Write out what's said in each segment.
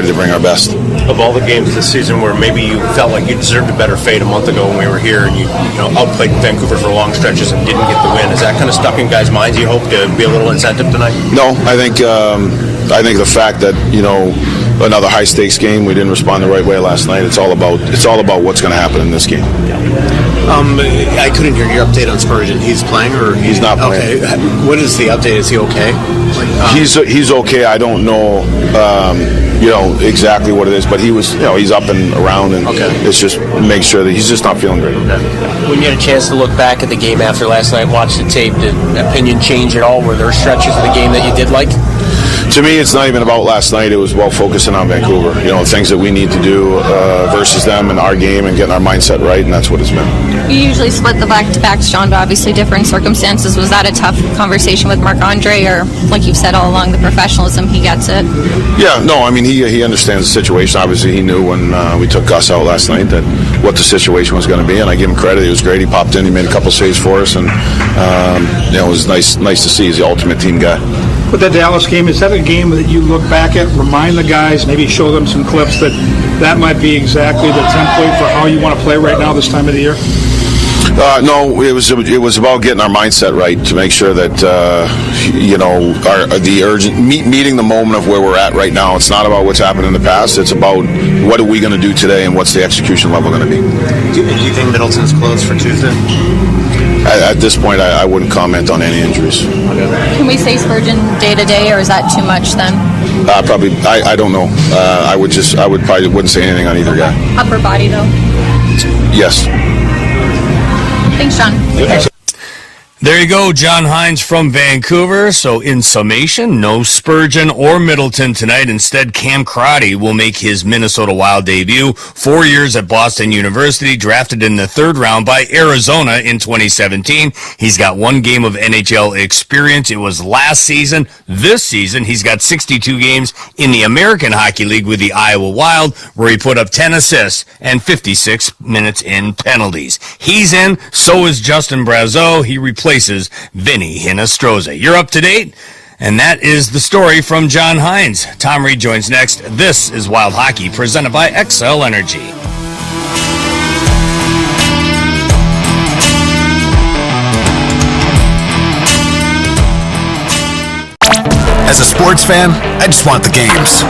to bring our best. Of all the games this season where maybe you felt like you deserved a better fate a month ago when we were here and you outplayed Vancouver for long stretches and didn't get the win, is that kind of stuck in guys' minds? You hope to be a little incentive tonight? No, I think the fact that another high stakes game, we didn't respond the right way last night. It's all about what's going to happen in this game. I couldn't hear your update on Spurgeon. He's playing or he's not playing? Okay. What is the update? Is he okay? He's okay. I don't know exactly what it is, but he was he's up and around, and it's just make sure that he's just not feeling great. When you had a chance to look back at the game after last night, watch the tape, did opinion change at all? Were there stretches of the game that you did like? To me, it's not even about last night. It was about focusing on Vancouver. Things that we need to do versus them in our game and getting our mindset right, and that's what it's been. You usually split the back-to-backs, John, but obviously different circumstances. Was that a tough conversation with Marc-Andre, or like you've said all along, the professionalism, he gets it? Yeah, no, I mean, he understands the situation. Obviously, he knew when we took Gus out last night that what the situation was going to be, and I give him credit. He was great. He popped in. He made a couple saves for us, and it was nice to see. He's the ultimate team guy. With the Dallas game, is that a game that you look back at, remind the guys, maybe show them some clips that might be exactly the template for how you want to play right now this time of the year? No, it was about getting our mindset right to make sure that the urgent meeting the moment of where we're at right now. It's not about what's happened in the past. It's about what are we going to do today and what's the execution level going to be. Do you think Middleton's closed for Tuesday? At this point, I wouldn't comment on any injuries. Can we say Spurgeon day to day, or is that too much then? Probably, I don't know. I probably wouldn't say anything on either guy. Upper body though. Yes. Thanks, John. Yeah. There you go, John Hynes from Vancouver. So in summation, no Spurgeon or Middleton tonight. Instead, Cam Crotty will make his Minnesota Wild debut. 4 years at Boston University, drafted in the third round by Arizona in 2017. He's got one game of NHL experience. It was last season. This season, he's got 62 games in the American Hockey League with the Iowa Wild, where he put up 10 assists and 56 minutes in penalties. He's in. So is Justin Brazeau. He replaces Vinny Hinostroza. You're up to date, and that is the story from John Hynes. Tom Reed joins next. This is Wild Hockey, presented by XL Energy. As a sports fan, I just want the games.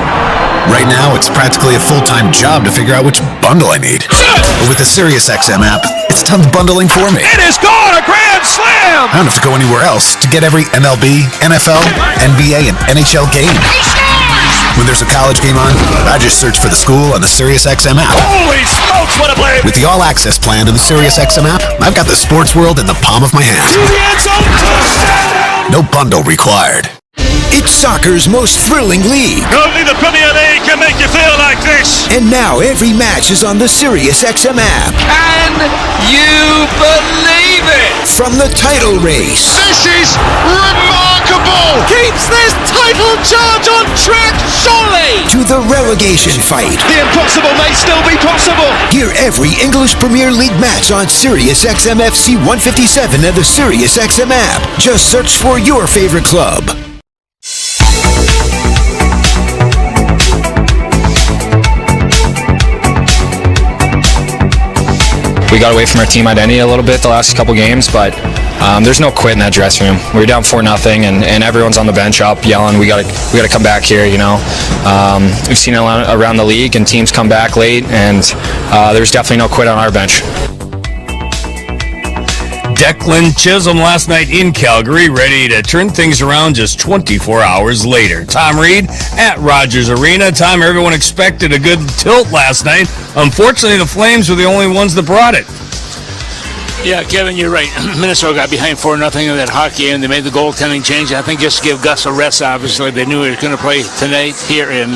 Right now, it's practically a full-time job to figure out which bundle I need. But with the SiriusXM app, it's tons of bundling for me. It is gone, a grand slam! I don't have to go anywhere else to get every MLB, NFL, NBA, and NHL game. When there's a college game on, I just search for the school on the SiriusXM app. Holy smokes, what a play! With the all-access plan to the SiriusXM app, I've got the sports world in the palm of my hand. No bundle required. It's soccer's most thrilling league. Only the Premier League can make you feel like this. And now every match is on the SiriusXM app. Can you believe it? From the title race. This is remarkable. Keeps this title charge on track, surely. To the relegation fight. The impossible may still be possible. Hear every English Premier League match on SiriusXM FC 157 and the SiriusXM app. Just search for your favorite club. We got away from our team identity a little bit the last couple games, but there's no quit in that dressing room. We were down 4-0, and everyone's on the bench up yelling, we gotta come back here, We've seen it around the league, and teams come back late, and there's definitely no quit on our bench. Declan Chisholm last night in Calgary, ready to turn things around just 24 hours later. Tom Reed at Rogers Arena. Tom, everyone expected a good tilt last night. Unfortunately, the Flames were the only ones that brought it. Yeah, Kevin, you're right. Minnesota got behind 4-0 in that hockey game. They made the goaltending change. I think just to give Gus a rest, obviously. They knew he was going to play tonight here in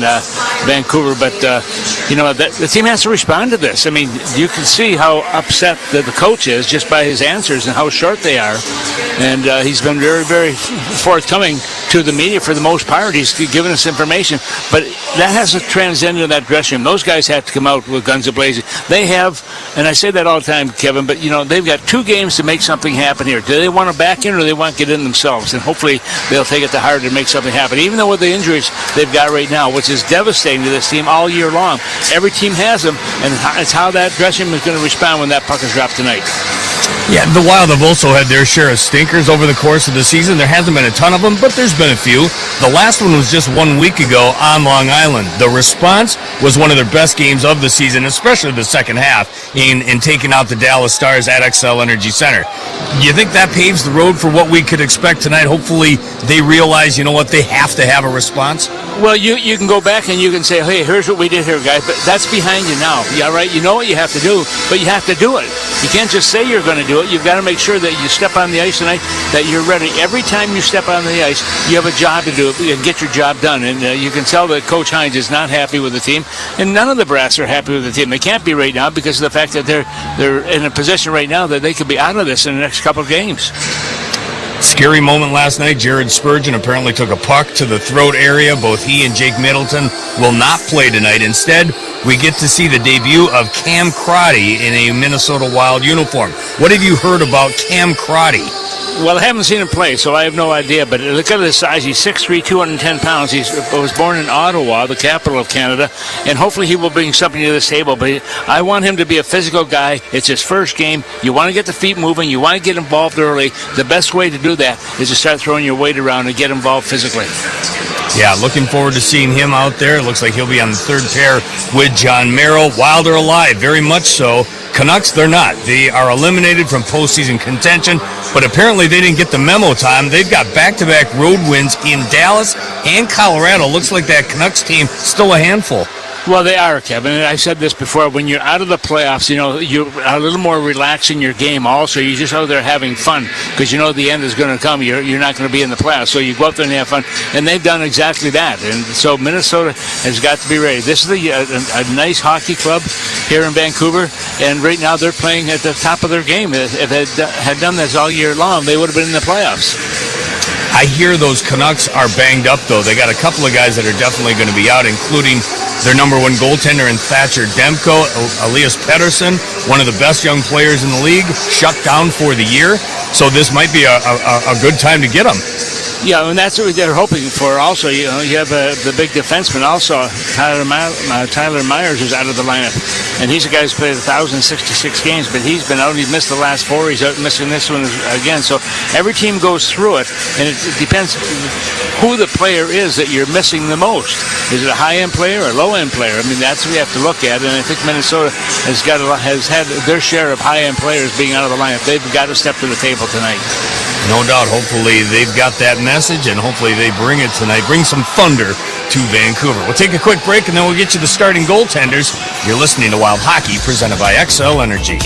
Vancouver. But, the team has to respond to this. I mean, you can see how upset the coach is just by his answers and how short they are. And he's been very, very forthcoming to the media for the most part. He's giving us information, but that has to transcend into that dressing room. Those guys have to come out with guns a-blazing. They have, and I say that all the time, Kevin, but, they've got 2 games to make something happen here. Do they want to back in or do they want to get in themselves? And hopefully they'll take it to heart and make something happen, even though with the injuries they've got right now, which is devastating to this team all year long. Every team has them, and it's how that dressing room is going to respond when that puck is dropped tonight. Yeah, the Wild have also had their share of stinkers over the course of the season. There hasn't been a ton of them, but there's been a few. The last one was just 1 week ago on Long Island. The response was one of their best games of the season, especially the second half, in taking out the Dallas Stars at XL Energy Center. Do you think that paves the road for what we could expect tonight? Hopefully they realize, they have to have a response? Well, you can go back and you can say, hey, here's what we did here, guys, but that's behind you now. Yeah, right? You know what you have to do, but you have to do it. You can't just say you're going to do it. You've got to make sure that you step on the ice tonight, that you're ready. Every time you step on the ice, you have a job to do and get your job done. And you can tell that Coach Hines is not happy with the team, and none of the brass are happy with the team. They can't be right now because of the fact that they're in a position right now that they could be out of this in the next couple of games. Scary moment last night. Jared Spurgeon apparently took a puck to the throat area. Both he and Jake Middleton will not play tonight. Instead, we get to see the debut of Cam Crotty in a Minnesota Wild uniform. What have you heard about Cam Crotty? Well, I haven't seen him play, so I have no idea. But look at his size. He's 6'3", 210 pounds. He was born in Ottawa, the capital of Canada, and hopefully he will bring something to this table. But I want him to be a physical guy. It's his first game. You want to get the feet moving. You want to get involved early. The best way to do that is to start throwing your weight around and get involved physically. Yeah, looking forward to seeing him out there. It looks like he'll be on the third pair with John Merrill. Wild are alive, very much so. Canucks, they're not. They are eliminated from postseason contention, but apparently they didn't get the memo time. They've got back-to-back road wins in Dallas and Colorado. Looks like that Canucks team still a handful. Well, they are, Kevin. And I said this before. When you're out of the playoffs, you're a little more relaxed in your game also. You're just out there having fun because the end is going to come. You're not going to be in the playoffs. So you go out there and have fun. And they've done exactly that. And so Minnesota has got to be ready. This is a nice hockey club here in Vancouver. And right now they're playing at the top of their game. If they had done this all year long, they would have been in the playoffs. I hear those Canucks are banged up, though. They got a couple of guys that are definitely going to be out, including their number one goaltender in Thatcher Demko. Elias Pettersson, one of the best young players in the league, shut down for the year. So this might be a good time to get him. Yeah, and that's what they're hoping for. Also, you have the big defenseman. Also, Tyler Myers is out of the lineup, and he's a guy who's played 1,066 games, but he's been out. He missed the last 4. He's out missing this one again. So every team goes through it, and it depends who the player is that you're missing the most. Is it a high-end player or a low-end player? I mean, that's what we have to look at. And I think Minnesota has had their share of high-end players being out of the lineup. They've got to step to the table tonight. No doubt. Hopefully they've got that message, and hopefully they bring it tonight. Bring some thunder to Vancouver. We'll take a quick break, and then we'll get you the starting goaltenders. You're listening to Wild Hockey, presented by XL Energy.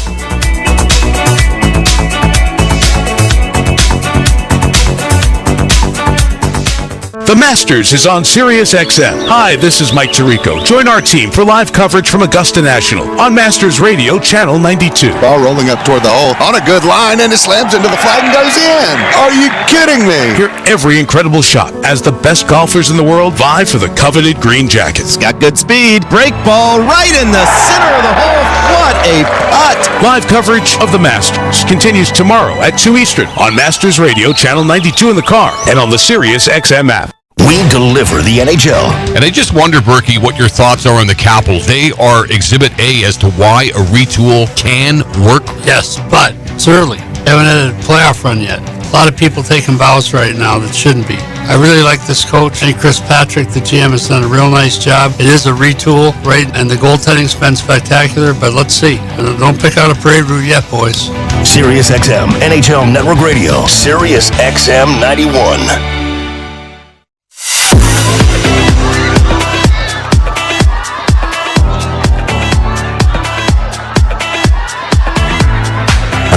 The Masters is on Sirius XM. Hi, this is Mike Tirico. Join our team for live coverage from Augusta National on Masters Radio, Channel 92. Ball rolling up toward the hole on a good line, and it slams into the flag and goes in. Are you kidding me? Hear every incredible shot as the best golfers in the world vie for the coveted green jackets. Got good speed. Break ball right in the center of the hole. What a putt. Live coverage of the Masters continues tomorrow at 2 Eastern on Masters Radio, Channel 92 in the car and on the Sirius XM app. We deliver the NHL. And I just wonder, Berkey, what your thoughts are on the Capitals. They are Exhibit A as to why a retool can work. Yes, but it's early. Haven't had a playoff run yet. A lot of people taking bows right now that shouldn't be. I really like this coach. I think Chris Patrick, the GM, has done a real nice job. It is a retool, right? And the goaltending's been spectacular, but let's see. Don't pick out a parade route yet, boys. Sirius XM, NHL Network Radio, Sirius XM 91.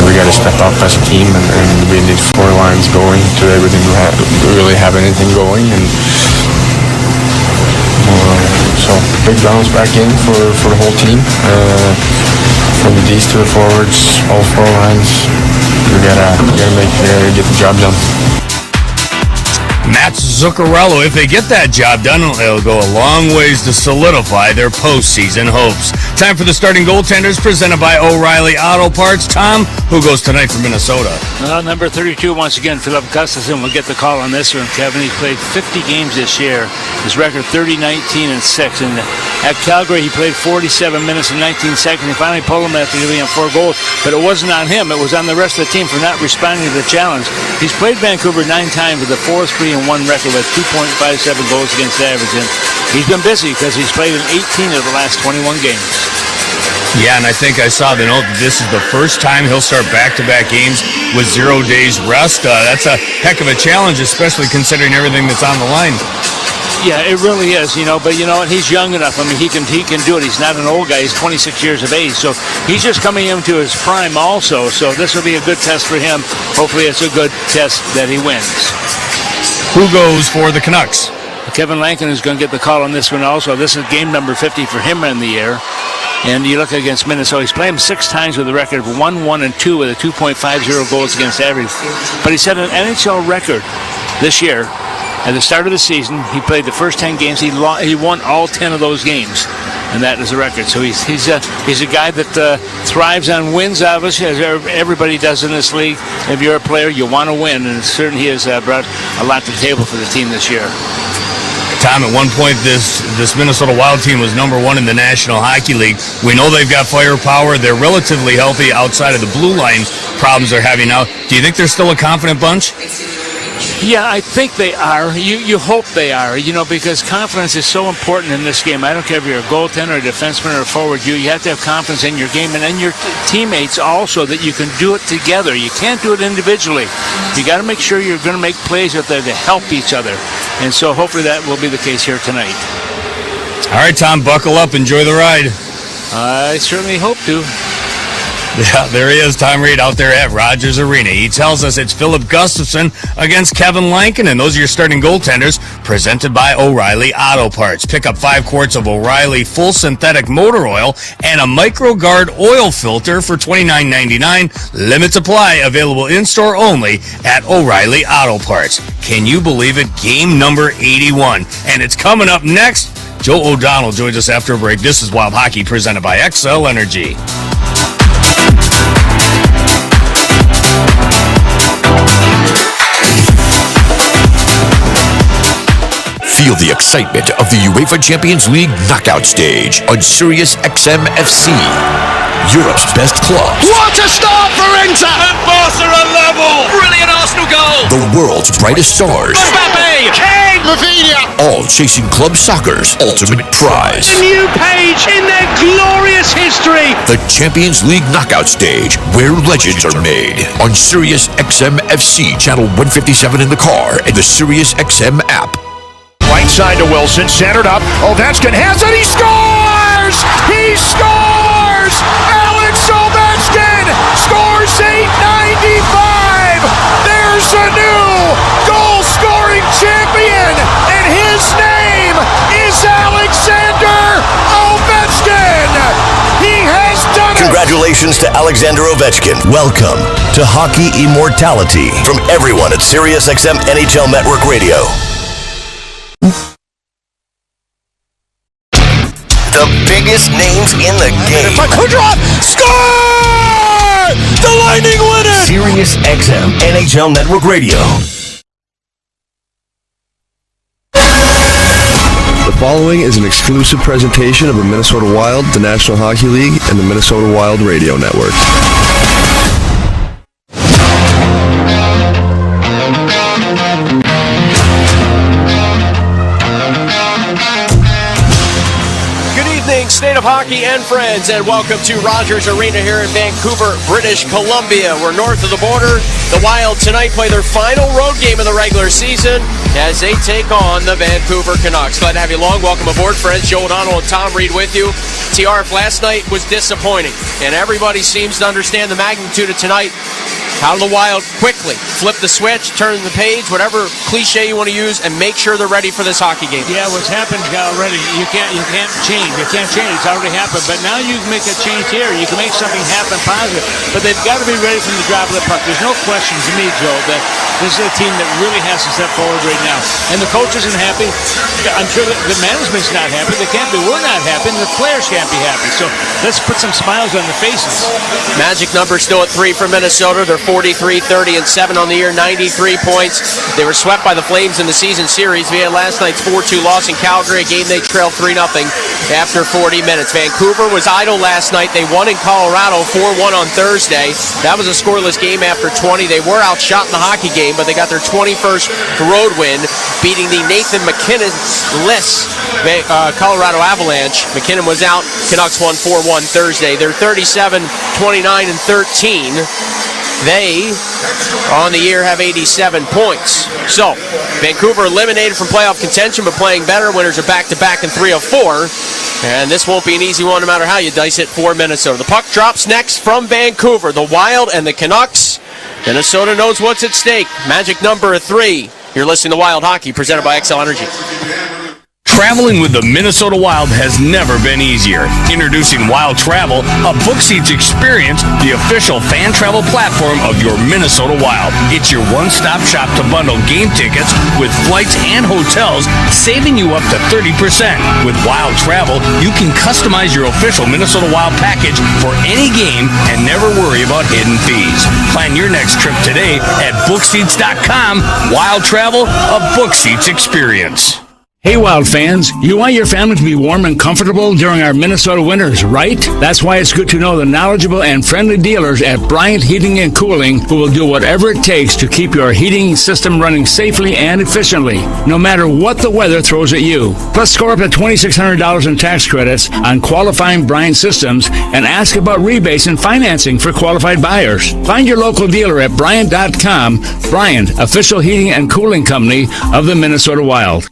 We got to step up as a team, and we need 4 lines going today. We didn't really have anything going, and so big bounce back in for the whole team, from the D's to the forwards, all 4 lines. We gotta get the job done. Matt Zuccarello. If they get that job done, it'll go a long ways to solidify their postseason hopes. Time for the starting goaltenders, presented by O'Reilly Auto Parts. Tom, who goes tonight for Minnesota? Number 32, once again, Philip Gustafson will get the call on this one, Kevin. He's played 50 games this year. His record 30-19-6. And at Calgary, he played 47 minutes and 19 seconds. He finally pulled him after giving him 4 goals. But it wasn't on him. It was on the rest of the team for not responding to the challenge. He's played Vancouver 9 times with a 4-3-1 record with 2.57 goals against average. And he's been busy because he's played in 18 of the last 21 games. Yeah, and I think I saw the note that this is the first time he'll start back-to-back games with 0 days rest. That's a heck of a challenge, especially considering everything that's on the line. Yeah, it really is, but you know what? He's young enough. I mean, he can do it. He's not an old guy. He's 26 years of age, so he's just coming into his prime also. So this will be a good test for him. Hopefully it's a good test that he wins. Who goes for the Canucks? Kevin Lankin is going to get the call on this one also. This is game number 50 for him in the year. And you look against Minnesota, he's played him 6 times with a record of 1-1-2 with a 2.50 goals against average. But he set an NHL record this year. At the start of the season, he played the first 10 games. He won all 10 of those games, and that is a record. So he's a guy that thrives on wins, obviously, as everybody does in this league. If you're a player, you want to win, and certainly he has brought a lot to the table for the team this year. Tom, at one point, this Minnesota Wild team was number 1 in the National Hockey League. We know they've got firepower. They're relatively healthy outside of the blue line problems they're having now. Do you think they're still a confident bunch? Yeah, I think they are. You hope they are, because confidence is so important in this game. I don't care if you're a goaltender, a defenseman, or a forward. You have to have confidence in your game and in your teammates also, that you can do it together. You can't do it individually. You got to make sure you're going to make plays out there to help each other. And so hopefully that will be the case here tonight. All right, Tom, buckle up. Enjoy the ride. I certainly hope to. Yeah, there he is, Tom Reed, out there at Rogers Arena. He tells us it's Philip Gustafson against Kevin Lankin, and those are your starting goaltenders, presented by O'Reilly Auto Parts. Pick up 5 quarts of O'Reilly full synthetic motor oil and a MicroGuard oil filter for $29.99. Limit supply, available in-store only at O'Reilly Auto Parts. Can you believe it? Game number 81. And it's coming up next. Joe O'Donnell joins us after a break. This is Wild Hockey, presented by XL Energy. Feel the excitement of the UEFA Champions League knockout stage on Sirius XM FC. Europe's best clubs. What a start for Inter! And Barca are level! Brilliant Arsenal goal! The world's brightest stars. Mbappe! Kane! Rafinha! All chasing club soccer's ultimate prize. A new page in their glorious history! The Champions League knockout stage, where legends are made. On Sirius XM FC, channel 157 in the car, and the Sirius XM app. Right side to Wilson, centered up. Ovechkin has it, he scores! He scores! Alex Ovechkin scores 895! There's a new goal-scoring champion, and his name is Alexander Ovechkin! He has done it! Congratulations to Alexander Ovechkin. Welcome to Hockey Immortality from everyone at SiriusXM NHL Network Radio. The biggest names in the game. Kudrov! Score! The Lightning win it! Sirius XM NHL Network Radio. The following is an exclusive presentation of the Minnesota Wild, the National Hockey League, and the Minnesota Wild Radio Network. State of Hockey and friends, and welcome to Rogers Arena here in Vancouver, British Columbia. We're north of the border. The Wild tonight play their final road game of the regular season as they take on the Vancouver Canucks. Glad to have you along. Welcome aboard, friends. Joe O'Donnell and Tom Reed with you. TR, last night was disappointing, and everybody seems to understand the magnitude of tonight. How do the Wild quickly flip the switch, turn the page, whatever cliche you want to use, and make sure they're ready for this hockey game? Yeah, what's happened already, you can't change. You can't change. It's already happened. But now you can make a change here. You can make something happen positive. But they've got to be ready from the drop of the puck. There's no question to me, Joe, that This is a team that really has to step forward right now. And the coach isn't happy. I'm sure the management's not happy. They can't be. We're not happy, and the players can't be happy. So let's put some smiles on their faces. Magic number still at 3 for Minnesota. They're 43-30-7 on the year, 93 points. They were swept by the Flames in the season series via last night's 4-2 loss in Calgary, a game they trailed 3-0 after 40 minutes. Vancouver was idle last night. They won in Colorado 4-1 on Thursday. That was a scoreless game after 20. They were outshot in the hockey game, but they got their 21st road win, beating the Nathan McKinnon-less Colorado Avalanche. McKinnon was out. Canucks won 4-1 Thursday. They're 37-29-13. They, on the year, have 87 points. So, Vancouver eliminated from playoff contention, but playing better. Winners are back-to-back in 3 of 4. And this won't be an easy one no matter how you dice it for Minnesota. The puck drops next from Vancouver. The Wild and the Canucks. Minnesota knows what's at stake. Magic number 3. You're listening to Wild Hockey, presented by XL Energy. Traveling with the Minnesota Wild has never been easier. Introducing Wild Travel, a book seats experience, the official fan travel platform of your Minnesota Wild. It's your one-stop shop to bundle game tickets with flights and hotels, saving you up to 30%. With Wild Travel, you can customize your official Minnesota Wild package for any game and never worry about hidden fees. Plan your next trip today at bookseats.com. Wild Travel, a book seats experience. Hey Wild fans, you want your family to be warm and comfortable during our Minnesota winters, right? That's why it's good to know the knowledgeable and friendly dealers at Bryant Heating and Cooling who will do whatever it takes to keep your heating system running safely and efficiently, no matter what the weather throws at you. Plus, score up to $2,600 in tax credits on qualifying Bryant systems and ask about rebates and financing for qualified buyers. Find your local dealer at Bryant.com. Bryant, official heating and cooling company of the Minnesota Wild.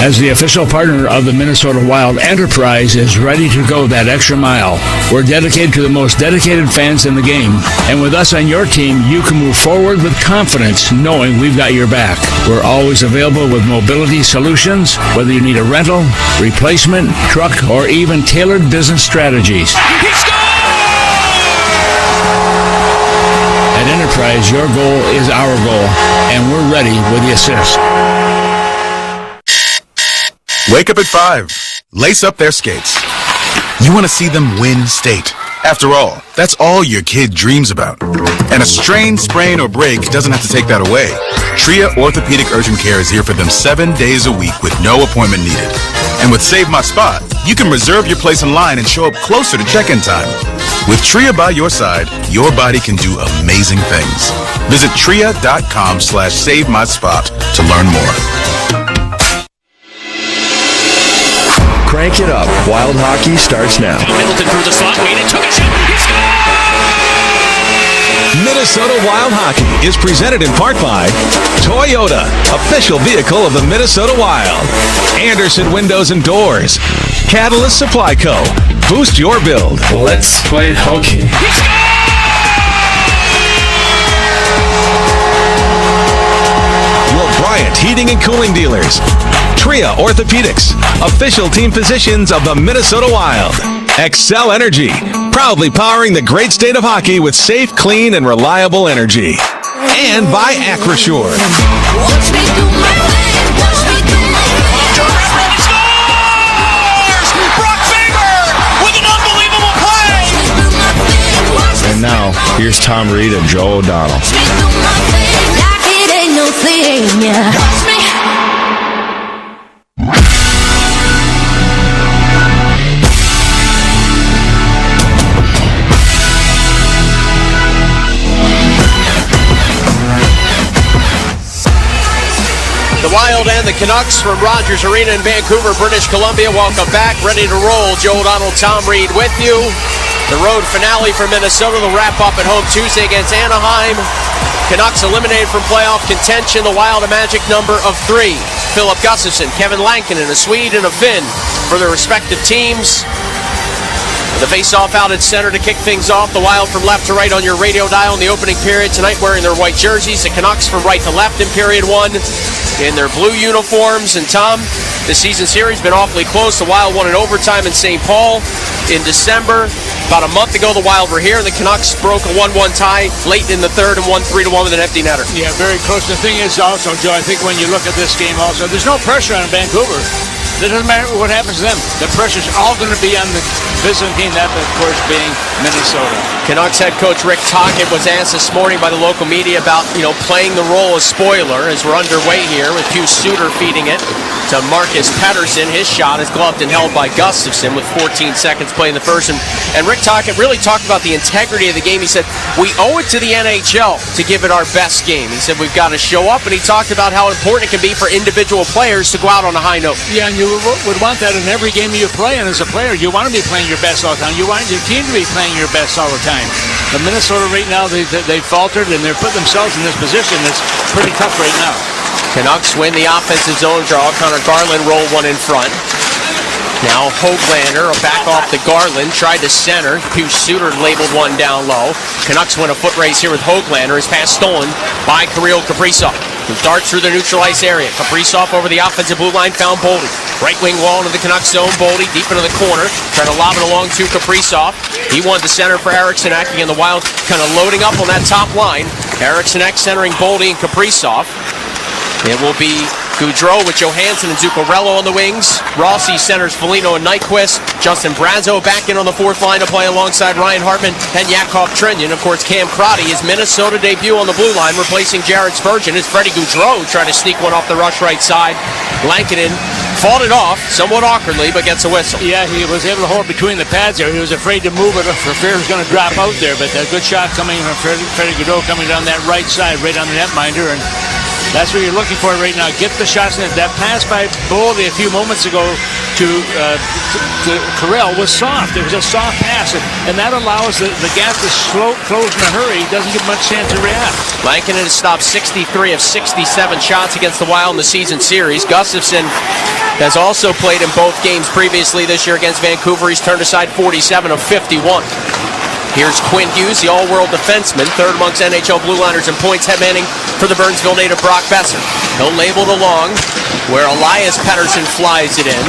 As the official partner of the Minnesota Wild, Enterprise is ready to go that extra mile. We're dedicated to the most dedicated fans in the game. And with us on your team, you can move forward with confidence, knowing we've got your back. We're always available with mobility solutions, whether you need a rental, replacement, truck, or even tailored business strategies. At Enterprise, your goal is our goal, and we're ready with the assist. Wake up at 5. Lace up their skates. You want to see them win state. After all, that's all your kid dreams about. And a strain, sprain, or break doesn't have to take that away. Tria Orthopedic Urgent Care is here for them 7 days a week with no appointment needed. And with Save My Spot, you can reserve your place in line and show up closer to check-in time. With Tria by your side, your body can do amazing things. Visit tria.com/SaveMySpot to learn more. Crank it up. Wild Hockey starts now. Middleton through the slot, waited, took a shot, he scored! Minnesota Wild Hockey is presented in part by Toyota, official vehicle of the Minnesota Wild. Anderson Windows and Doors. Catalyst Supply Co. Boost your build. Let's play hockey. Your Bryant Heating and Cooling dealers. Tria Orthopedics, official team physicians of the Minnesota Wild. XL Energy, proudly powering the great state of hockey with safe, clean, and reliable energy. And by Acrosure. And now, here's Tom Reed and Joe O'Donnell. The Wild and the Canucks from Rogers Arena in Vancouver, British Columbia. Welcome back. Ready to roll. Joe O'Donnell, Tom Reed with you. The road finale for Minnesota. They'll wrap up at home Tuesday against Anaheim. Canucks eliminated from playoff contention. The Wild a magic number of 3. Philip Gustafsson, Kevin Lankinen, a Swede and a Finn for their respective teams. The face-off out at center to kick things off. The Wild from left to right on your radio dial in the opening period tonight wearing their white jerseys. The Canucks from right to left in period 1 in their blue uniforms. And Tom, the season series been awfully close. The Wild won in overtime in St. Paul in December. About a month ago, the Wild were here. The Canucks broke a 1-1 tie late in the third and won 3-1 with an empty netter. Yeah, very close. The thing is also, Joe, I think when you look at this game also, there's no pressure on Vancouver. It doesn't matter what happens to them. The pressure's all going to be on the visiting team, that, of course, being Minnesota. Canucks head coach Rick Tocchet was asked this morning by the local media about, playing the role as spoiler as we're underway here with Hugh Suter feeding it to Marcus Pettersson. His shot is gloved and held by Gustafsson with 14 seconds playing the first. And Rick Tocchet really talked about the integrity of the game. He said, we owe it to the NHL to give it our best game. He said, we've got to show up, and he talked about how important it can be for individual players to go out on a high note. Yeah, and you would want that in every game you play, and as a player, you want to be playing your best all the time. You want your team to be playing your best all the time. But Minnesota right now, they've faltered, and they've put themselves in this position that's pretty tough right now. Canucks win the offensive zone draw. Connor Garland rolled one in front. Now Höglander back off to Garland, tried to center. Hugh Suter labeled one down low. Canucks win a foot race here with Höglander. His pass stolen by Kirill Kaprizov, who darts through the neutral ice area. Kaprizov over the offensive blue line found Boldy. Right wing wall into the Canucks zone. Boldy deep into the corner, trying to lob it along to Kaprizov. He wanted the center for Eriksson Ek. Again, the Wild kind of loading up on that top line. Eriksson Ek centering Boldy and Kaprizov. It will be Gaudreau with Johansson and Zuccarello on the wings. Rossi centers Foligno and Nyquist. Justin Brazeau back in on the fourth line to play alongside Ryan Hartman and Yakov Trinyon. Of course, Cam Crotty, his Minnesota debut on the blue line, replacing Jared Spurgeon as Freddie Gaudreau tried to sneak one off the rush right side. Lankinen fought it off somewhat awkwardly, but gets a whistle. Yeah, he was able to hold between the pads there. He was afraid to move it for fear it was going to drop out there, but a good shot coming from Freddie Gaudreau coming down that right side, right on the netminder, and that's what you're looking for right now. Get the shots in. That pass by Boldy a few moments ago to Kirill was soft. It was a soft pass, and that allows the gap to close in a hurry. He doesn't get much chance to react. Lankinen has stopped 63 of 67 shots against the Wild in the season series. Gustafsson has also played in both games previously this year against Vancouver. He's turned aside 47 of 51. Here's Quinn Hughes, the all-world defenseman, third amongst NHL Blue Liners in points, headmanning for the Burnsville native Brock Besser. He'll label it along where Elias Pettersson flies it in.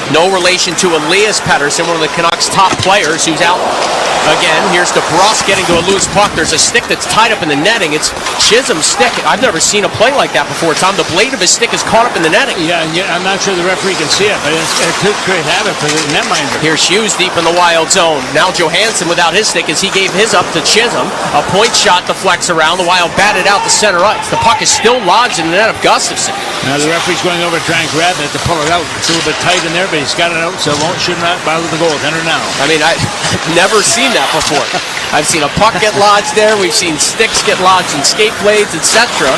No relation to Elias Pettersson, one of the Canucks' top players, who's out again. Here's DeBrusque getting to a loose puck. There's a stick that's tied up in the netting. It's Chisholm's stick. I've never seen a play like that before, Tom. The blade of his stick is caught up in the netting. Yeah, and I'm not sure the referee can see it, but it could create havoc for the netminder. Here's Hughes deep in the Wild zone. Now Johansson without his stick as he gave his up to Chisholm. A point shot deflects around. The Wild batted out to center ice. The puck is still lodged in the net of Gustafsson. Now the referee's going over to try and grab it to pull it out. It's a little bit tight in there, but he's got it out, so should not bother the goaltender now. I mean, I've never seen that before. I've seen a puck get lodged there. We've seen sticks get lodged in skate blades, etc.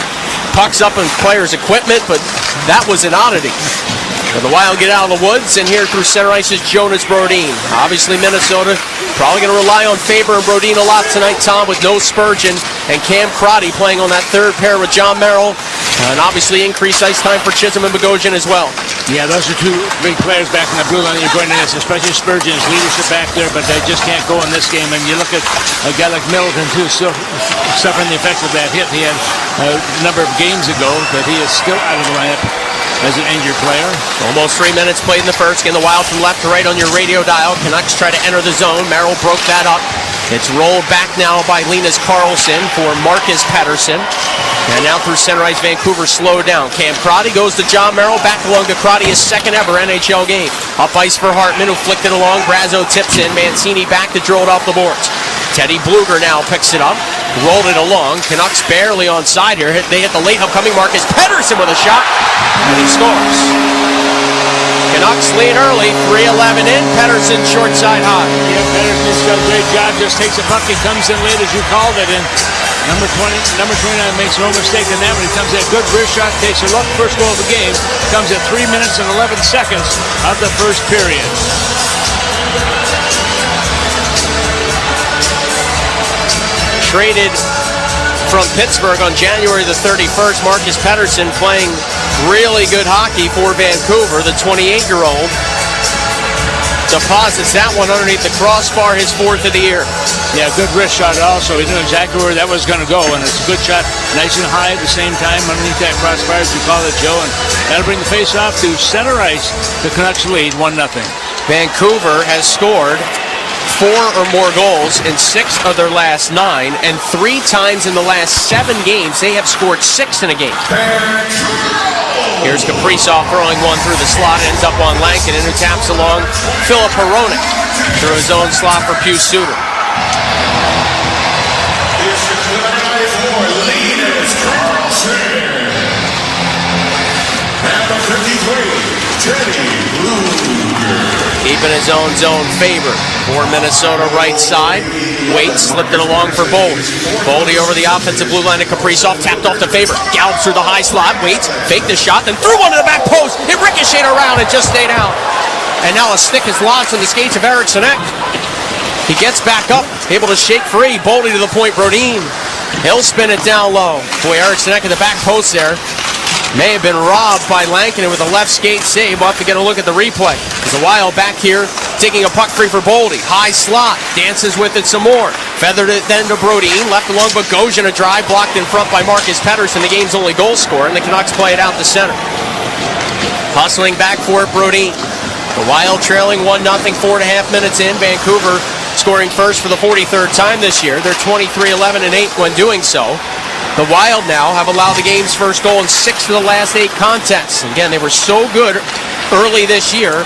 Pucks up in players' equipment, but that was an oddity. But the Wild get out of the woods, and here through center ice is Jonas Brodin. Obviously, Minnesota probably going to rely on Faber and Brodin a lot tonight, Tom, with no Spurgeon and Cam Crotty playing on that third pair with John Merrill. And obviously increased ice time for Chisholm and Bogosian as well. Yeah, those are two big players back in the blue line. You're going to this, especially Spurgeon's leadership back there, but they just can't go in this game. And you look at a guy like Middleton, too, still suffering the effects of that hit he had a number of games ago, but he is still out of the lineup as an injured player. Almost 3 minutes played in the first. Getting the Wild from left to right on your radio dial. Canucks try to enter the zone. Merrill broke that up. It's rolled back now by Linus Karlsson for Marcus Pettersson. And now through center ice, Vancouver slowed down. Cam Crotty goes to John Merrill. Back along to Crotty, his second ever NHL game. Up ice for Hartman, who flicked it along. Brazeau tips in. Mancini back to drill it off the boards. Teddy Bluger now picks it up. Rolled it along. Canucks barely on side here. They hit the late upcoming Marcus Pettersson with a shot. And he scores. Canucks lead early, 3:11 in. Pettersson short side high. Yeah, Pettersson's done a great job. Just takes a puck. He comes in late, as you called it, and number 29 makes no mistake in that one. He comes in a good wrist shot, takes a look. First goal of the game comes at 3 minutes and 11 seconds of the first period. Traded from Pittsburgh on January the 31st, Marcus Pettersson playing really good hockey for Vancouver. The 28-year-old deposits that one underneath the crossbar, his fourth of the year. Yeah, good wrist shot also. He knew exactly where that was going to go, and it's a good shot, nice and high at the same time underneath that crossbar, as you call it, Joe, and that'll bring the face-off to center ice. The Canucks lead 1-0. Vancouver has scored 4 or more goals in 6 of their last 9, and 3 times in the last 7 games they have scored 6 in a game. Here's Kaprizov throwing one through the slot, ends up on Lankinen, who taps along Philip Hronek through his own slot for Pius Suter. Keeping his own zone favored for Minnesota right side. Waits, slipped it along for Boldy. Boldy over the offensive blue line to Kaprizov, tapped off to Faber. Gallops through the high slot, waits, faked the shot, then threw one to the back post. It ricocheted around and just stayed out. And now a stick is lodged in the skates of Eriksson Ek. He gets back up, able to shake free. Boldy to the point, Brodin. He'll spin it down low. Boy, Eriksson Ek at the back post there. May have been robbed by Lankinen with a left skate save. We'll have to get a look at the replay. There's a Wild back here, taking a puck free for Boldy. High slot, dances with it some more. Feathered it then to Brodin, left along Bogosian, a drive blocked in front by Marcus Pettersson, the game's only goal scorer, and the Canucks play it out to center. Hustling back for it, Brodin. The Wild trailing 1-0, 4.5 minutes in. Vancouver scoring first for the 43rd time this year. They're 23-11-8 when doing so. The Wild now have allowed the game's first goal in 6 of the last 8 contests. Again, they were so good early this year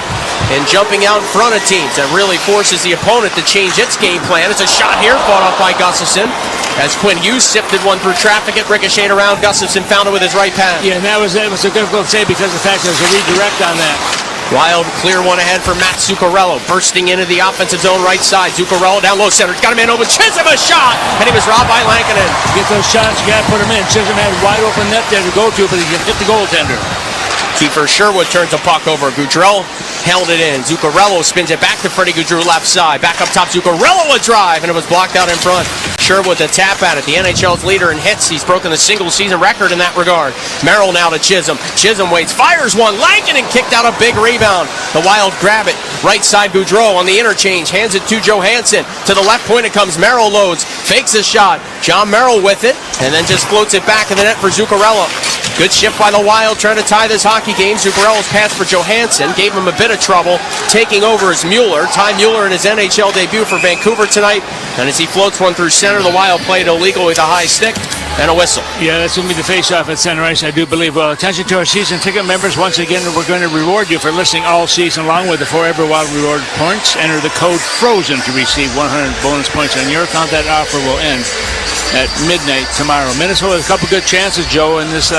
in jumping out in front of teams. That really forces the opponent to change its game plan. It's a shot here, fought off by Gustafsson. As Quinn Hughes sifted one through traffic, it ricocheted around. Gustafsson found it with his right pass. Yeah, and that was a difficult save because of the fact there was a redirect on that. Wild clear one ahead for Matt Zuccarello, bursting into the offensive zone right side. Zuccarello down low center, got a man open. Chisholm a shot, and he was robbed by Lankinen. Get those shots, you got to put them in. Chisholm had a wide open net there to go to, but he hit the goaltender. Kiefer Sherwood turns the puck over. Goudreau held it in. Zuccarello spins it back to Freddie Goudreau left side. Back up top, Zuccarello a drive, and it was blocked out in front. Sherwood the tap at it. The NHL's leader in hits. He's broken the single-season record in that regard. Merrill now to Chisholm. Chisholm waits, fires one. Lankinen kicked out a big rebound. The Wild grab it. Right side, Goudreau on the interchange. Hands it to Johansson. To the left point it comes. Merrill loads. Fakes a shot. John Merrill with it. And then just floats it back in the net for Zuccarello. Good shift by the Wild trying to tie this hockey game. Zuccarello's pass for Johansson gave him a bit of trouble. Taking over is Mueller. Ty Mueller in his NHL debut for Vancouver tonight. And as he floats one through center, the Wild played illegal with a high stick and a whistle. Yeah, that's going to be the face-off at center ice, I do believe. Well, attention to our season ticket members. Once again, we're going to reward you for listening all season long with the Forever Wild Reward points. Enter the code FROZEN to receive 100 bonus points on your account. That offer will end at midnight tomorrow. Minnesota with a couple good chances, Joe, in this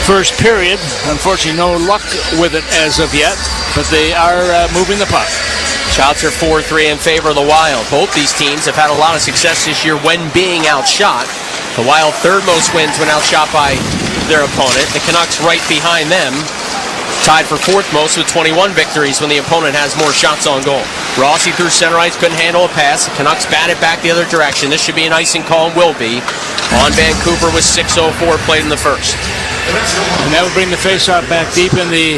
first period. Unfortunately, no luck with it as of yet, but they are moving the puck. Shots are 4-3 in favor of the Wild. Both these teams have had a lot of success this year when being outshot. The Wild third most wins when outshot by their opponent. The Canucks right behind them, tied for fourth most with 21 victories when the opponent has more shots on goal. Rossi through center ice, couldn't handle a pass. The Canucks batted back the other direction. This should be an icing call and will be on Vancouver with 6:04 played in the first. And that will bring the faceoff back deep in the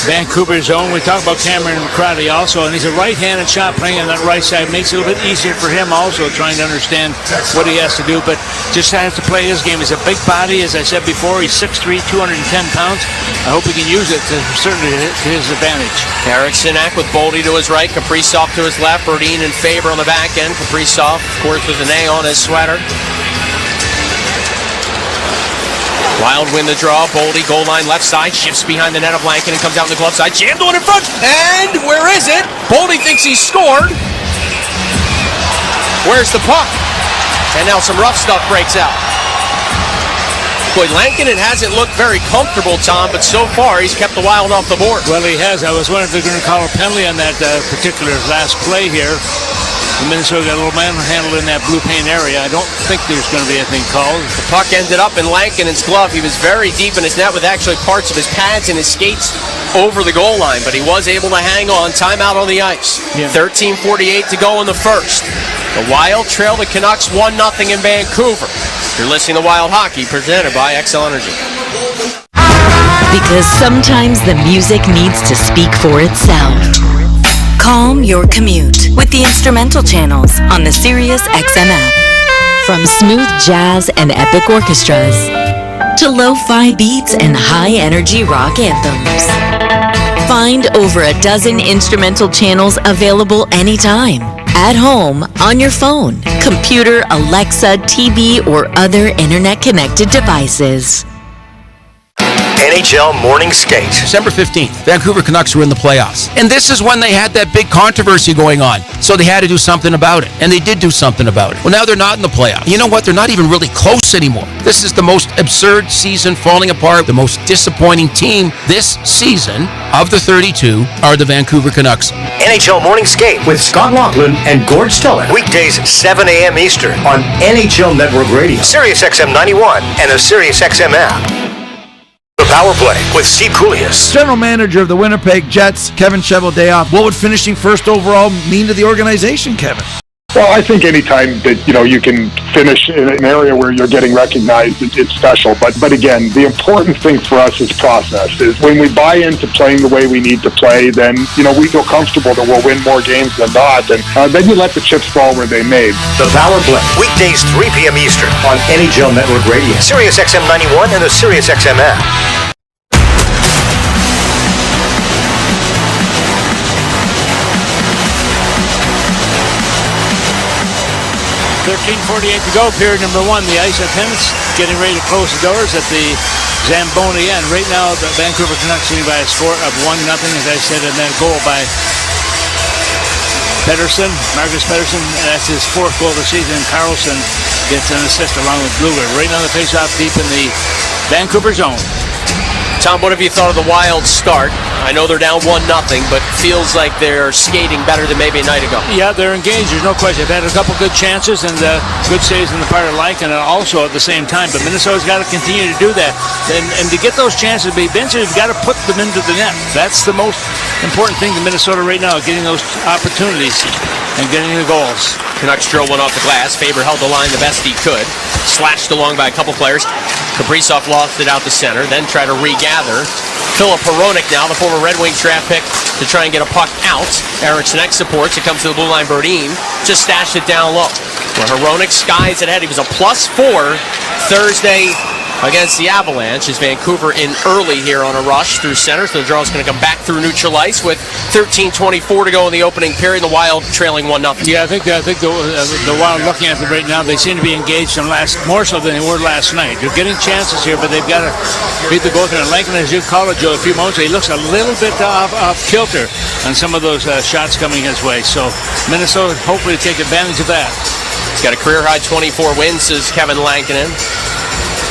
Vancouver zone. We talk about Cameron McCarty also, and he's a right-handed shot playing on that right side. Makes it a little bit easier for him also, trying to understand what he has to do, but just has to play his game. He's a big body, as I said before. He's 6'3", 210 pounds. I hope he can use it certainly to his advantage. Eriksson Ek with Boldy to his right, Kaprizov to his left, Brodin in favor on the back end. Kaprizov, of course, with an A on his sweater. Wild win the draw. Boldy, goal line left side, shifts behind the net of Lankinen and comes out on the glove side. Jammed one in front, and where is it? Boldy thinks he scored. Where's the puck? And now some rough stuff breaks out. Boy, Lankinen hasn't looked very comfortable, Tom, but so far he's kept the Wild off the board. Well, he has. I was wondering if they're going to call a penalty on that particular last play here. Minnesota got a little manhandled in that blue paint area. I don't think there's going to be anything called. The puck ended up in Lankinen's glove. He was very deep in his net with actually parts of his pads and his skates over the goal line, but he was able to hang on. Timeout on the ice. Yeah. 13:48 to go in the first. The Wild trail the Canucks 1-0 in Vancouver. You're listening to Wild Hockey, presented by XL Energy. Because sometimes the music needs to speak for itself. Calm your commute with the instrumental channels on the Sirius XM app. From smooth jazz and epic orchestras to lo-fi beats and high-energy rock anthems. Find over a dozen instrumental channels available anytime. At home, on your phone, computer, Alexa, TV, or other internet-connected devices. NHL Morning Skate. December 15th, Vancouver Canucks were in the playoffs. And this is when they had that big controversy going on. So they had to do something about it. And they did do something about it. Well, now they're not in the playoffs. You know what? They're not even really close anymore. This is the most absurd season falling apart. The most disappointing team this season of the 32 are the Vancouver Canucks. NHL Morning Skate with Scott Laughlin and Gord Stiller. Weekdays 7 a.m. Eastern on NHL Network Radio, Sirius XM 91, and the Sirius XM app. The Power Play with Steve Koulias. General manager of the Winnipeg Jets, Kevin Cheveldayoff. What would finishing first overall mean to the organization, Kevin? Well, I think anytime that, you can finish in an area where you're getting recognized, it's special. But again, the important thing for us is process. Is when we buy into playing the way we need to play, then, we feel comfortable that we'll win more games than not. And then you let the chips fall where they may. The Power Play. Weekdays 3 p.m. Eastern on NHL Network Radio, Sirius XM 91, and the Sirius XM app. 13:48 to go, period number 1. The ice attendants getting ready to close the doors at the Zamboni end. Right now, the Vancouver Canucks leading by a score of 1-0, as I said, and then a goal by Pettersson, Marcus Pettersson. That's his 4th goal of the season. Carlson gets an assist along with Bluger. Right now, the face-off deep in the Vancouver zone. Tom, what have you thought of the Wild start? I know they're down 1-0, but feels like they're skating better than maybe a night ago. Yeah, they're engaged. There's no question. They've had a couple good chances and good saves in the part of Lycan, and also at the same time. But Minnesota's got to continue to do that. And to get those chances to be benched, you've got to put them into the net. That's the most important thing to Minnesota right now, getting those opportunities and getting the goals. Canucks drilled one off the glass. Faber held the line the best he could. Slashed along by a couple players. Kaprizov lost it out the center, then tried to regather. Philip Hronek now, the former Red Wings draft pick, to try and get a puck out. Eriksson Ek supports. It comes to the blue line. Brodin just stashed it down low. Where Hronek skies it ahead. He was a +4 Thursday against the Avalanche, as Vancouver in early here on a rush through center. So the draw is going to come back through neutral ice with 13:24 to go in the opening period. The Wild trailing 1-0. Yeah, I think the Wild, looking at them right now, they seem to be engaged more so than they were last night. They're getting chances here, but they've got to beat the goaltender. Lincoln, as you called it, Joe, a few moments ago, he looks a little bit off kilter on some of those shots coming his way. So Minnesota hopefully take advantage of that. He's got a career-high 24 wins, says Kevin Lankinen.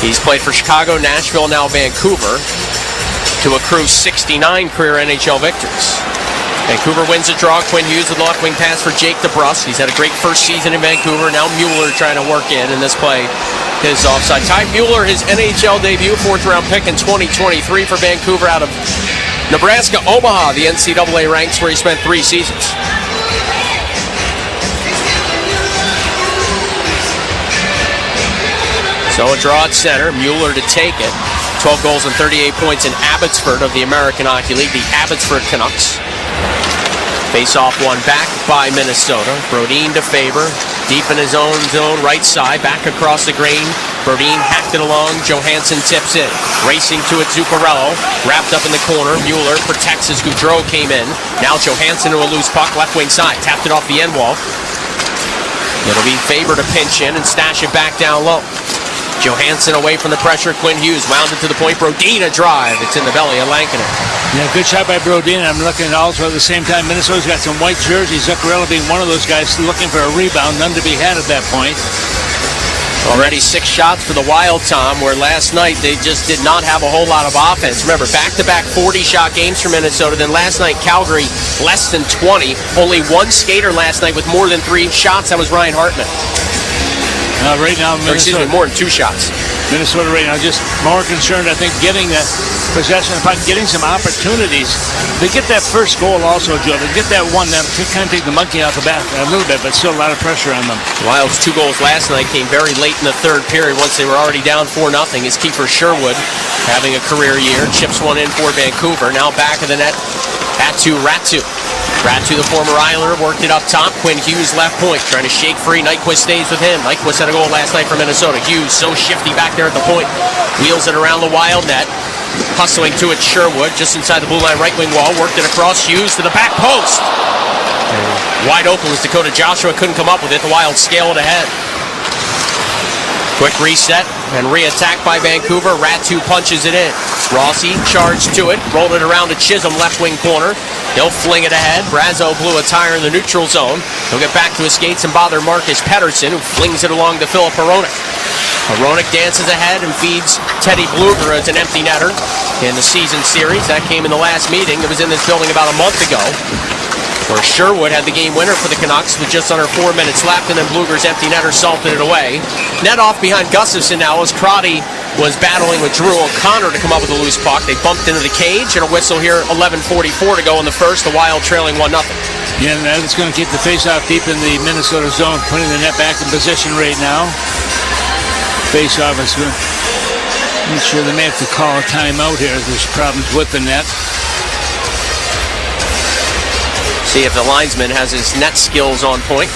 He's played for Chicago, Nashville, now Vancouver, to accrue 69 career NHL victories. Vancouver wins a draw. Quinn Hughes with a left wing pass for Jake DeBrusk. He's had a great first season in Vancouver. Now Mueller trying to work in this play. His offside. Ty Mueller, his NHL debut, 4th-round pick in 2023 for Vancouver out of Nebraska, Omaha, the NCAA ranks where he spent 3 seasons. So a draw at center, Mueller to take it. 12 goals and 38 points in Abbotsford of the American Hockey League, the Abbotsford Canucks. Face-off one back by Minnesota. Brodin to Faber, deep in his own zone, right side, back across the green. Brodin hacked it along, Johansson tips it. Racing to it, Zuccarello, wrapped up in the corner. Mueller protects as Goudreau came in. Now Johansson to a loose puck, left wing side, tapped it off the end wall. It'll be Faber to pinch in and stash it back down low. Johansson away from the pressure. Quinn Hughes wound it to the point. Brodin a drive. It's in the belly of Lankinen. Yeah, good shot by Brodin. I'm looking also at the same time. Minnesota's got some white jerseys. Zuccarello being one of those guys looking for a rebound. None to be had at that point. Already 6 shots for the Wild, Tom, where last night they just did not have a whole lot of offense. Remember, back-to-back 40-shot games for Minnesota. Then last night, Calgary, less than 20. Only one skater last night with more than 3 shots. That was Ryan Hartman. Right now, Minnesota, more than 2 shots. Minnesota right now just more concerned, I think, getting the possession of the puck, getting some opportunities. They get that first goal also, Joe. They get that one, that kind of take the monkey off the back a little bit, but still a lot of pressure on them. Wild's 2 goals last night came very late in the 3rd period once they were already down 4-0. Is Kiefer Sherwood having a career year. Chips one in for Vancouver. Now back of the net at Ratu. Ratu, the former Islander, worked it up top. Quinn Hughes left point, trying to shake free. Nyquist stays with him. Nyquist had a goal last night for Minnesota. Hughes so shifty back there at the point. Wheels it around the Wild net. Hustling to it, Sherwood, just inside the blue line right wing wall. Worked it across, Hughes to the back post. Wide open was Dakota Joshua, couldn't come up with it. The Wild scale it ahead. Quick reset and re-attack by Vancouver. Ratu punches it in. Rossi charged to it, rolled it around to Chisholm, left wing corner. He'll fling it ahead. Brazo blew a tire in the neutral zone. He'll get back to his skates and bother Marcus Pettersson, who flings it along to Philip Hronek. Hronek dances ahead and feeds Teddy Bluger as an empty netter in the season series. That came in the last meeting that was in this building about a month ago, where Sherwood had the game winner for the Canucks with just under 4 minutes left, and then Bluger's empty netter salted it away. Net off behind Gustafsson now as Crotty was battling with Drew O'Connor to come up with a loose puck. They bumped into the cage, and a whistle here, 11:44 to go in the first. The Wild trailing 1-0. Yeah, and that's going to keep the faceoff deep in the Minnesota zone, putting the net back in position right now. Faceoff is good. I'm sure they may have to call a timeout here. There's problems with the net. See if the linesman has his net skills on point.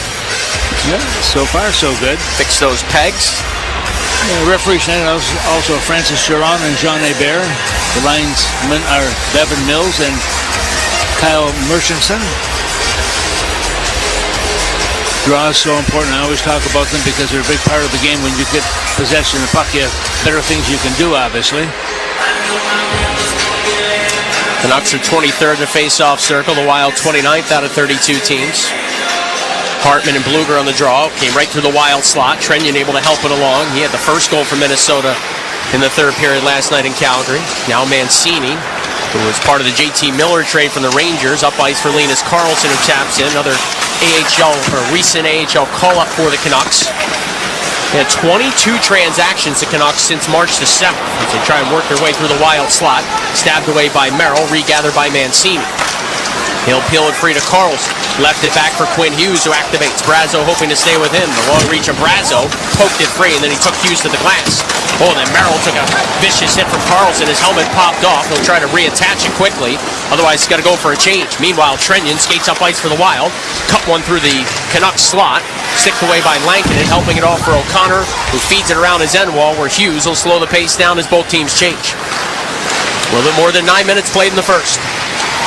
Yeah, so far so good. Fix those pegs. Yeah, referees tonight also Francis Chiron and Jean Hebert. The linesmen are Devin Mills and Kyle Mershenson. Draw is so important. I always talk about them because they're a big part of the game. When you get possession of the puck, you have better things you can do, obviously. Canucks are 23rd in the face-off circle. The Wild 29th out of 32 teams. Hartman and Bluger on the draw. Came right through the Wild slot. Trenyon able to help it along. He had the first goal for Minnesota in the third period last night in Calgary. Now Mancini, who was part of the JT Miller trade from the Rangers, up ice for Linus Karlsson, who taps in. Another AHL or recent AHL call-up for the Canucks. They had 22 transactions, the Canucks, since March the 7th, as they try and work their way through the Wild slot. Stabbed away by Merrill, regathered by Mancini. He'll peel it free to Karlsson. Left it back for Quinn Hughes, who activates. Brazo hoping to stay with him. The long reach of Brazo poked it free, and then he took Hughes to the glass. Oh, and then Merrill took a vicious hit from Karlsson. His helmet popped off. He'll try to reattach it quickly. Otherwise, he's got to go for a change. Meanwhile, Trenyon skates up ice for the Wild. Cut one through the Canucks slot. Sticked away by Lankinen, helping it off for O'Connor, who feeds it around his end wall, where Hughes will slow the pace down as both teams change. A little bit more than 9 minutes played in the first.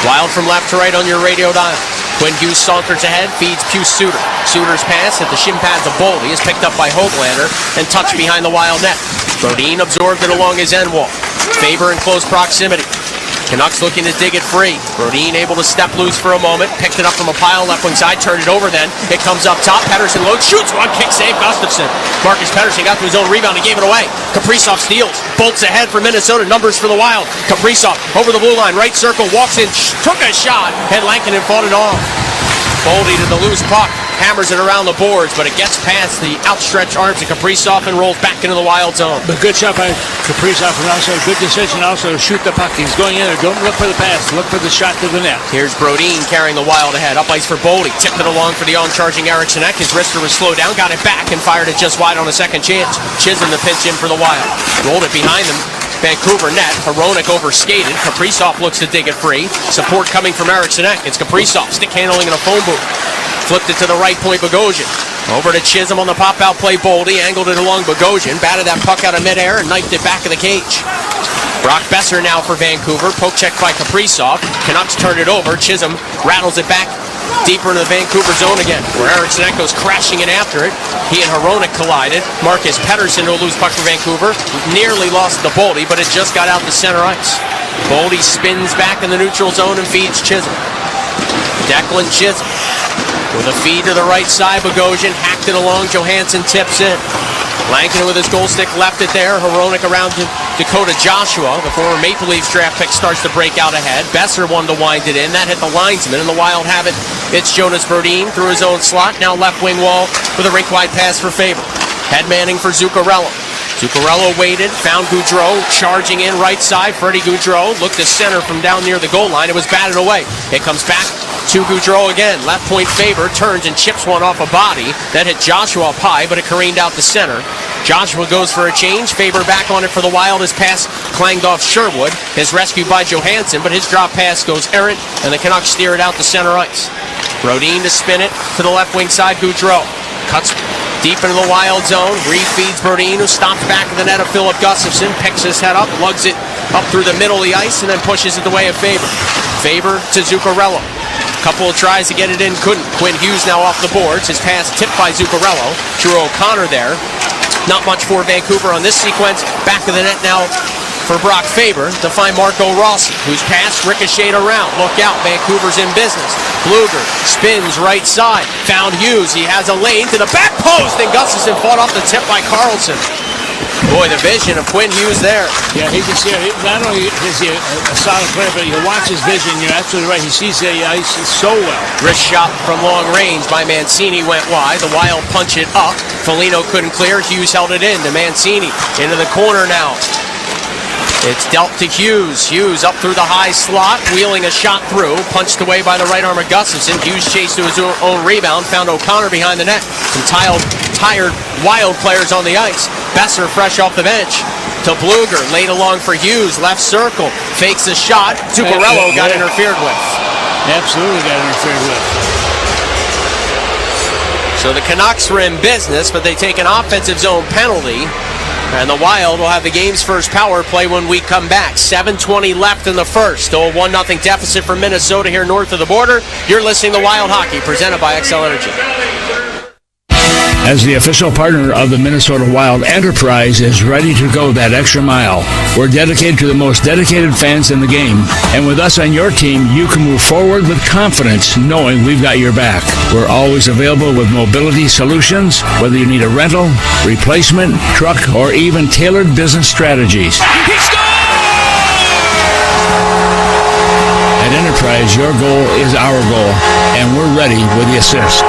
Wild from left to right on your radio dial. Quinn Hughes saunters ahead, feeds Pius Suter. Suter's pass at the shin pads of Boldy is picked up by Hoglander and touched behind the Wild net. Brodin absorbed it along his end wall. Faber in close proximity. Canucks looking to dig it free. Brodin able to step loose for a moment. Picked it up from a pile left wing side. Turned it over then. It comes up top. Pettersson loads. Shoots one. Kick save. Gustafsson. Marcus Pettersson got to his own rebound and gave it away. Kaprizov steals. Bolts ahead for Minnesota. Numbers for the Wild. Kaprizov over the blue line. Right circle. Walks in. Took a shot. And Lankinen fought it off. Boldy to the loose puck. Hammers it around the boards, but it gets past the outstretched arms of Kaprizov and rolls back into the Wild zone. But good shot by Kaprizov, and also a good decision also to shoot the puck. He's going in there. Don't look for the pass. Look for the shot to the net. Here's Brodin carrying the Wild ahead. Up ice for Boldy. Tipped it along for the on-charging Eriksson Ek. His wrister was slowed down. Got it back and fired it just wide on a second chance. Chisholm the pinch in for the Wild. Rolled it behind them. Vancouver net. Hronek overskated. Kaprizov looks to dig it free. Support coming from Eriksson Ek. It's Kaprizov. Stick handling in a phone booth. Flipped it to the right point, Bogosian. Over to Chisholm on the pop-out play, Boldy. Angled it along Bogosian. Batted that puck out of midair and knifed it back of the cage. Brock Besser now for Vancouver. Poke check by Kaprizov. Canucks turn it over. Chisholm rattles it back deeper into the Vancouver zone again, where Eriksson Ek goes crashing in after it. He and Hronek collided. Marcus Pettersson will lose puck for Vancouver. Nearly lost the Boldy, but it just got out to center ice. Boldy spins back in the neutral zone and feeds Chisholm. Declan Chisholm with a feed to the right side. Bogosian hacked it along. Johansson tips in. Lankinen with his goal stick left it there. Hronek around to Dakota Joshua. The former Maple Leafs draft pick starts to break out ahead. Besser wanted to wind it in. That hit the linesman, and the Wild have it. It's Jonas Brodin through his own slot. Now left wing wall with a rink-wide pass for Faber. Head manning for Zuccarello. Zuccarello waited, found Goudreau, charging in right side. Freddie Goudreau looked to center from down near the goal line. It was batted away. It comes back to Goudreau again. Left point Faber turns and chips one off a body. That hit Joshua up high, but it careened out to center. Joshua goes for a change. Faber back on it for the Wild. His pass clanged off Sherwood. Is rescued by Johansson, but his drop pass goes errant, and the Canucks steer it out to center ice. Brodin to spin it to the left wing side. Goudreau cuts deep into the Wild zone. Refeeds Brodin, who stops back in the net of Philip Gustafsson. Picks his head up, lugs it Up through the middle of the ice and then pushes it the way of Faber. Faber to Zuccarello. Couple of tries to get it in, couldn't. Quinn Hughes now off the boards. His pass tipped by Zuccarello. Drew O'Connor there. Not much for Vancouver on this sequence. Back of the net now for Brock Faber to find Marco Rossi, whose pass ricocheted around. Look out, Vancouver's in business. Bluger spins right side. Found Hughes. He has a lane to the back post, and Gustafsson fought off the tip by Carlson. Boy, the vision of Quinn Hughes there. Yeah, he can see it. Not only is he a solid player, but you watch his vision. You're absolutely right. He sees the ice so well. Wrist shot from long range by Mancini went wide. The Wild punch it up. Foligno couldn't clear. Hughes held it in to Mancini. Into the corner now. It's dealt to Hughes. Hughes up through the high slot, wheeling a shot through. Punched away by the right arm of Gustafsson. Hughes chased to his own rebound. Found O'Connor behind the net. Some tired Wild players on the ice. Besser fresh off the bench to Bluger. Laid along for Hughes. Left circle. Fakes the shot. Zuccarello got interfered with. Absolutely got interfered with. So the Canucks were in business, but they take an offensive zone penalty. And the Wild will have the game's first power play when we come back. 7:20 left in the first. Still a 1-0 deficit for Minnesota here north of the border. You're listening to Wild Hockey, presented by XL Energy. As the official partner of the Minnesota Wild, Enterprise is ready to go that extra mile. We're dedicated to the most dedicated fans in the game. And with us on your team, you can move forward with confidence, knowing we've got your back. We're always available with mobility solutions, whether you need a rental, replacement, truck, or even tailored business strategies. He At Enterprise, your goal is our goal, and we're ready with the assist.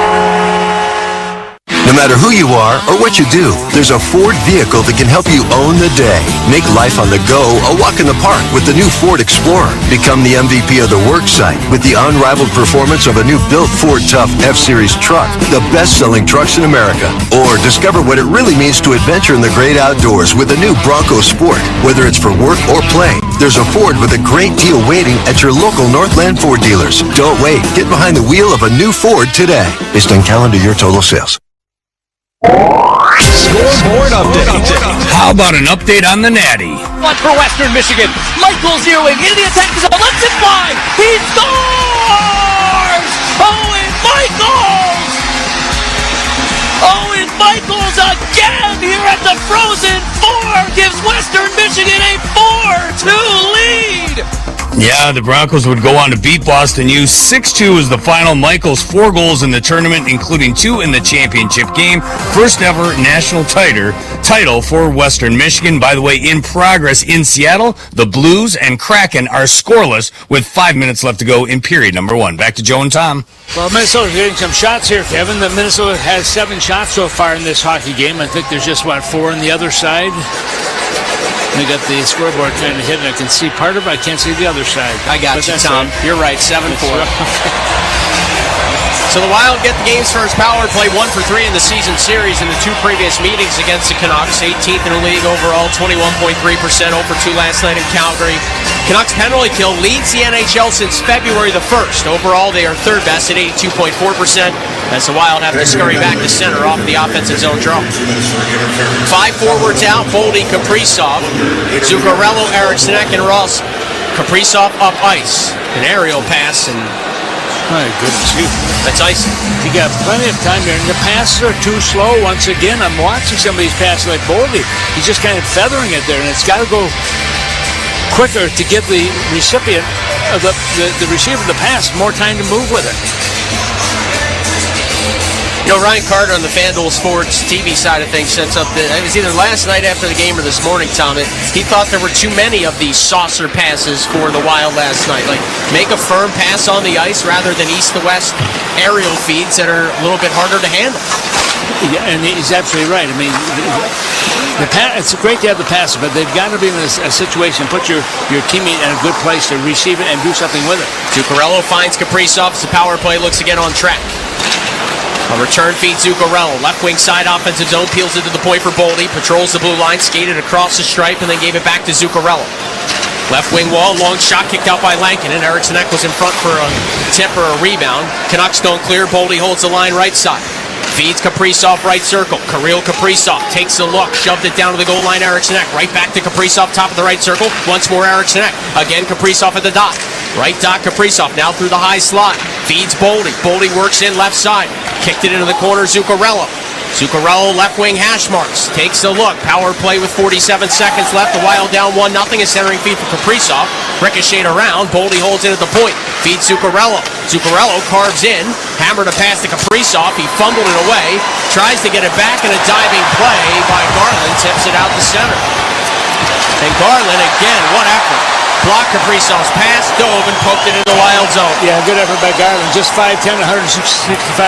No matter who you are or what you do, there's a Ford vehicle that can help you own the day. Make life on the go a walk in the park with the new Ford Explorer. Become the MVP of the work site with the unrivaled performance of a new built Ford Tough F-Series truck, the best-selling trucks in America. Or discover what it really means to adventure in the great outdoors with the new Bronco Sport. Whether it's for work or play, there's a Ford with a great deal waiting at your local Northland Ford dealers. Don't wait. Get behind the wheel of a new Ford today. Based on calendar year total sales. Scoreboard update. How about an update on the Natty? One for Western Michigan. Michaels zeroing into the attack zone. Lets it fly. He scores! Owen Michaels! Owen Michaels again here at the Frozen Four gives Western Michigan a 4-2 lead. Yeah, the Broncos would go on to beat Boston U. 6-2 is the final. Michaels 4 goals in the tournament, including 2 in the championship game. First ever national title for Western Michigan. By the way, in progress in Seattle, the Blues and Kraken are scoreless with 5 minutes left to go in period number 1. Back to Joe and Tom. Well, Minnesota's getting some shots here, Kevin. The Minnesota has 7 shots so far in this hockey game. I think there's just, 4 on the other side. They got the scoreboard kind of hidden. I can see part of it, I can't see the other side. I got you, Tom. You're right, 7-4. So the Wild get the game's first power play, 1 for 3 in the season series in the 2 previous meetings against the Canucks. 18th in the league overall, 21.3%, 0 for 2 last night in Calgary. Canucks penalty kill leads the NHL since February the 1st. Overall, they are third best at 82.4%, as the Wild have to scurry back to center off the offensive zone draw. 5 forwards out, Boldy, Kaprizov, Zuccarello, Eriksson, and Ross. Kaprizov up ice. An aerial pass, and my goodness, that's icing. You got plenty of time here, and the passes are too slow. Once again, I'm watching some of these passes like Boldy. He's just kind of feathering it there, and it's got to go quicker to give the recipient of the receiver of the pass more time to move with it. You know, Ryan Carter on the FanDuel Sports TV side of things sets up it was either last night after the game or this morning, Tom. He thought there were too many of these saucer passes for the Wild last night. Like, make a firm pass on the ice rather than east to west aerial feeds that are a little bit harder to handle. Yeah, and he's absolutely right. I mean, it's great to have the passes, but they've got to be in a situation, put your teammate in a good place to receive it and do something with it. Zuccarello finds Kaprizov. The power play looks again on track. A return feed Zuccarello. Left wing side offensive zone. Peels it to the point for Boldy. Patrols the blue line. Skated across the stripe and then gave it back to Zuccarello. Left wing wall. Long shot kicked out by Lankinen. Eriksson was in front for a tip or a rebound. Canucks don't clear. Boldy holds the line right side. Feeds Kaprizov right circle. Kirill Kaprizov takes a look, shoved it down to the goal line. Eriksson Ek right back to Kaprizov, top of the right circle. Once more Eriksson Ek. Again Kaprizov at the dot. Right dot Kaprizov now through the high slot. Feeds Boldy. Boldy works in left side. Kicked it into the corner. Zuccarello. Zuccarello left wing hash marks. Takes a look. Power play with 47 seconds left. The Wild down 1-0. A centering feed for Kaprizov. Ricocheted around. Boldy holds it at the point. Feeds Zuccarello. Zuccarello carves in. Hammered a pass to Kaprizov. He fumbled it away. Tries to get it back in a diving play by Garland. Tips it out the center. And Garland again. What effort. Blocked Kaprizov's pass, dove and poked it in the Wild zone. Yeah, good effort by Garland. Just 5'10", 165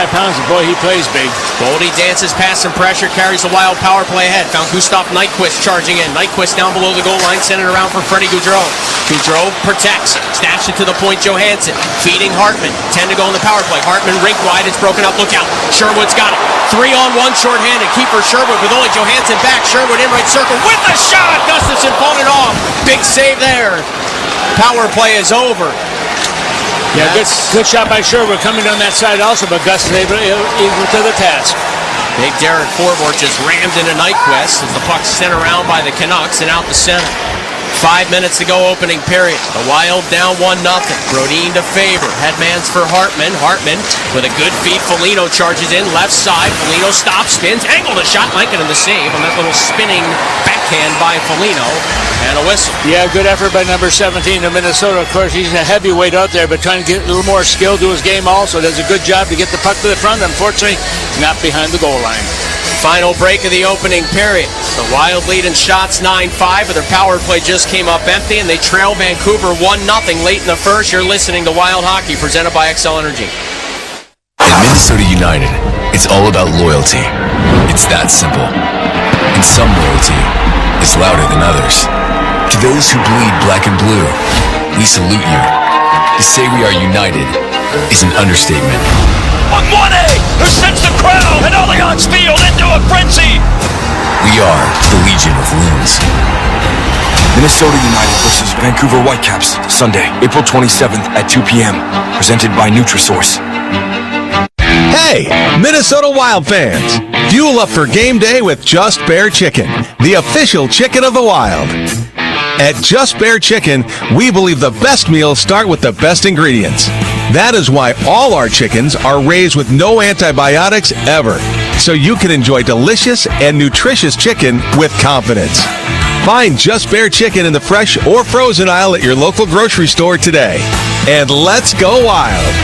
pounds, and boy, he plays big. Boldy dances past some pressure, carries the Wild power play ahead. Found Gustav Nyquist charging in. Nyquist down below the goal line, sent it around for Freddie Gaudreau. Gaudreau protects, stashed it to the point, Johansson. Feeding Hartman, 10 to go in the power play. Hartman rink wide, it's broken up, look out. Sherwood's got it. 3-on-1 shorthanded. Keeper Sherwood with only Johansson back. Sherwood in right circle with the shot. Gustafsson fought it off. Big save there. Power play is over. Yeah, good shot by Sherwood coming down that side also, but Gus is able to the task. Big Derek Forbort just rammed into Nyquist as the puck's sent around by the Canucks and out the center. 5 minutes to go opening period. The Wild down 1-0. Brodin to Faber. Headmans for Hartman. Hartman with a good feed. Foligno charges in left side. Foligno stops, spins, angled a shot. Lankin in the save on that little spinning backhand by Foligno. And a whistle. Yeah, good effort by number 17 of Minnesota. Of course, he's a heavyweight out there, but trying to get a little more skill to his game also. Does a good job to get the puck to the front. Unfortunately, not behind the goal line. Final break of the opening period. The Wild lead in shots 9-5, but their power play just came up empty, and they trail Vancouver 1-0 late in the first. You're listening to Wild Hockey, presented by Xcel Energy. At Minnesota United, it's all about loyalty. It's that simple. And some loyalty is louder than others. To those who bleed black and blue, we salute you. To say we are united is an understatement. On 1A, who sends the crowd and Allianz Field into a frenzy. We are the Legion of Loons. Minnesota United versus Vancouver Whitecaps, Sunday, April 27th at 2 p.m. Presented by Nutrisource. Hey, Minnesota Wild fans! Fuel up for game day with Just Bear Chicken, the official chicken of the Wild. At Just Bear Chicken, we believe the best meals start with the best ingredients. That is why all our chickens are raised with no antibiotics ever, so you can enjoy delicious and nutritious chicken with confidence. Find Just Bear Chicken in the fresh or frozen aisle at your local grocery store today. And let's go wild!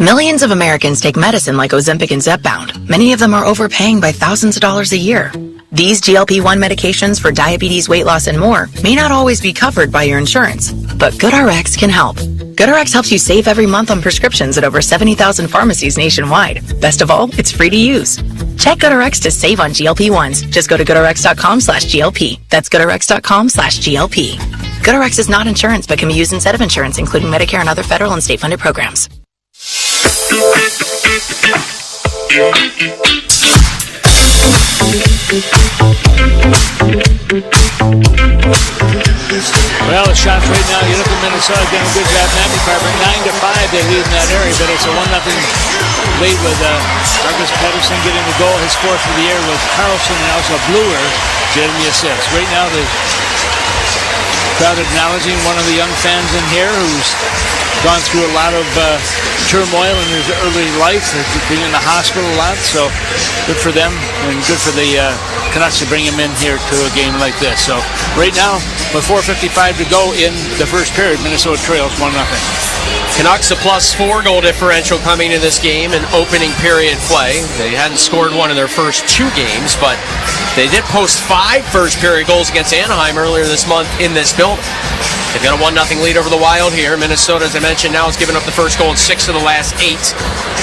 Millions of Americans take medicine like Ozempic and Zepbound. Many of them are overpaying by thousands of dollars a year. These GLP-1 medications for diabetes, weight loss, and more may not always be covered by your insurance, but GoodRx can help. GoodRx helps you save every month on prescriptions at over 70,000 pharmacies nationwide. Best of all, it's free to use. Check GoodRx to save on GLP-1s. Just go to GoodRx.com/GLP. That's GoodRx.com/GLP. GoodRx is not insurance, but can be used instead of insurance, including Medicare and other federal and state-funded programs. Well, the shots right now, you look at Minnesota doing a good job in that department. 9-5 they lead in that area, but it's a 1-0 lead with Douglas Pettersson getting the goal, his fourth of the year, with Carlson and also Bluer getting the assist. Right now, the crowd acknowledging one of the young fans in here who's gone through a lot of turmoil in his early life, being in the hospital a lot, so good for them and good for the Canucks to bring him in here to a game like this. So right now, with 4:55 to go in the first period, Minnesota trails 1-0. Canucks a +4 goal differential coming into this game in opening period play. They hadn't scored one in their first 2 games, but they did post 5 first period goals against Anaheim earlier this month in this building. They've got a 1-0 lead over the Wild here. Minnesota, as I mentioned, now has given up the first goal in 6 of the last 8.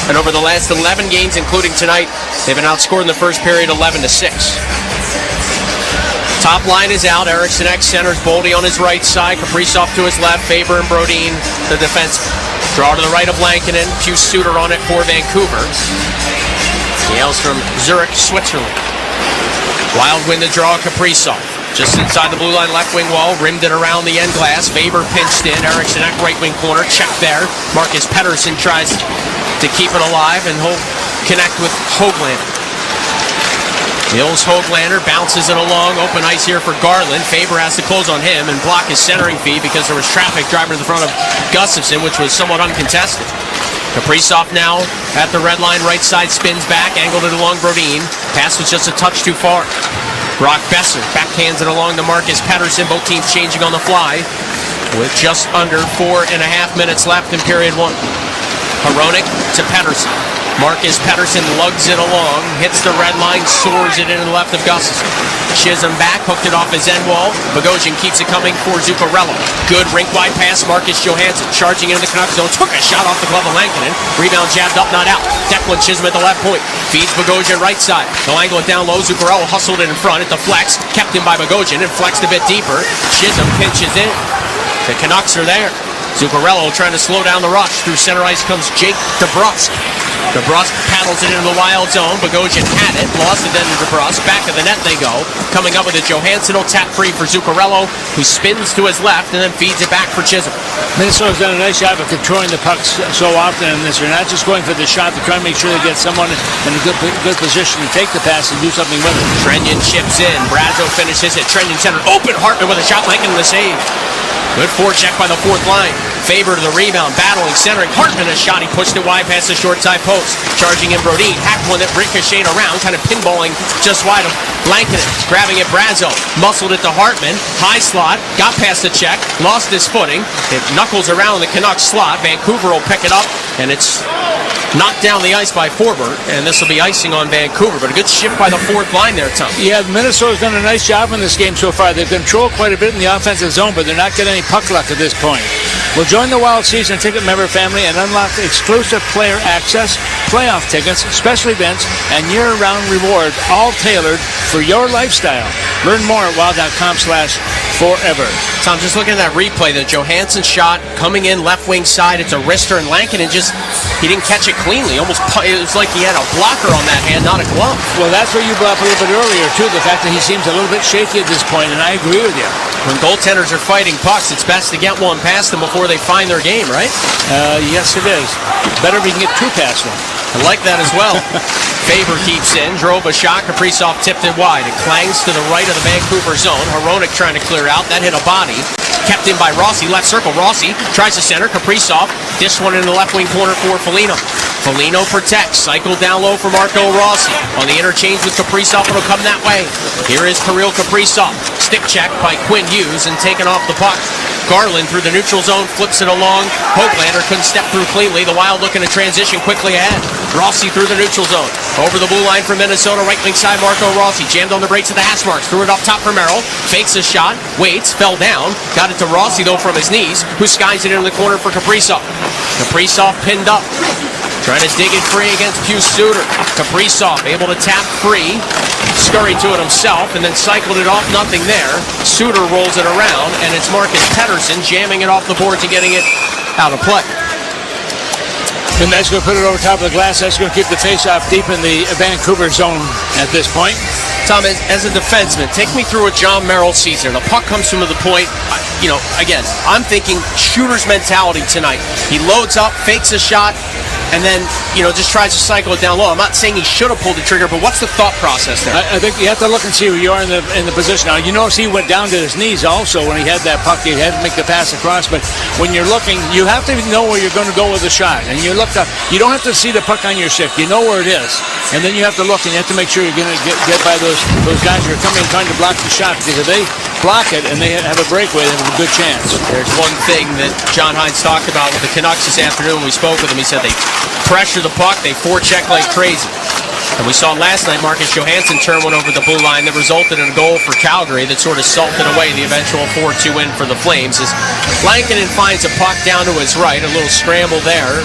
And over the last 11 games, including tonight, they've been outscored in the first period 11-6. Top line is out. Eriksson Ek centers. Boldy on his right side. Kaprizov to his left. Faber and Brodin, the defenseman. Draw to the right of Lankinen. Hugh Suter on it for Vancouver. He hails from Zurich, Switzerland. Wild win the draw. Kaprizov just inside the blue line left wing wall. Rimmed it around the end glass. Faber pinched in. Eriksson Ek right wing corner. Check there. Marcus Pettersson tries to keep it alive, and he'll connect with Höglander. Nils Höglander bounces it along. Open ice here for Garland. Faber has to close on him and block his centering feed because there was traffic driving to the front of Gustafsson, which was somewhat uncontested. Kaprizov now at the red line, right side, spins back, angled it along Brodin. Pass was just a touch too far. Brock Besser backhands it along to Marcus Pettersson. Both teams changing on the fly with just under 4.5 minutes left in period one. Hronek to Pettersson. Marcus Pettersson lugs it along, hits the red line, soars it into the left of Gustafsson. Chisholm back, hooked it off his end wall. Bogosian keeps it coming for Zuccarello. Good rink-wide pass, Marcus Johansson charging into the Canucks zone. Took a shot off the glove of Lankinen. Rebound jabbed up, not out. Declan Chisholm at the left point. Feeds Bogosian right side. They'll angle it down low. Zuccarello hustled it in front. It deflects. Kept in by Bogosian and flexed a bit deeper. Chisholm pinches in. The Canucks are there. Zuccarello trying to slow down the rush. Through center ice comes Jake DeBrusk. DeBrusk paddles it into the wild zone. Bogosian had it. Lost it then to DeBrusk. Back of the net they go. Coming up with it, Johansson will tap free for Zuccarello, who spins to his left and then feeds it back for Chisholm. Minnesota's done a nice job of controlling the pucks so often in this. They're not just going for the shot. They're trying to make sure they get someone in a good position to take the pass and do something with it. Trenyon chips in. Brazo finishes it. Trenyon center. Open Hartman with a shot. Lankin the save. Good forecheck by the fourth line. Faber to the rebound, battling, centering. Hartman a shot. He pushed it wide past the short side post. Charging in Brodin. Hacked one that ricocheted around, kind of pinballing just wide of Lankinen. Grabbing it, Brazo. Muscled it to Hartman. High slot. Got past the check. Lost his footing. It knuckles around the Canucks slot. Vancouver will pick it up, and it's knocked down the ice by Forbert, and this will be icing on Vancouver. But a good shift by the fourth line there, Tom. Yeah, Minnesota's done a nice job in this game so far. They've controlled quite a bit in the offensive zone, but they're not getting any puck luck at this point. Well, join the Wild Season Ticket member family and unlock exclusive player access, playoff tickets, special events, and year-round rewards, all tailored for your lifestyle. Learn more at wild.com/forever. Tom, just looking at that replay, the Johansson shot coming in left wing side, it's a wrister, and Lankinen he didn't catch it cleanly. It was like he had a blocker on that hand, not a glove. Well, that's what you brought up a little bit earlier, too, the fact that he seems a little bit shaky at this point, and I agree with you. When goaltenders are fighting pucks, it's best to get one past them before they find their game, right? Yes, it is. Better if you can get two past one. I like that as well. Faber keeps in, drove a shot. Kaprizov tipped it wide. It clangs to the right of the Vancouver zone. Hronek trying to clear out. That hit a body. Kept in by Rossi. Left circle. Rossi tries to center. Kaprizov. This one in the left wing corner for Foligno. Foligno protects. Cycle down low for Marco Rossi. On the interchange with Kaprizov, it'll come that way. Here is Kirill Kaprizov. Stick check by Quinn Hughes and taken off the puck. Garland through the neutral zone, flips it along. Höglander couldn't step through cleanly. The Wild looking to transition quickly ahead. Rossi through the neutral zone. Over the blue line for Minnesota, right wing side, Marco Rossi. Jammed on the brakes at the hash marks. Threw it up top for Merrill. Fakes a shot, waits, fell down. Got it to Rossi, though, from his knees, who skies it into the corner for Kaprizov. Kaprizov pinned up. Trying to dig it free against Pius Suter. Kaprizov able to tap free. Scurried to it himself and then cycled it off. Nothing there. Suter rolls it around, and it's Marcus Pettersson jamming it off the boards and getting it out of play. And that's going to put it over top of the glass. That's going to keep the face-off deep in the Vancouver zone at this point. Tom, as a defenseman, take me through a John Merrill season. The puck comes from the point, again, I'm thinking shooter's mentality tonight. He loads up, fakes a shot, and then, just tries to cycle it down low. I'm not saying he should have pulled the trigger, but what's the thought process there? I think you have to look and see where you are in the position. Now, you notice he went down to his knees also when he had that puck. He had to make the pass across, but when you're looking, you have to know where you're going to go with the shot. And you look up, you don't have to see the puck on your stick. You know where it is. And then you have to look, and you have to make sure you're going to get by those guys who are coming and trying to block the shot, because if they block it and they have a breakaway, they have a good chance. There's one thing that John Hines talked about with the Canucks this afternoon when we spoke with him. He said they pressure the puck, they forecheck like crazy. And we saw last night Marcus Johansson turn one over the blue line that resulted in a goal for Calgary that sort of salted away the eventual 4-2 win for the Flames. As Lankinen finds a puck down to his right, a little scramble there.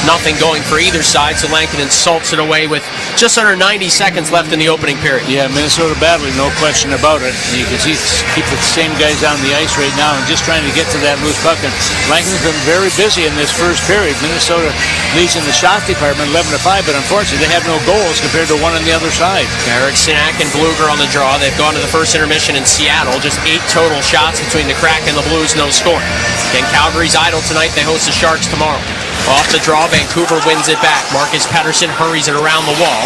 Nothing going for either side, so Lankinen salts it away with just under 90 seconds left in the opening period. Yeah, Minnesota battling, no question about it. And you can see keep the same guys on the ice right now and just trying to get to that loose puck. And Lankinen's been very busy in this first period. Minnesota leads in the shot department 11-5, but unfortunately they have no goals compared to one on the other side. Eric Sinak and Bluger on the draw. They've gone to the first intermission in Seattle. Just 8 total shots between the Kraken and the Blues, no score. Again, Calgary's idle tonight. They host the Sharks tomorrow. Off the draw, Vancouver wins it back. Marcus Pettersson hurries it around the wall.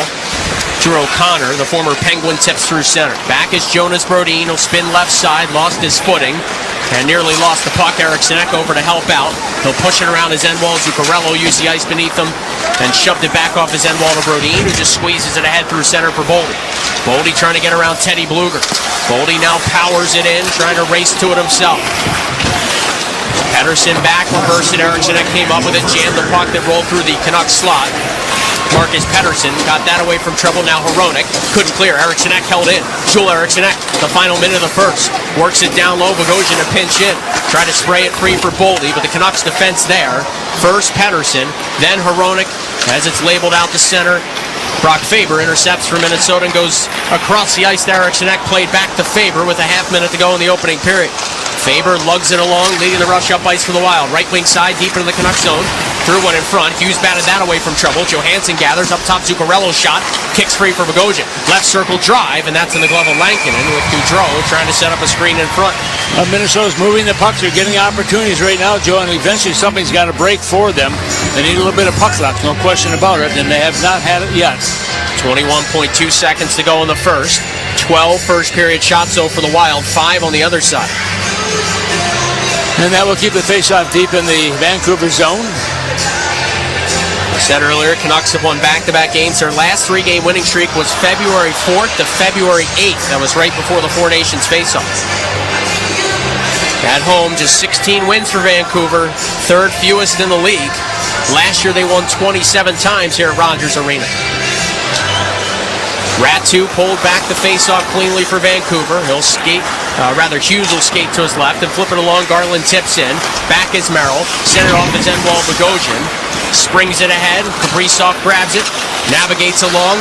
Drew O'Connor, the former Penguin, tips through center. Back is Jonas Brodin. He'll spin left side, lost his footing, and nearly lost the puck. Eriksson Ek over to help out. He'll push it around his end wall. Zuccarello used the ice beneath him and shoved it back off his end wall to Brodin, who just squeezes it ahead through center for Boldy. Boldy trying to get around Teddy Bluger. Boldy now powers it in, trying to race to it himself. Pettersson back, reversed it. Eriksson Ek came up with it, jammed the puck that rolled through the Canucks slot. Marcus Pettersson got that away from trouble. Now Hronek couldn't clear. Eriksson Ek held in. Joel Eriksson Ek, the final minute of the first, works it down low. Bogosian to pinch in. Try to spray it free for Boldy, but the Canucks defense there. First Pettersson, then Hronek as it's labeled out to center. Brock Faber intercepts for Minnesota and goes across the ice to Eriksson Ek. Played back to Faber with a half minute to go in the opening period. Faber lugs it along, leading the rush up ice for the Wild. Right wing side, deep into the Canucks zone. Threw one in front. Hughes batted that away from trouble. Johansson gathers up top. Zuccarello's shot. Kicks free for Bogosian. Left circle drive, and that's in the glove of Lankinen with Gaudreau trying to set up a screen in front. Minnesota's moving the pucks. They're getting opportunities right now, Joe, and eventually something's got to break for them. They need a little bit of puck luck, no question about it, and they have not had it yet. 21.2 seconds to go in the first. 12 first period shots, though, for the Wild. 5 on the other side. And that will keep the faceoff deep in the Vancouver zone. I said earlier, Canucks have won back-to-back games. Their last 3-game winning streak was February 4th to February 8th. That was right before the Four Nations faceoff. At home, just 16 wins for Vancouver, third fewest in the league. Last year, they won 27 times here at Rogers Arena. Ratu pulled back the face-off cleanly for Vancouver. He'll skate, Hughes will skate to his left and flip it along. Garland tips in. Back is Merrill. Centered off his end wall, Bogosian. Springs it ahead. Kaprizov grabs it. Navigates along.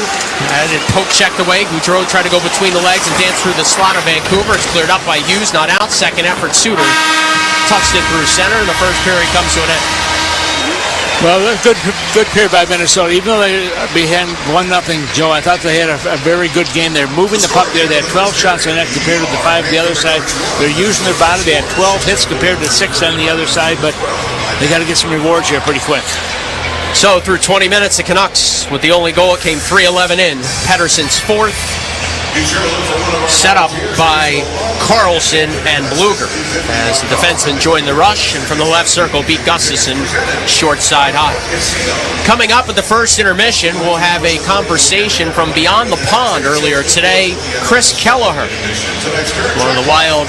As it poke-checked away. Gaudreau tried to go between the legs and dance through the slot of Vancouver. It's cleared up by Hughes. Not out. Second effort, Suter touched it through center, and the first period comes to an end. Well, good period by Minnesota. Even though they are behind 1-0, Joe, I thought they had a very good game. They're moving the puck there. They had 12 shots on net compared to the 5 on the other side. They're using their body. They had 12 hits compared to 6 on the other side, but they got to get some rewards here pretty quick. So through 20 minutes, the Canucks, with the only goal, it came 3-11 in. Pettersson's fourth, set up by Carlson and Bluger as the defenseman joined the rush, and from the left circle beat Gustafsson short side high. Coming up at the first intermission, we'll have a conversation from beyond the pond earlier today. Chris Kelleher, one of the Wild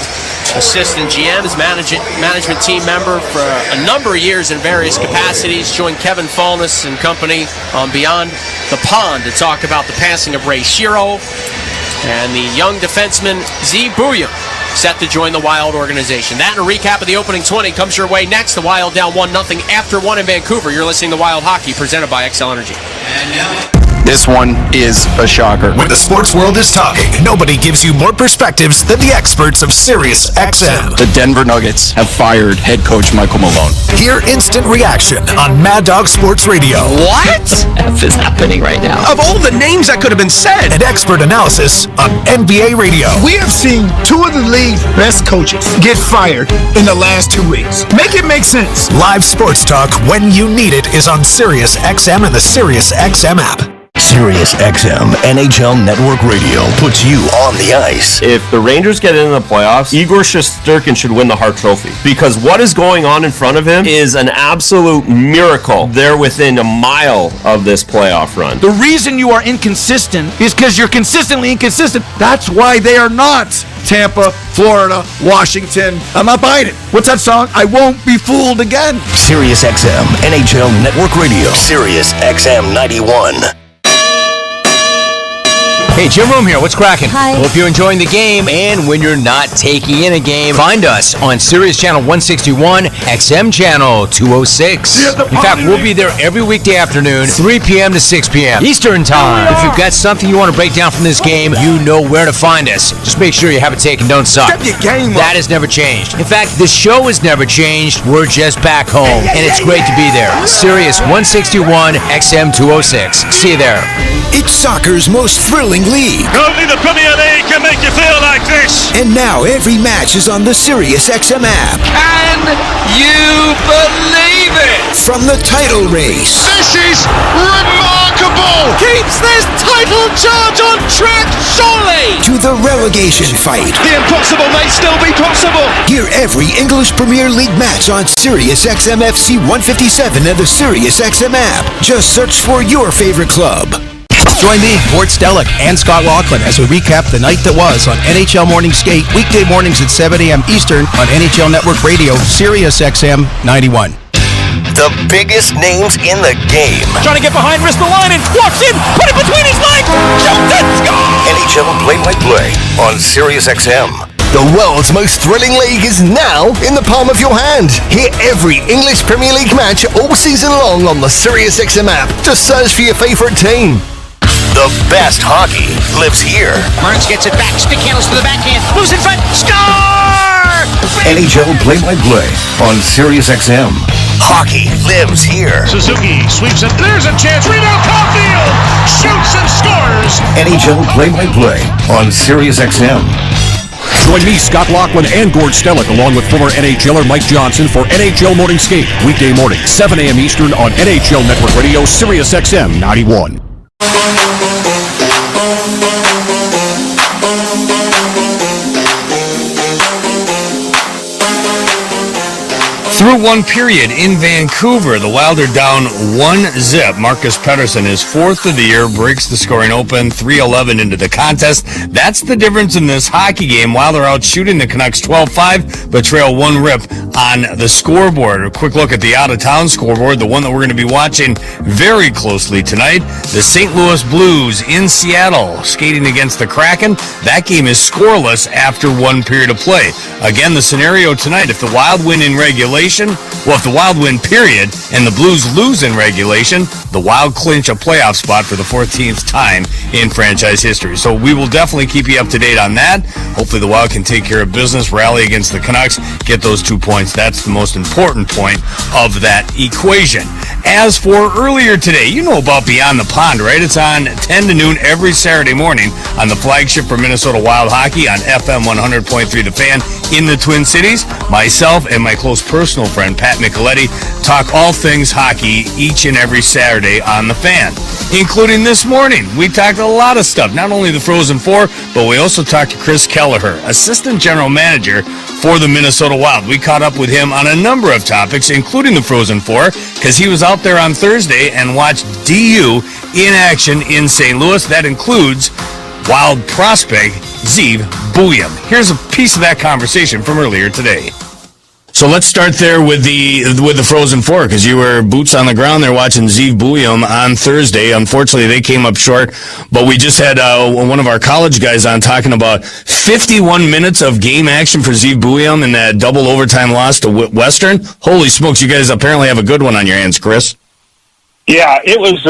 assistant GMs, management team member for a number of years in various capacities, joined Kevin Falness and company on Beyond the Pond to talk about the passing of Ray Shero and the young defenseman Z Bouya set to join the Wild organization. That and a recap of the opening 20 comes your way next. The Wild down 1-0 after 1 in Vancouver. You're listening to Wild Hockey, presented by XL Energy. And now, this one is a shocker. When the sports world is talking, nobody gives you more perspectives than the experts of Sirius XM. The Denver Nuggets have fired head coach Michael Malone. Hear instant reaction on Mad Dog Sports Radio. What the F is happening right now? Of all the names that could have been said, and expert analysis on NBA Radio. We have seen 2 of the league's best coaches get fired in the last 2 weeks. Make it make sense. Live sports talk when you need it is on Sirius XM and the Sirius XM app. Sirius XM NHL Network Radio puts you on the ice. If the Rangers get into the playoffs, Igor Shesterkin should win the Hart Trophy, because what is going on in front of him is an absolute miracle. They're within a mile of this playoff run. The reason you are inconsistent is because you're consistently inconsistent. That's why they are not Tampa, Florida, Washington. I'm not buying it. What's that song? I won't be fooled again. Sirius XM NHL Network Radio. Sirius XM 91. Hey, Jim Rome here. What's cracking? Hi. Hope you're enjoying the game, and when you're not taking in a game, find us on Sirius Channel 161, XM Channel 206. In fact, we'll be there every weekday afternoon, 3 p.m. to 6 p.m. Eastern Time. If you've got something you want to break down from this game, you know where to find us. Just make sure you have it taken, don't suck. Step your game up. That has never changed. In fact, the show has never changed. We're just back home, and it's great to be there. Sirius 161, XM 206. See you there. It's soccer's most thrilling League. Only the Premier League can make you feel like this. And now every match is on the SiriusXM app. Can you believe it? From the title race. This is remarkable. Keeps this title charge on track, surely. To the relegation fight. The impossible may still be possible. Hear every English Premier League match on SiriusXM FC 157 and the SiriusXM app. Just search for your favorite club. Join me, Gord Stellick, and Scott Laughlin as we recap the night that was on NHL Morning Skate, weekday mornings at 7 a.m. Eastern on NHL Network Radio, SiriusXM 91. The biggest names in the game. Trying to get behind, wrist the line, and walks in, put it between his legs, shoots it, score! NHL Play-by-Play on SiriusXM. The world's most thrilling league is now in the palm of your hand. Hear every English Premier League match all season long on the SiriusXM app. Just search for your favorite team. The best hockey lives here. Burns gets it back, stick handles to the backhand, moves in front, score! NHL Play-by-Play on SiriusXM. Hockey lives here. Suzuki sweeps it. There's a chance. Rebound, Caulfield shoots and scores. NHL Play-by-Play on SiriusXM. Join me, Scott Laughlin, and Gord Stellick, along with former NHLer Mike Johnson for NHL Morning Skate, weekday morning, 7 a.m. Eastern on NHL Network Radio, SiriusXM 91. Through one period in Vancouver, the Wild are down 1-0. Marcus Pettersson, his fourth of the year, breaks the scoring open, 3:11 into the contest. That's the difference in this hockey game. Wild are out shooting the Canucks 12-5, but trail one rip on the scoreboard. A quick look at the out-of-town scoreboard, the one that we're going to be watching very closely tonight. The St. Louis Blues in Seattle skating against the Kraken. That game is scoreless after one period of play. Again, the scenario tonight, if the Wild win in regulation, if the Wild win period and the Blues lose in regulation, the Wild clinch a playoff spot for the 14th time in franchise history. So we will definitely keep you up to date on that. Hopefully the Wild can take care of business, rally against the Canucks, get those 2 points. That's the most important point of that equation. As for earlier today, you know about Beyond the Pond, right? It's on 10 to noon every Saturday morning on the flagship for Minnesota Wild Hockey on FM 100.3 The Fan in the Twin Cities. Myself and my close personal friend Pat Micheletti talk all things hockey each and every Saturday on The Fan, including this morning. We talked a lot of stuff, not only the Frozen Four, but we also talked to Chris Kelleher, Assistant General Manager for the Minnesota Wild. We caught up with him on a number of topics, including the Frozen Four, because he was out there on Thursday and watched DU in action in St. Louis. That includes Wild prospect Zeev Buium. Here's a piece of that conversation from earlier today. So let's start there with the Frozen Four, because you were boots on the ground there watching Zeev Buium on Thursday. Unfortunately, they came up short, but we just had one of our college guys on talking about 51 minutes of game action for Zeev Buium in that double overtime loss to Western. Holy smokes, you guys apparently have a good one on your hands, Chris. Yeah, it was,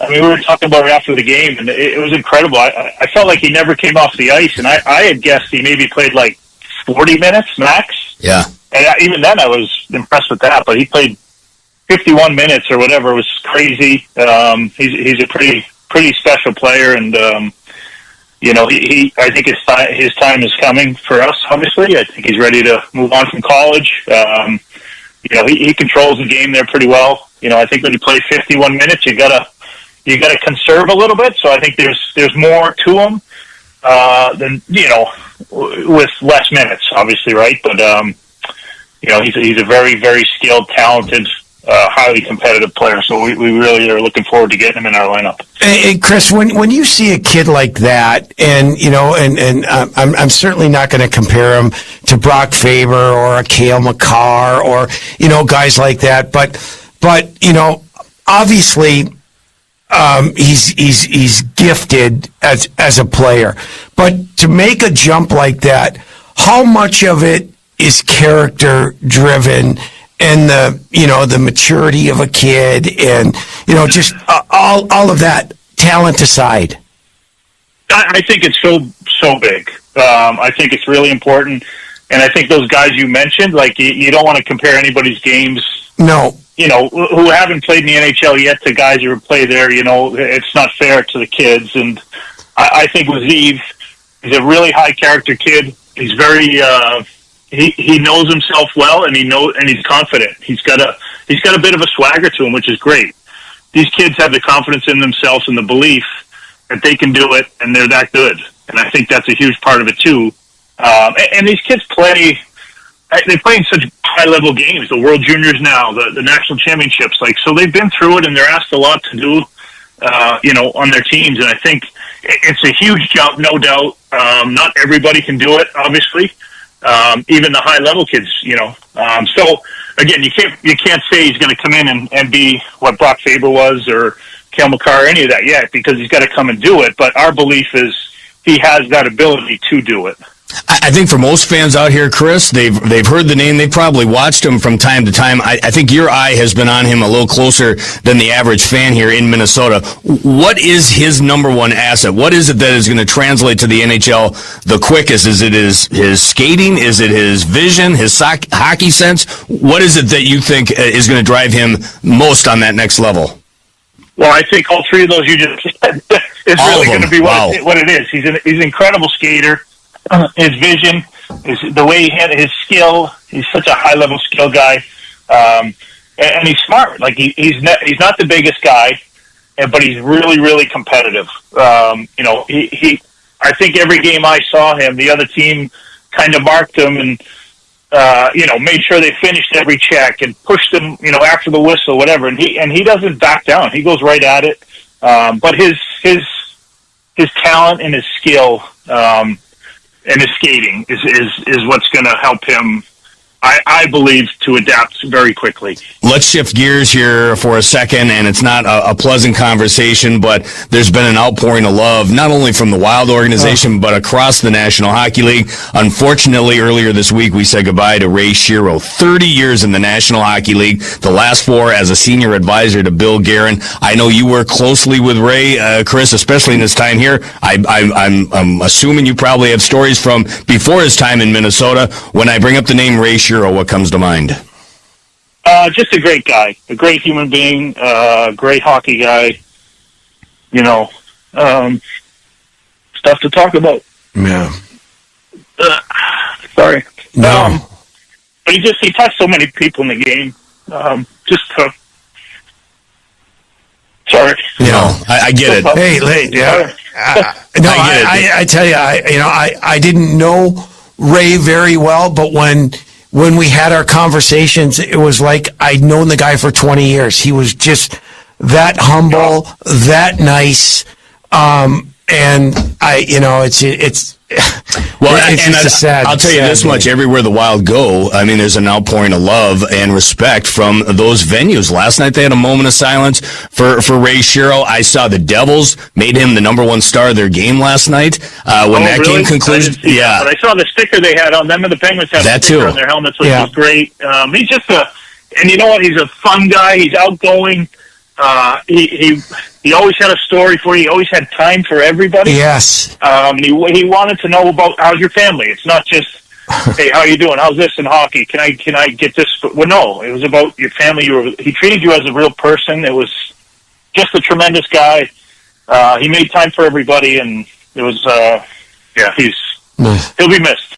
we were talking about it after the game, and it was incredible. I felt like he never came off the ice, and I had guessed he maybe played like 40 minutes max. Yeah. And even then, I was impressed with that. But he played 51 minutes or whatever. It was crazy. He's a pretty special player, and I think his time is coming for us. Obviously, I think he's ready to move on from college. He controls the game there pretty well. I think when you play 51 minutes, you gotta conserve a little bit. So I think there's more to him than with less minutes, obviously, right? But he's a very, very skilled, talented, highly competitive player. So we really are looking forward to getting him in our lineup. Hey, Chris, when you see a kid like that, and I'm certainly not going to compare him to Brock Faber or a Cale Makar or guys like that, but obviously he's gifted as a player. But to make a jump like that, how much of it is character driven? And the maturity of a kid, and just all of that, talent aside. I think it's so big. I think it's really important, and I think those guys you mentioned, like you don't want to compare anybody's games. No, who haven't played in the NHL yet to guys who play there. It's not fair to the kids, and I think with Zeev, he's a really high character kid. He's very he knows himself well, and he's confident. He's got a bit of a swagger to him, which is great. These kids have the confidence in themselves and the belief that they can do it, and they're that good. And I think that's a huge part of it too. And these kids play. They play in such high-level games, the World Juniors now, the national championships. So they've been through it, and they're asked a lot to do, on their teams. And I think it's a huge jump, no doubt. Not everybody can do it, obviously. Even the high-level kids, So again, you can't say he's going to come in and be what Brock Faber was or Cale Makar or any of that yet, because he's got to come and do it. But our belief is he has that ability to do it. I think for most fans out here, Chris, they've heard the name. They've probably watched him from time to time. I think your eye has been on him a little closer than the average fan here in Minnesota. What is his number one asset? What is it that is going to translate to the NHL the quickest? Is it his skating? Is it his vision, his hockey sense? What is it that you think is going to drive him most on that next level? Well, I think all three of those you just said is really going to be what it is. He's an incredible skater. His vision, the way he had his skill. He's such a high-level skill guy, and he's smart. He's not the biggest guy, but he's really, really competitive. I think every game I saw him, the other team kind of marked him and made sure they finished every check and pushed him, after the whistle, whatever. And he doesn't back down. He goes right at it. But his talent and his skill. And his skating is what's going to help him, I believe, to adapt very quickly. Let's shift gears here for a second, and it's not a pleasant conversation, but there's been an outpouring of love, not only from the Wild organization, but across the National Hockey League. Unfortunately, earlier this week, we said goodbye to Ray Shero. 30 years in the National Hockey League, the last 4 as a senior advisor to Bill Guerin. I know you work closely with Ray, Chris, especially in his time here. I'm assuming you probably have stories from before his time in Minnesota. When I bring up the name Ray Shero, what comes to mind? Just a great guy, a great human being, great hockey guy. Stuff to talk about. Yeah. Sorry. No. But he touched so many people in the game. Sorry. I get it. Hey, yeah. I tell you, I didn't know Ray very well, but when we had our conversations, it was like I'd known the guy for 20 years. He was just that humble, that nice, and it's just a sad. I'll tell you this much: everywhere the Wild go, there's an outpouring of love and respect from those venues. Last night they had a moment of silence for Ray Shero. I saw the Devils made him the #1 star of their game last night. Game concluded, yeah. But I saw the sticker they had on them, and the Penguins had a sticker on their helmets, which was great. He's just and you know what? He's a fun guy. He's outgoing. He always had a story for you. He always had time for everybody. Yes. He wanted to know about how's your family. It's not just, hey, how you doing? How's this in hockey? Can I get this? Well, no, it was about your family. He treated you as a real person. It was just a tremendous guy. He made time for everybody, and it was, he'll be missed.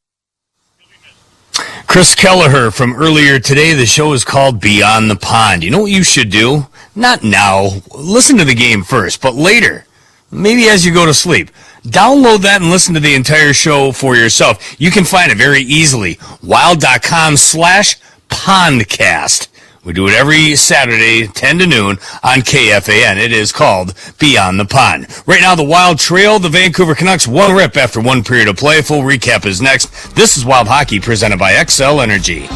Chris Kelleher from earlier today. The show is called Beyond the Pond. You know what you should do? Not now. Listen to the game first, but later. Maybe as you go to sleep. Download that and listen to the entire show for yourself. You can find it very easily. wild.com/pondcast. We do it every Saturday, 10 to noon on KFAN. It is called Beyond the Pond. Right now, the Wild trail the Vancouver Canucks 1 rip after 1 period of play. Full recap is next. This is Wild Hockey presented by XL Energy.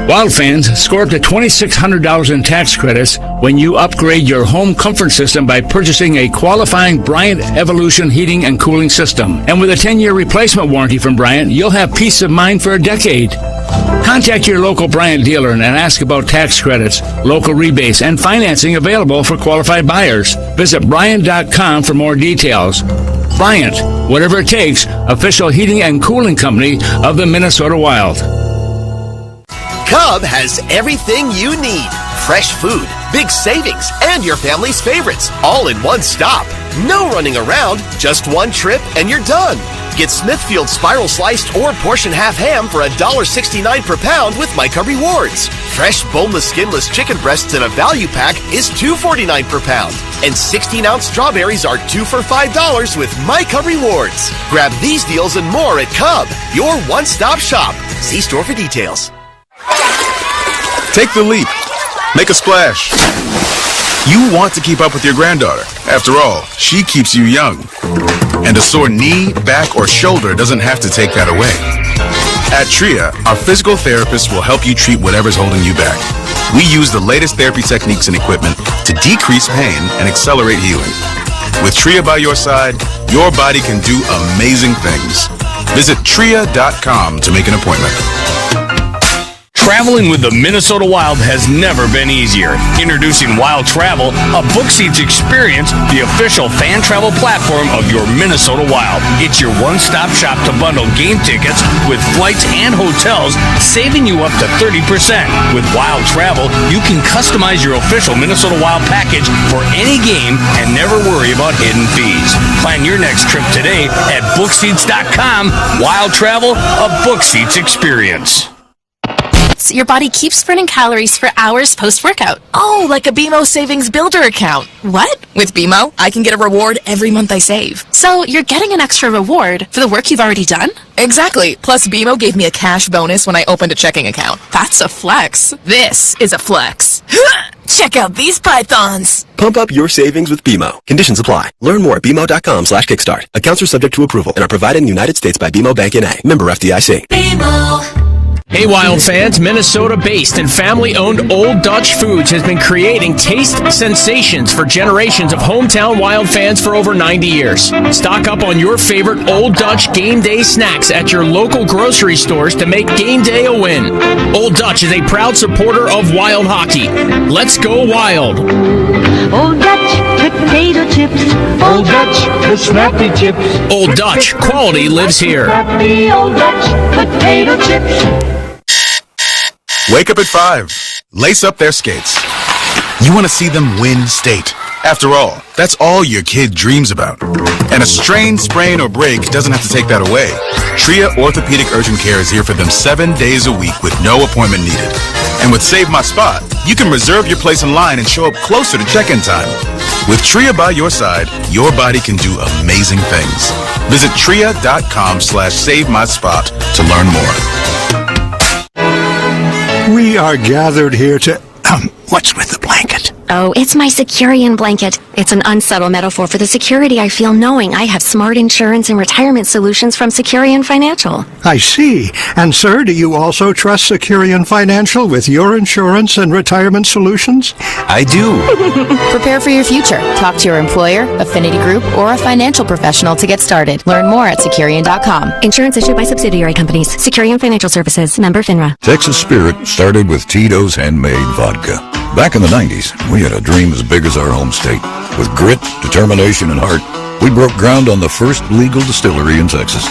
Wild fans, score up to $2,600 in tax credits when you upgrade your home comfort system by purchasing a qualifying Bryant Evolution heating and cooling system. And with a 10-year replacement warranty from Bryant, you'll have peace of mind for a decade. Contact your local Bryant dealer and ask about tax credits, local rebates, and financing available for qualified buyers. Visit Bryant.com for more details. Bryant, whatever it takes, official heating and cooling company of the Minnesota Wild. Cub has everything you need. Fresh food, big savings, and your family's favorites, all in one stop. No running around, just one trip and you're done. Get Smithfield spiral sliced or portion half ham for $1.69 per pound with My Cub Rewards. Fresh boneless skinless chicken breasts in a value pack is $2.49 per pound. And 16-ounce strawberries are 2 for $5 with My Cub Rewards. Grab these deals and more at Cub, your one-stop shop. See store for details. Take the leap. Make a splash. You want to keep up with your granddaughter. After all, she keeps you young. And a sore knee, back, or shoulder doesn't have to take that away. At TRIA, our physical therapists will help you treat whatever's holding you back. We use the latest therapy techniques and equipment to decrease pain and accelerate healing. With TRIA by your side, your body can do amazing things. Visit TRIA.com to make an appointment. Traveling with the Minnesota Wild has never been easier. Introducing Wild Travel, a book seats experience, the official fan travel platform of your Minnesota Wild. It's your one-stop shop to bundle game tickets with flights and hotels, saving you up to 30%. With Wild Travel, you can customize your official Minnesota Wild package for any game and never worry about hidden fees. Plan your next trip today at bookseats.com. Wild Travel, a book seats experience. Your body keeps burning calories for hours post-workout. Oh, like a BMO Savings Builder account. What? With BMO, I can get a reward every month I save. So you're getting an extra reward for the work you've already done? Exactly. Plus, BMO gave me a cash bonus when I opened a checking account. That's a flex. This is a flex. Check out these pythons. Pump up your savings with BMO. Conditions apply. Learn more at BMO.com/kickstart. Accounts are subject to approval and are provided in the United States by BMO Bank N.A. Member FDIC. BMO. Hey Wild fans, Minnesota-based and family-owned Old Dutch Foods has been creating taste sensations for generations of hometown Wild fans for over 90 years. Stock up on your favorite Old Dutch Game Day snacks at your local grocery stores to make Game Day a win. Old Dutch is a proud supporter of Wild hockey. Let's go Wild! Old Dutch potato chips. Old Dutch, the snappy chips. Old Dutch, quality lives here. Snappy Old Dutch potato chips. Wake up at 5. Lace up their skates. You want to see them win state. After all, that's all your kid dreams about. And a strain, sprain, or break doesn't have to take that away. TRIA Orthopedic Urgent Care is here for them 7 days a week with no appointment needed. And with Save My Spot, you can reserve your place in line and show up closer to check-in time. With TRIA by your side, your body can do amazing things. Visit TRIA.com/SaveMySpot to learn more. We are gathered here to... what's with the blanket? Oh, it's my Securian blanket. It's an unsubtle metaphor for the security I feel knowing I have smart insurance and retirement solutions from Securian Financial. I see. And sir, do you also trust Securian Financial with your insurance and retirement solutions? I do. Prepare for your future. Talk to your employer, affinity group, or a financial professional to get started. Learn more at Securian.com. Insurance issued by subsidiary companies. Securian Financial Services. Member FINRA. Texas Spirit started with Tito's handmade vodka. Back in the 90s, we had a dream as big as our home state. With grit, determination, and heart, we broke ground on the first legal distillery in Texas.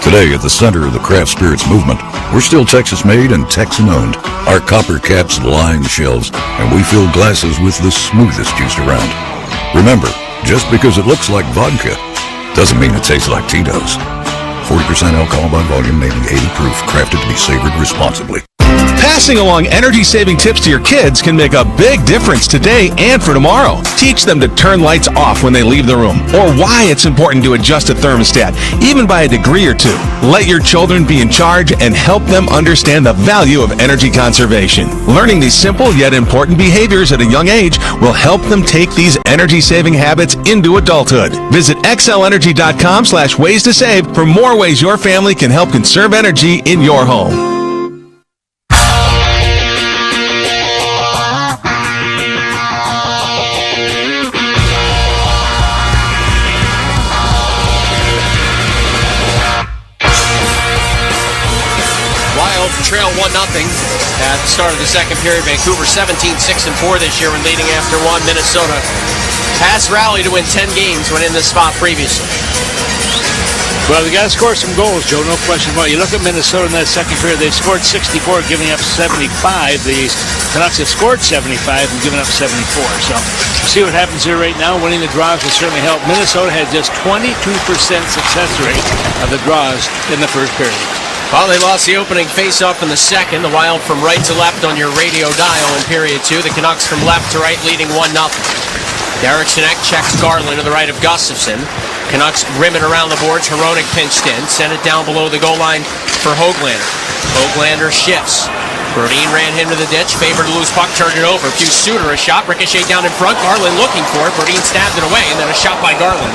Today, at the center of the craft spirits movement, we're still Texas-made and Texan-owned. Our copper caps line the shelves, and we fill glasses with the smoothest juice around. Remember, just because it looks like vodka doesn't mean it tastes like Tito's. 40% alcohol by volume, maybe 80 proof, crafted to be savored responsibly. Passing along energy-saving tips to your kids can make a big difference today and for tomorrow. Teach them to turn lights off when they leave the room, or why it's important to adjust a thermostat, even by a degree or two. Let your children be in charge and help them understand the value of energy conservation. Learning these simple yet important behaviors at a young age will help them take these energy-saving habits into adulthood. Visit xlenergy.com/ways to save for more ways your family can help conserve energy in your home. Trail 1-0 at the start of the second period. Vancouver 17-6-4 this year when leading after one. Minnesota has rallied to win 10 games when in this spot previously. Well, they got to score some goals, Joe. No question about it. You look at Minnesota in that second period, they've scored 64, giving up 75. The Canucks have scored 75 and given up 74. So we'll see what happens here right now. Winning the draws will certainly help. Minnesota had just 22% success rate of the draws in the first period. Well, they lost the opening face-off in the second. The Wild from right to left on your radio dial in period 2. The Canucks from left to right leading 1-0. Derek Sinek checks Garland to the right of Gustafsson. Canucks rimming around the boards. Hronek pinched in. Sent it down below the goal line for Höglander. Höglander shifts. Brodin ran him to the ditch. Favored to lose puck. Turned it over. Hughes Suter a shot. Ricochet down in front. Garland looking for it. Brodin stabbed it away. And then a shot by Garland.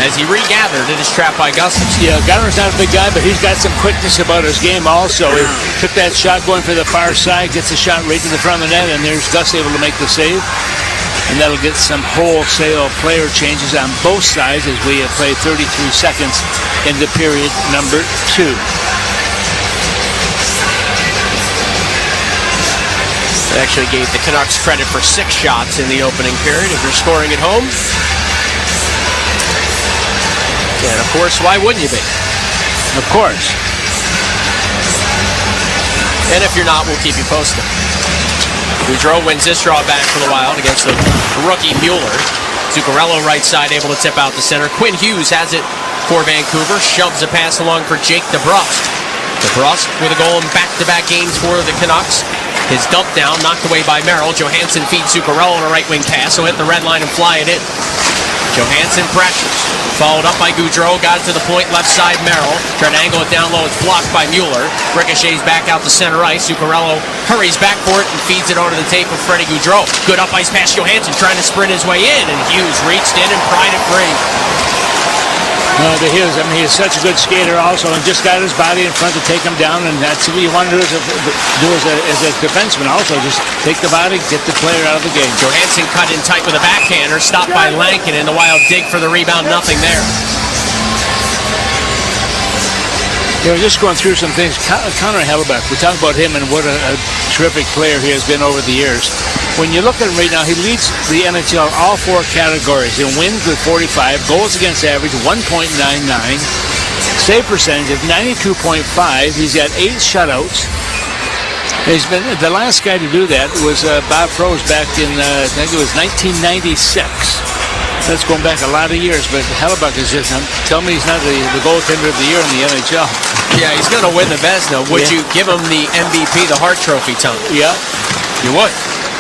As he regathered, it is trapped by Gustafsson. Yeah, Garland's not a big guy, but he's got some quickness about his game also. He took that shot going for the far side, gets a shot right to the front of the net, and there's Gus able to make the save. And that'll get some wholesale player changes on both sides as we have played 33 seconds into period number 2. They actually gave the Canucks credit for 6 shots in the opening period if you're scoring at home. And of course, why wouldn't you be? Of course. And if you're not, we'll keep you posted. Goudreau wins this draw back for the Wild against the rookie Mueller. Zuccarello right side able to tip out the center. Quinn Hughes has it for Vancouver. Shoves a pass along for Jake DeBrusk. DeBrusk with a goal in back-to-back games for the Canucks. His dump down knocked away by Merrill. Johansson feeds Zuccarello on a right wing pass. He'll hit the red line and fly it in. Johansson pressures. Followed up by Goudreau. Got it to the point. Left side Merrill. Trying to angle it down low. It's blocked by Mueller. Ricochets back out to center ice. Zuccarello hurries back for it and feeds it onto the tape of Freddie Goudreau. Good up ice pass. Johansson trying to sprint his way in. And Hughes reached in and pried it free. No, the Hughes, I mean, he's such a good skater also, and just got his body in front to take him down, and that's what you want to do as a defenseman also, just take the body, get the player out of the game. Johansson cut in tight with a backhander, stopped by Lankin, and the Wild dig for the rebound, nothing there. You know, just going through some things, Connor Hellebuyck, we talk about him and what a terrific player he has been over the years. When you look at him right now, he leads the NHL all 4 categories. In wins with 45, goals against average 1.99, save percentage of 92.5. He's got 8 shutouts. He's been the last guy to do that was Bob Froese back in I think it was 1996. That's going back a lot of years, but Hellebuyck is just, tell me he's not the goaltender of the year in the NHL. Yeah, he's going to win the Vezina. Would you give him the MVP, the Hart Trophy, Tom? Yeah. You would?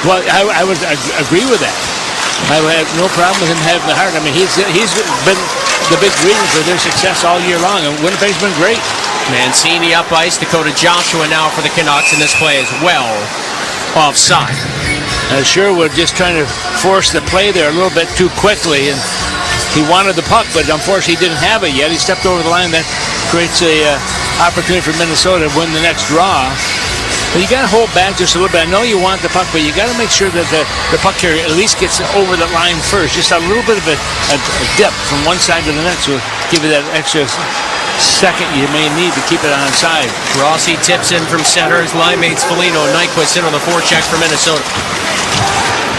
Well, I would agree with that. I would have no problem with him having the Hart. I mean, he's been the big reason for their success all year long, and Winnipeg's been great. Mancini up ice, Dakota Joshua now for the Canucks, and this play is well offside. Sherwood just trying to force the play there a little bit too quickly, and he wanted the puck, but unfortunately he didn't have it yet. He stepped over the line. That creates a opportunity for Minnesota to win the next draw. But you got to hold back just a little bit. I know you want the puck, but you got to make sure that the puck carrier at least gets over the line first. Just a little bit of a dip from one side to the next will give you that extra second you may need to keep it on side. Rossi tips in from center. His line mates Foligno and Nyquist in on the forecheck for Minnesota.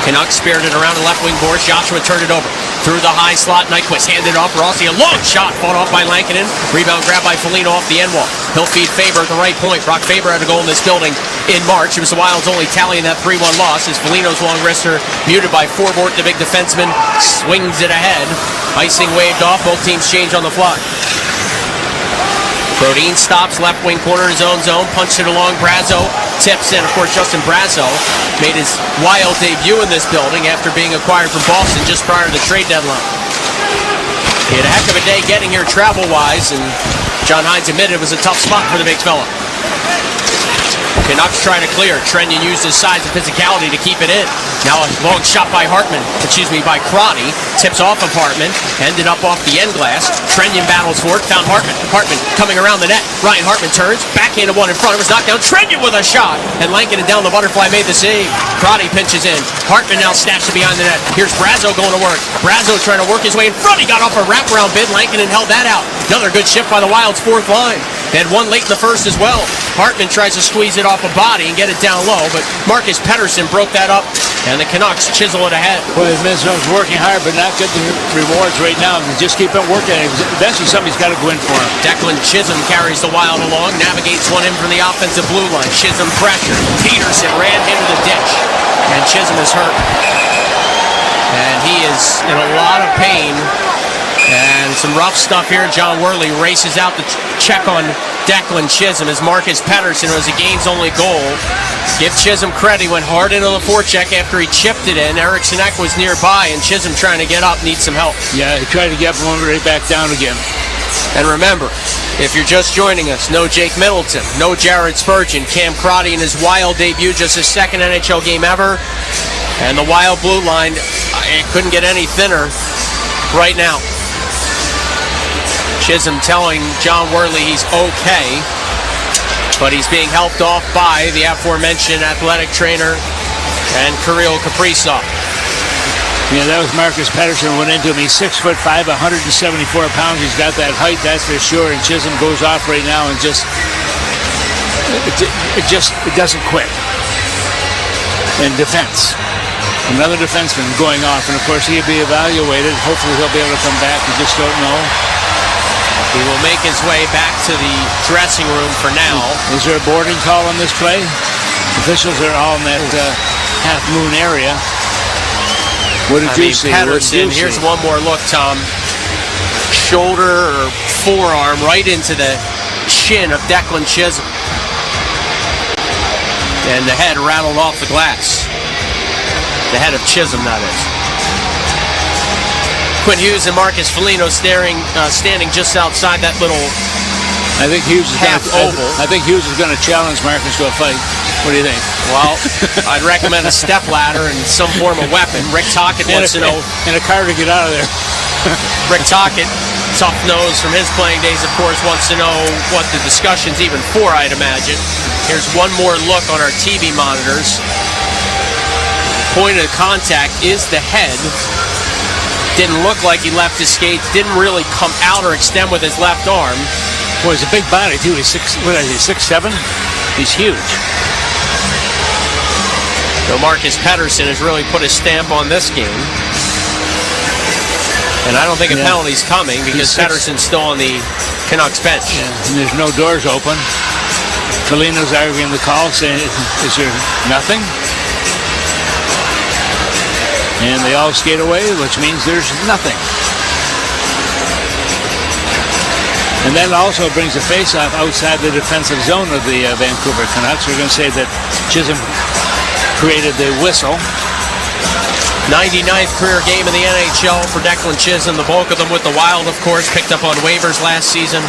Canucks speared it around the left wing boards. Joshua turned it over. Through the high slot, Nyquist handed off. Rossi, a long shot, fought off by Lankinen. Rebound grabbed by Foligno off the end wall. He'll feed Faber at the right point. Brock Faber had a goal in this building in March. It was the Wild's only tally in that 3-1 loss as Foligno's long wrister muted by Forbort, the big defenseman, swings it ahead. Icing waved off. Both teams change on the fly. Brodin stops left wing corner in his own zone, punched it along. Brazo tips in. Of course, Justin Brazo made his Wild debut in this building after being acquired from Boston just prior to the trade deadline. He had a heck of a day getting here travel-wise, and John Hines admitted it was a tough spot for the big fella. Canucks trying to clear. Trenyon used his size and physicality to keep it in. Now a long shot by by Crotty. Tips off of Hartman. Ended up off the end glass. Trenyon battles for it. Found Hartman. Hartman coming around the net. Ryan Hartman turns. Backhanded one in front. It was knocked down. Trenyon with a shot. And Lankinen down the butterfly made the save. Crotty pinches in. Hartman now snatched it behind the net. Here's Brazo going to work. Brazo trying to work his way in front. He got off a wraparound bid. Lankinen held that out. Another good shift by the Wild's fourth line. They had one late in the first as well. Hartman tries to squeeze it off a body and get it down low, but Marcus Pettersson broke that up And the Canucks chisel it ahead. Boy, Minnesota's working hard, but not getting the rewards right now. Just keep on working. Eventually, somebody's got to go in for him. Declan Chisholm carries the Wild along, navigates one in from the offensive blue line. Chisholm pressure. Peterson ran into the ditch, and Chisholm is hurt. And he is in a lot of pain. And some rough stuff here. John Worley races out to check on Declan Chisholm as Marcus Pettersson was a game's-only goal. Give Chisholm credit. He went hard into the forecheck after he chipped it in. Eriksson Ek was nearby, and Chisholm trying to get up needs some help. Yeah, he tried to get him right back down again. And remember, if you're just joining us, no Jake Middleton, no Jared Spurgeon, Cam Crotty in his Wild debut, just his second NHL game ever. And the Wild blue line, it couldn't get any thinner right now. Chisholm telling John Worley he's okay, but he's being helped off by the aforementioned athletic trainer and Kirill Kaprizov. Yeah, that was Marcus Pettersson went into him. He's 6'5", 174 pounds. He's got that height, that's for sure. And Chisholm goes off right now and it doesn't quit. In defense, another defenseman going off, and of course he'll be evaluated. Hopefully he'll be able to come back. We just don't know. He will make his way back to the dressing room for now. Is there a boarding call on this play? Officials are all in that half-moon area. What did you see? Pettersson, here's one more look, Tom. Shoulder or forearm right into the chin of Declan Chisholm. And the head rattled off the glass. The head of Chisholm, that is. Quinn Hughes and Marcus Foligno standing just outside that little I think Hughes is oval. I think Hughes is going to challenge Marcus to a fight. What do you think? Well, I'd recommend a step ladder and some form of weapon. Rick Tocchet wants to know. And a car to get out of there. Rick Tocchet, tough nose from his playing days, of course, wants to know what the discussion's even for, I'd imagine. Here's one more look on our TV monitors. Point of contact is the head. Didn't look like he left his skates. Didn't really come out or extend with his left arm. Boy, he's a big body, too. He's 6'7"? He's huge. So Marcus Pettersson has really put a stamp on this game. And I don't think a penalty's coming because Pettersson's still on the Canucks bench. Yeah, and there's no doors open. Foligno's arguing the call, saying, is there nothing? And they all skate away, which means there's nothing. And that also brings a face-off outside the defensive zone of the Vancouver Canucks. We're going to say that Chisholm created the whistle. 99th career game in the NHL for Declan Chisholm. The bulk of them with the Wild, of course, picked up on waivers last season.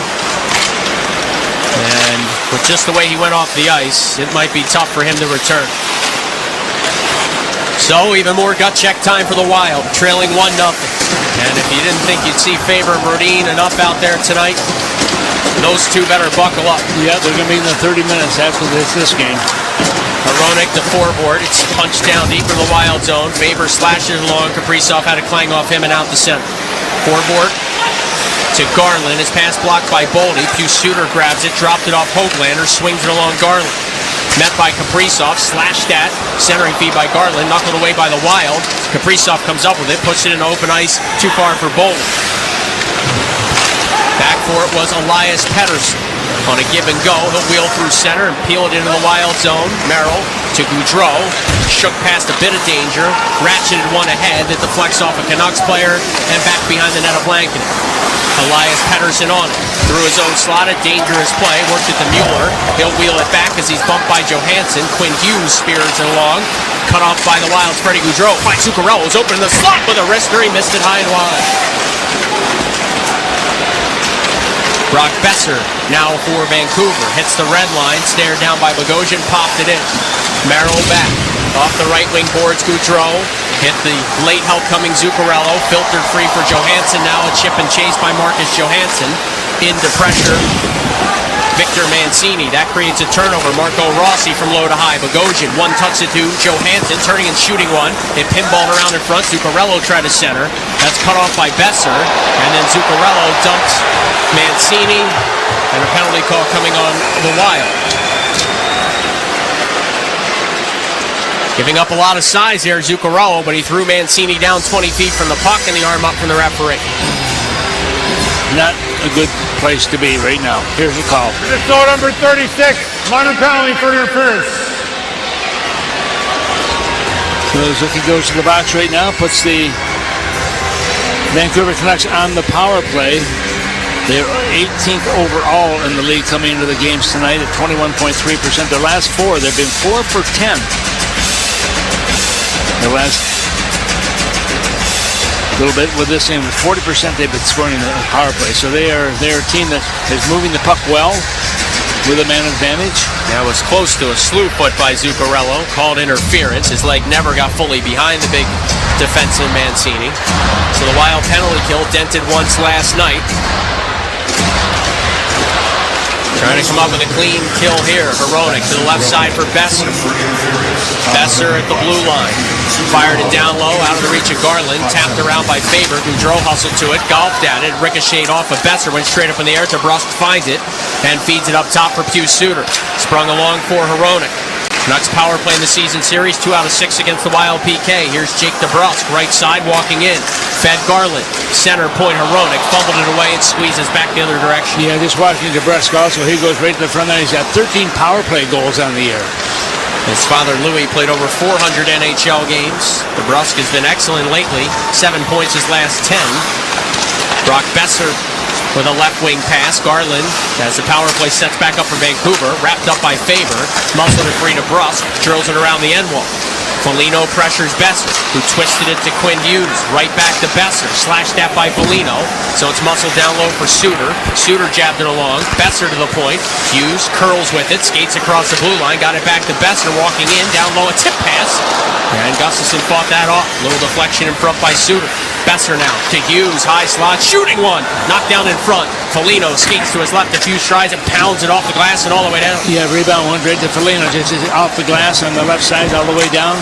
And with just the way he went off the ice, it might be tough for him to return. So, even more gut check time for the Wild, trailing 1-0. And if you didn't think you'd see Faber, Brodin, and up out there tonight, those two better buckle up. Yeah, they're going to be in the 30 minutes after this game. Hronek to forward. It's punched down deep in the Wild zone. Faber slashes along. Kaprizov had to clang off him and out the center. Forward to Garland. His pass blocked by Boldy. Suter grabs it, dropped it off Hoglander, swings it along Garland. Met by Kaprizov, slashed at, centering feed by Garland, knuckled away by the Wild. Kaprizov comes up with it, puts it into open ice, too far for Boldy. Back for it was Elias Pettersson. On a give and go, he'll wheel through center and peel it into the Wild zone. Merrill to Gaudreau, shook past a bit of danger, ratcheted one ahead that deflects off a Canucks player and back behind the net of Blanken. Elias Pettersson on it. Through his own slot, a dangerous play. Worked it to Mueller. He'll wheel it back as he's bumped by Johansson. Quinn Hughes spears it along. Cut off by the Wild's Freddie Gaudreau. By Zuccarello is open in the slot with a wrister. He missed it high and wide. Brock Besser now for Vancouver. Hits the red line. Stared down by Bogosian. Popped it in. Merrill back. Off the right wing boards, Gaudreau. Hit the late help coming Zuccarello. Filtered free for Johansson. Now a chip and chase by Marcus Johansson. Into pressure. Victor Mancini. That creates a turnover. Marco Rossi from low to high. Bogosian one-touch it to Johansson. Turning and shooting one. It pinballed around in front. Zuccarello tried to center. That's cut off by Besser. And then Zuccarello dumps Mancini. And a penalty call coming on the Wild. Giving up a lot of size there, Zuccarello, but he threw Mancini down 20 feet from the puck and the arm up from the referee. Not a good place to be right now. Here's the call. Minnesota number 36, minor penalty for interference. So Zucchi goes to the box right now, puts the Vancouver Canucks on the power play. They're 18th overall in the league coming into the games tonight at 21.3%. Their last four, they've been 4 for 10. The last little bit with this team, 40% they've been scoring in the power play. So they're a team that is moving the puck well with a man advantage. That was close to a slew foot by Zuccarello, called interference. His leg never got fully behind the big defenseman Mancini. So the Wild penalty kill dented once last night. Trying to come up with a clean kill here. Hronek to the left side for Besser. Besser at the blue line. Fired it down low, out of the reach of Garland. Tapped around by Faber. Gaudreau hustled to it, golfed at it, ricocheted off of Besser, went straight up in the air to Brust, finds it, and feeds it up top for Pius Suter. Sprung along for Hronek. Canucks power play in the season series, 2 out of 6 against the Wild PK. Here's Jake DeBrusk, right side, walking in. Fed Garland, center point Hronek, fumbled it away and squeezes back the other direction. Yeah, just watching DeBrusk also, he goes right to the front line. He's got 13 power play goals on the year. His father Louis played over 400 NHL games. DeBrusk has been excellent lately, 7 points his last 10. Brock Besser with a left wing pass. Garland, as the power play sets back up for Vancouver, wrapped up by Faber, muscled it free to Brust, drills it around the end wall. Foligno pressures Besser, who twisted it to Quinn Hughes. Right back to Besser, slashed at by Foligno, so it's muscled down low for Suter. Suter jabbed it along, Besser to the point. Hughes curls with it, skates across the blue line, got it back to Besser, walking in, down low, a tip pass. And Gustafsson fought that off. Little deflection in front by Suter. Besser now to Hughes, high slot, shooting one, knocked down in front. Foligno skates to his left a few strides and pounds it off the glass and all the way down. Yeah, rebound one right to Foligno, just off the glass on the left side all the way down.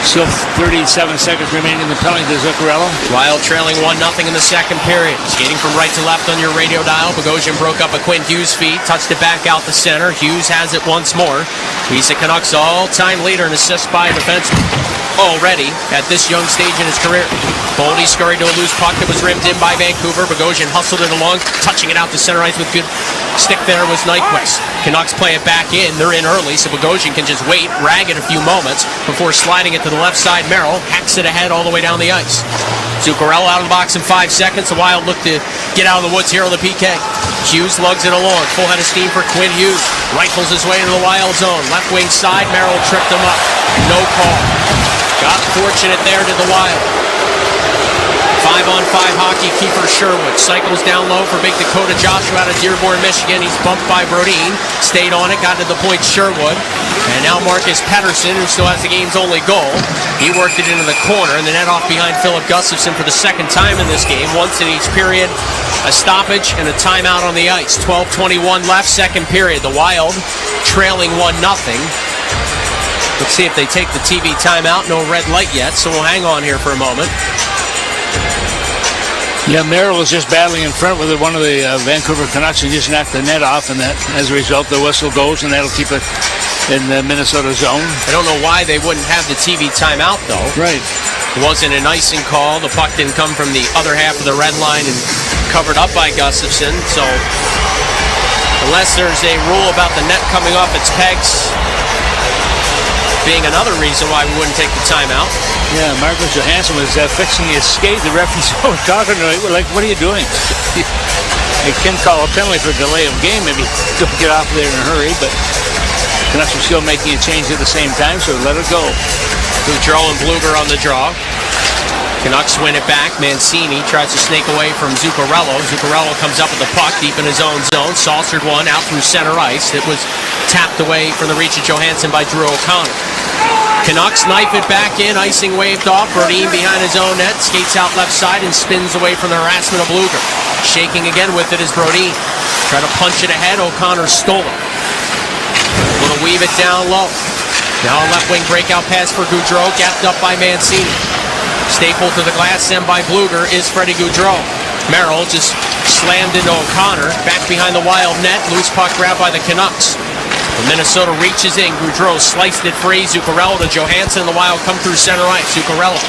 Still 37 seconds remaining in the penalty to Zuccarello. Wild trailing 1-0 in the second period. Skating from right to left on your radio dial. Bogosian broke up a Quinn Hughes feed, touched it back out the center. Hughes has it once more. He's the Canucks all-time leader in assists by a defenseman already at this young stage in his career. Boldy scurried to a loose puck that was rimmed in by Vancouver. Bogosian hustled it along, touching it out to center ice with good stick there was Nyquist. Canucks play it back in. They're in early, so Bogosian can just wait, rag it a few moments before sliding it to the left side. Merrill hacks it ahead all the way down the ice. Zuccarello out of the box in 5 seconds. The Wild look to get out of the woods here on the PK. Hughes lugs it along. Full head of steam for Quinn Hughes. Rifles his way into the Wild zone. Left wing side. Merrill tripped him up. No call. Got fortunate there to the Wild. 5-on-5 hockey, Kiefer Sherwood cycles down low for Big Dakota Joshua out of Dearborn, Michigan. He's bumped by Brodin, stayed on it, got to the point Sherwood. And now Marcus Pettersson, who still has the game's only goal. He worked it into the corner and the net off behind Philip Gustafsson for the second time in this game. Once in each period, a stoppage and a timeout on the ice. 12:21 left, second period. The Wild trailing 1-0. Let's see if they take the TV timeout. No red light yet, so we'll hang on here for a moment. Yeah, Merrill is just battling in front with one of the Vancouver Canucks and just knocked the net off, and that, as a result, the whistle goes, and that'll keep it in the Minnesota zone. I don't know why they wouldn't have the TV timeout, though. Right. It wasn't an icing call. The puck didn't come from the other half of the red line and covered up by Gustafsson, so unless there's a rule about the net coming off its pegs being another reason why we wouldn't take the timeout. Yeah, Marcus Johansson was fixing his skate. The referee's talking to him, like, what are you doing? They can call a penalty for delay of game. Maybe don't get off there in a hurry, but Canucks are still making a change at the same time, so let it go. Gaudreau and Bluger on the draw. Canucks win it back. Mancini tries to snake away from Zuccarello. Zuccarello comes up with the puck deep in his own zone. Saucered one out through center ice. It was tapped away from the reach of Johansson by Drew O'Connor. Canucks knife it back in. Icing waved off. Brodin behind his own net. Skates out left side and spins away from the harassment of Bluger. Shaking again with it is Brodin. Try to punch it ahead. O'Connor stole it. Gonna weave it down low. Now a left wing breakout pass for Gaudreau. Gapped up by Mancini. Stapled to the glass, sent by Bluger, is Freddie Gaudreau. Merrill just slammed into O'Connor. Back behind the Wild net. Loose puck grabbed by the Canucks. When Minnesota reaches in, Goudreau sliced it free. Zuccarello to Johansson, and the Wild come through center ice. Zuccarello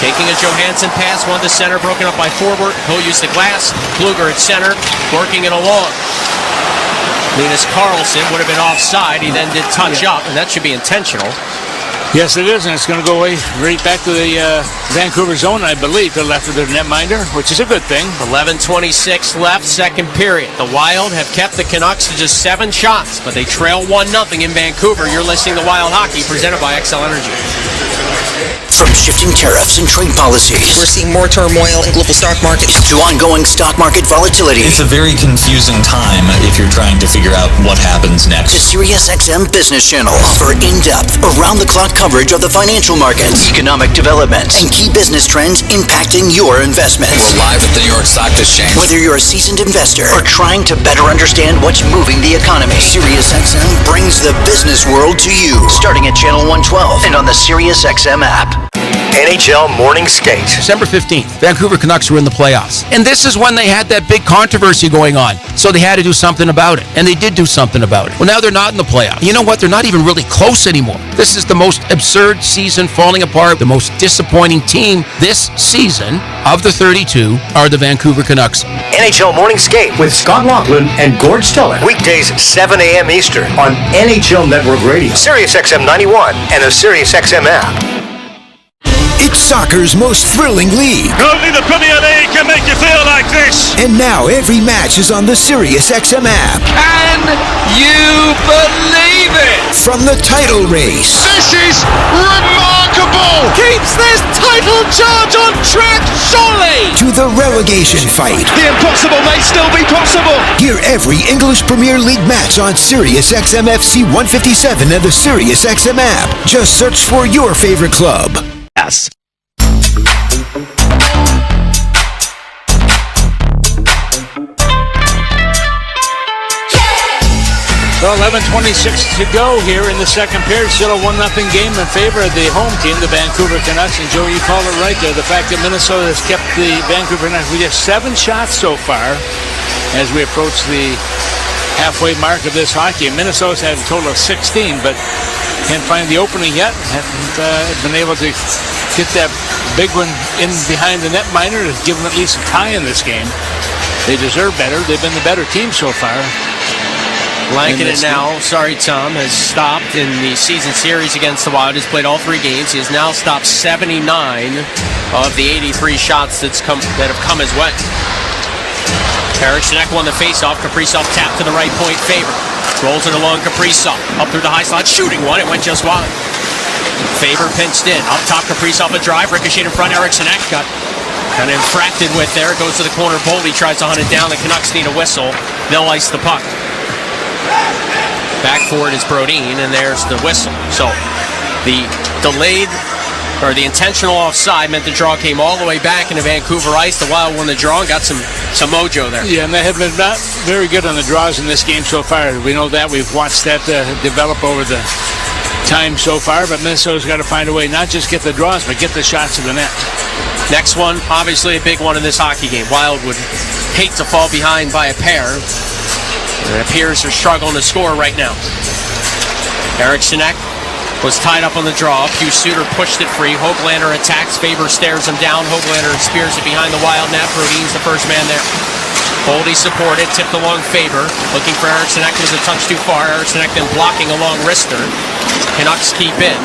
taking a Johansson pass, one to center, broken up by Forbort. He'll use the glass. Kluger at center, working it along. Linus Karlsson would have been offside. He then did touch up, and that should be intentional. Yes, it is, and it's going to go right back to the Vancouver zone, I believe, to the left of the netminder, which is a good thing. 11:26 left, second period. The Wild have kept the Canucks to just 7 shots, but they trail 1-0 in Vancouver. You're listening to Wild Hockey, presented by XL Energy. From shifting tariffs and trade policies, we're seeing more turmoil in global stock markets, to ongoing stock market volatility. It's a very confusing time if you're trying to figure out what happens next. The SiriusXM Business Channel offer in-depth, around-the-clock coverage of the financial markets, economic developments, and key business trends impacting your investments. We're live at the New York Stock Exchange. Whether you're a seasoned investor or trying to better understand what's moving the economy, SiriusXM brings the business world to you, starting at Channel 112 and on the SiriusXM app. NHL Morning Skate. December 15th, Vancouver Canucks were in the playoffs. And this is when they had that big controversy going on. So they had to do something about it. And they did do something about it. Well, now they're not in the playoffs. You know what? They're not even really close anymore. This is the most absurd season falling apart. The most disappointing team this season of the 32 are the Vancouver Canucks. NHL Morning Skate with Scott Laughlin and Gord Stellick. Weekdays 7 a.m. Eastern on NHL Network Radio, SiriusXM 91, and the SiriusXM app. It's soccer's most thrilling league. Only the Premier League can make you feel like this. And now every match is on the SiriusXM app. Can you believe it? From the title race. This is remarkable. Keeps this title charge on track, surely. To the relegation fight. The impossible may still be possible. Hear every English Premier League match on SiriusXM FC 157 and the SiriusXM app. Just search for your favorite club. Yes. Well, 11:26 to go here in the second period. Still a 1-0 game in favor of the home team, the Vancouver Canucks. And Joe, you called it right there. The fact that Minnesota has kept the Vancouver Canucks with just 7 shots so far as we approach the halfway mark of this hockey. And Minnesota's had a total of 16, but can't find the opening yet. Haven't been able to get that big one in behind the netminder to give them at least a tie in this game. They deserve better. They've been the better team so far. Lankinen now, sorry Tom, has stopped in the season series against the Wild. He's played all 3 games. He has now stopped 79 of the 83 shots that have come his way. Eriksson won the faceoff. Kaprizov tapped to the right point favor. Rolls it along Kaprizov. Up through the high slot, shooting one. It went just wide. Faber pinched in. Up top, Kaprizov a drive. Ricocheted in front. Eriksson got kind of infracted with there. It goes to the corner. Boldy tries to hunt it down. The Canucks need a whistle. They'll ice the puck. Back for it is Brodin, and there's the whistle. So the delayed or the intentional offside meant the draw came all the way back into Vancouver ice. The Wild won the draw and got some mojo there. Yeah, and they have been not very good on the draws in this game so far. We know that. We've watched that develop over the time so far, but Minnesota's got to find a way, not just get the draws, but get the shots to the net. Next one, obviously a big one in this hockey game. Wild would hate to fall behind by a pair. It appears they're struggling to score right now. Eriksson was tied up on the draw. Pius Suter pushed it free. Höglander attacks. Faber stares him down. Höglander spears it behind the Wild net. Brodin's the first man there. Boldy supported, tipped along Faber. Looking for Eriksson. Was a touch too far. Eriksson then blocking along Rister. Canucks keep in.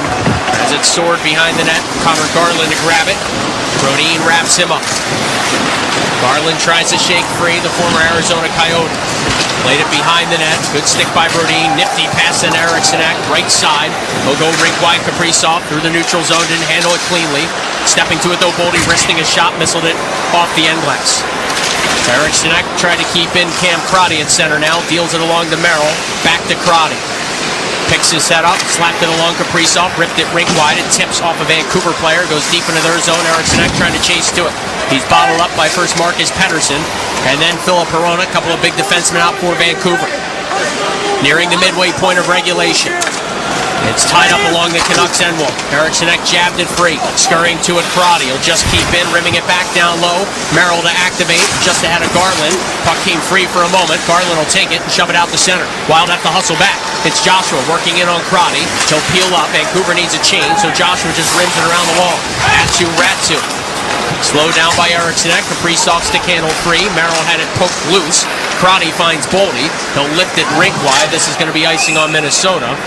As it soared behind the net. Connor Garland to grab it. Brodin wraps him up. Garland tries to shake free, the former Arizona Coyote. Laid it behind the net. Good stick by Brodin. Nifty pass in Eriksson, right side. He'll go rink wide. Kaprizov through the neutral zone. Didn't handle it cleanly. Stepping to it though, Boldy wristing a shot. Missiled it off the end glass. Eriksson tried to keep in Cam Crotty at center now. Deals it along to Merrill. Back to Crotty. Picks his head up, slapped it along Kaprizov, ripped it rink wide. It tips off a Vancouver player, goes deep into their zone. Eriksson trying to chase to it. He's bottled up by first Marcus Pettersson, and then Philip Perona, a couple of big defensemen out for Vancouver. Nearing the midway point of regulation. It's tied up along the Canucks end wall. Eriksson jabbed it free. Scurrying to it, Crotty. He'll just keep in, rimming it back down low. Merrill to activate, just ahead of Garland. Puck came free for a moment. Garland will take it and shove it out the center. Wild have to hustle back. It's Joshua working in on Crotty. He'll peel up. Vancouver needs a change, so Joshua just rims it around the wall. Rat-to. Slowed down by Eriksson. Kaprizov stick handle free. Merrill had it poked loose. Crotty finds Boldy. He'll lift it rink wide. This is going to be icing on Minnesota.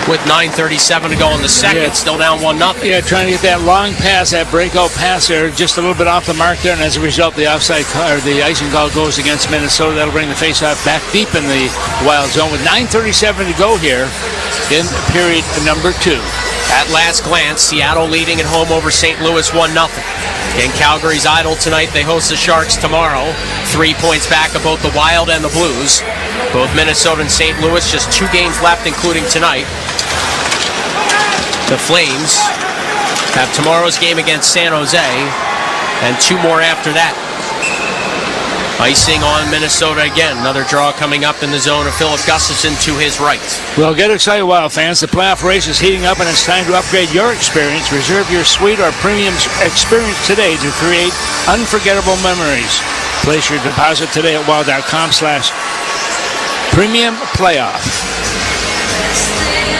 With 9:37 to go in the second, still down 1-0. Yeah, trying to get that long pass, that breakout pass there, just a little bit off the mark there, and as a result, the offside or the icing call goes against Minnesota. That'll bring the faceoff back deep in the Wild zone with 9:37 to go here in period number 2. At last glance, Seattle leading at home over St. Louis 1-0. In Calgary's idle tonight, they host the Sharks tomorrow. 3 points back of both the Wild and the Blues. Both Minnesota and St. Louis, just 2 games left, including tonight. The Flames have tomorrow's game against San Jose and 2 more after that. Icing on Minnesota again. Another draw coming up in the zone of Philip Gustafson to his right. Well, get excited, Wild fans. The playoff race is heating up, and it's time to upgrade your experience. Reserve your suite or premium experience today to create unforgettable memories. Place your deposit today at wild.com/premium playoff.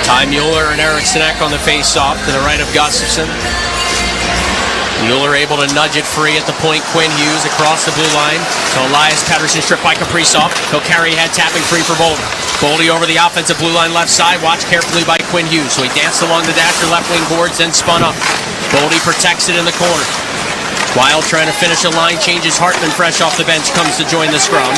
Ty Mueller and Eriksson on the face-off to the right of Gustafson. Mueller able to nudge it free at the point. Quinn Hughes across the blue line to Elias Pettersson, stripped by Kaprizov. He'll carry ahead, tapping free for Boldy. Boldy over the offensive blue line left side, watched carefully by Quinn Hughes. So he danced along the dasher left wing boards, then spun up. Boldy protects it in the corner. Wild trying to finish a line, changes. Hartman fresh off the bench comes to join the scrum.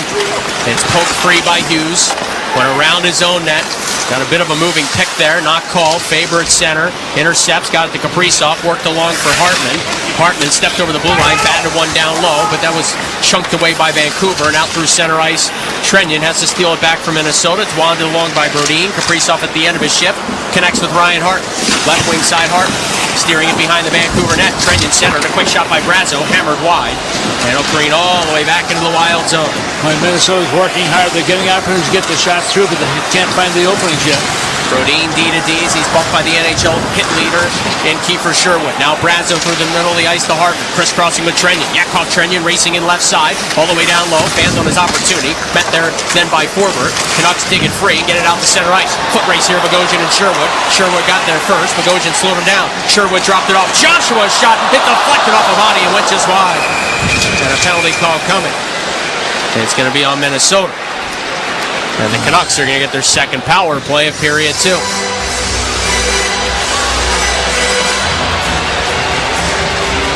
It's poked free by Hughes. Went around his own net. Got a bit of a moving pick there. Not called. Faber at center. Intercepts. Got it to Kaprizov. Worked along for Hartman. Hartman stepped over the blue line. Batted one down low. But that was chunked away by Vancouver. And out through center ice. Trenyon has to steal it back from Minnesota. It's wandered along by Brodin. Kaprizov at the end of his shift. Connects with Ryan Hart. Left wing side Hart. Steering it behind the Vancouver net. Trenyon centered. A quick shot by Brazo. Hammered wide. And it'll careen all the way back into the Wild zone. Well, Minnesota's working hard. They're getting opportunities to get the shots through, but they can't find the openings yet. Brodin D-to-D's. He's bumped by the NHL hit leader in Kiefer Sherwood. Now Brazo through the middle of the ice to Hartman. Crisscrossing with Trenyon. Yakov Trenyon racing in left side. All the way down low. Fans on his opportunity. Met there then by Forbert. Canucks dig it free. Get it out to center ice. Foot race here. Bogosian and Sherwood. Sherwood got there first. Bogosian slowed him down. Sherwood dropped it off. Joshua's shot. Hit deflected off a body and went just wide. And a penalty call coming. And it's going to be on Minnesota. And the Canucks are going to get their second power play of period 2.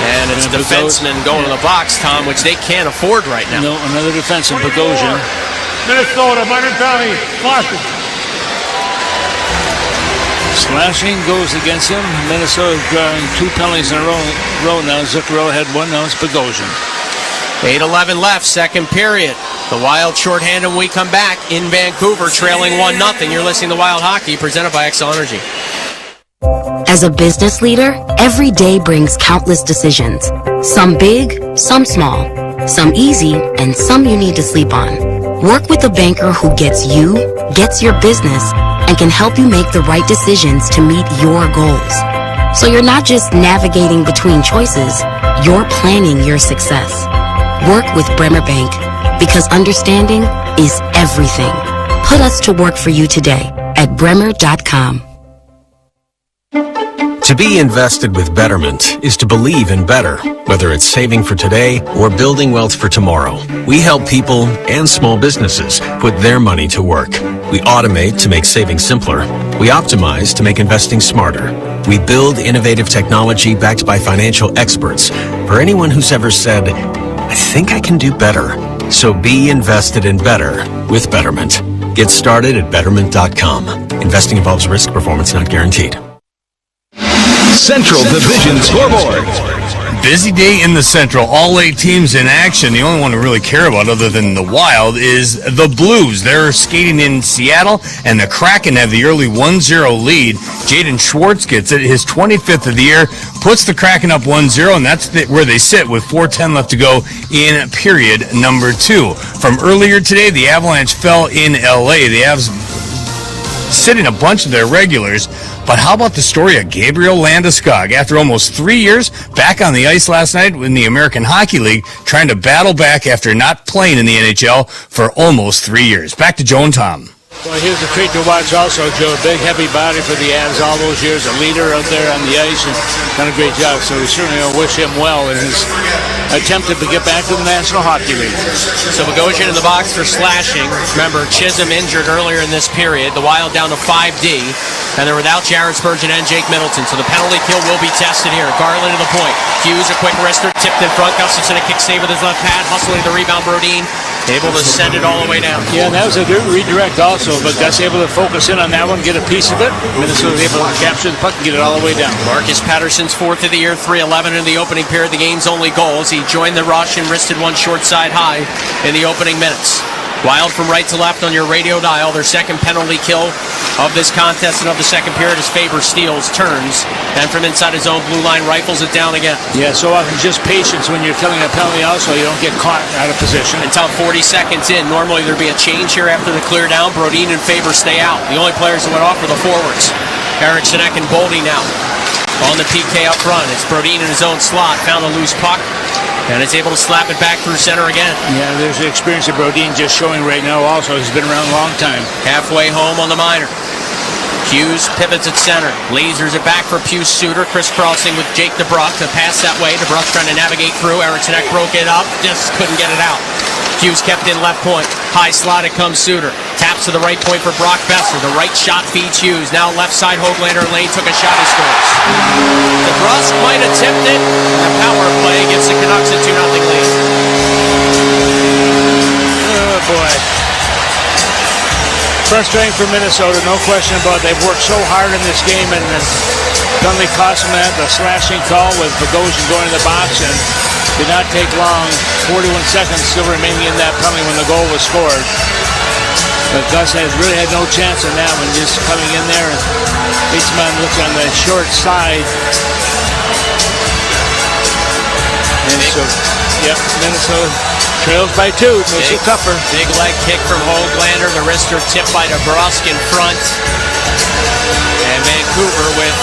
And it's defensemen going to the box, Tom, which they can't afford right now. No, another defenseman, Bogosian. Minnesota, minor penalty, Boston. Slashing goes against him. Minnesota drawing 2 penalties in a row now. Zuccarello had 1, now it's Bogosian. 8:11 left, second period. The Wild shorthanded when we come back in Vancouver, trailing 1-0. You're listening to Wild Hockey, presented by Xcel Energy. As a business leader, every day brings countless decisions. Some big, some small, some easy, and some you need to sleep on. Work with a banker who gets you, gets your business, and can help you make the right decisions to meet your goals. So you're not just navigating between choices, you're planning your success. Work with Bremer Bank, because understanding is everything. Put us to work for you today at bremer.com. To be invested with Betterment is to believe in better, whether it's saving for today or building wealth for tomorrow. We help people and small businesses put their money to work. We automate to make saving simpler. We optimize to make investing smarter. We build innovative technology backed by financial experts for anyone who's ever said, I think I can do better. So be invested in better with Betterment. Get started at Betterment.com. Investing involves risk, performance not guaranteed. Central Division Scoreboard. Busy day in the Central. All 8 teams in action. The only one to really care about other than the Wild is the Blues. They're skating in Seattle, and the Kraken have the early 1-0 lead. Jaden Schwartz gets it, his 25th of the year, puts the Kraken up 1-0, and that's where they sit with 4:10 left to go in period number 2. From earlier today, the Avalanche fell in L.A. The Avs sitting a bunch of their regulars. But how about the story of Gabriel Landeskog? After almost 3 years, back on the ice last night in the American Hockey League, trying to battle back after not playing in the NHL for almost 3 years. Back to Joe and Tom. Well, he was a treat to watch also, Joe. Big, heavy body for the Avs all those years. A leader out there on the ice and done a great job. So we certainly wish him well in his attempt to get back to the National Hockey League. So Bogosian in the box for slashing. Remember, Chisholm injured earlier in this period. The Wild down to 5D. And they're without Jared Spurgeon and Jake Middleton. So the penalty kill will be tested here. Garland to the point. Hughes, a quick wrister, tipped in front. Gustafsson, a kick save with his left pad. Hustling the rebound, Brodin. Able to send it all the way down. Yeah, and that was a good redirect also, but Gus able to focus in on that one, get a piece of it. Minnesota was able to capture the puck and get it all the way down. Marcus Patterson's fourth of the year, 3-11 in the opening period, the game's only goals. He joined the rush and wristed one short side high in the opening minutes. Wild from right to left on your radio dial. Their second penalty kill of this contest and of the second period as Faber steals, turns, and from inside his own blue line rifles it down again. Yeah, so often just patience when you're killing a penalty also. You don't get caught out of position. Until 40 seconds in. Normally there'd be a change here after the clear down. Brodin and Faber stay out. The only players that went off were the forwards. Eriksson and Boldy now on the PK up front. It's Brodin in his own slot. Found a loose puck. And it's able to slap it back through center again. Yeah, there's the experience of Brodin just showing right now also. He's been around a long time. Halfway home on the minor. Hughes pivots at center. Lasers it back for Pius Suter. Crisscrossing with Jake DeBruck. The pass that way. DeBruck trying to navigate through. Eriksson broke it up. Just couldn't get it out. Hughes kept in left point. High slot, it comes Suter. Taps to the right point for Brock Besser. The right shot feeds Hughes. Now left side, Höglander Lane took a shot, he scores. DeBrusk might have tipped it. The power play gives the Canucks a 2-0 lead. Oh, boy. Frustrating for Minnesota, no question about it. They've worked so hard in this game, and the penalty cost them that. The slashing call with Bogosian going to the box, and did not take long. 41 seconds still remaining in that penalty when the goal was scored. But Gus has really had no chance in that one, just coming in there. And Eastman looks on the short side. And so, yep, Minnesota trails by 2. Makes it tougher. Big leg kick from Höglander. The wrister tipped by DeBrusk in front. And Vancouver with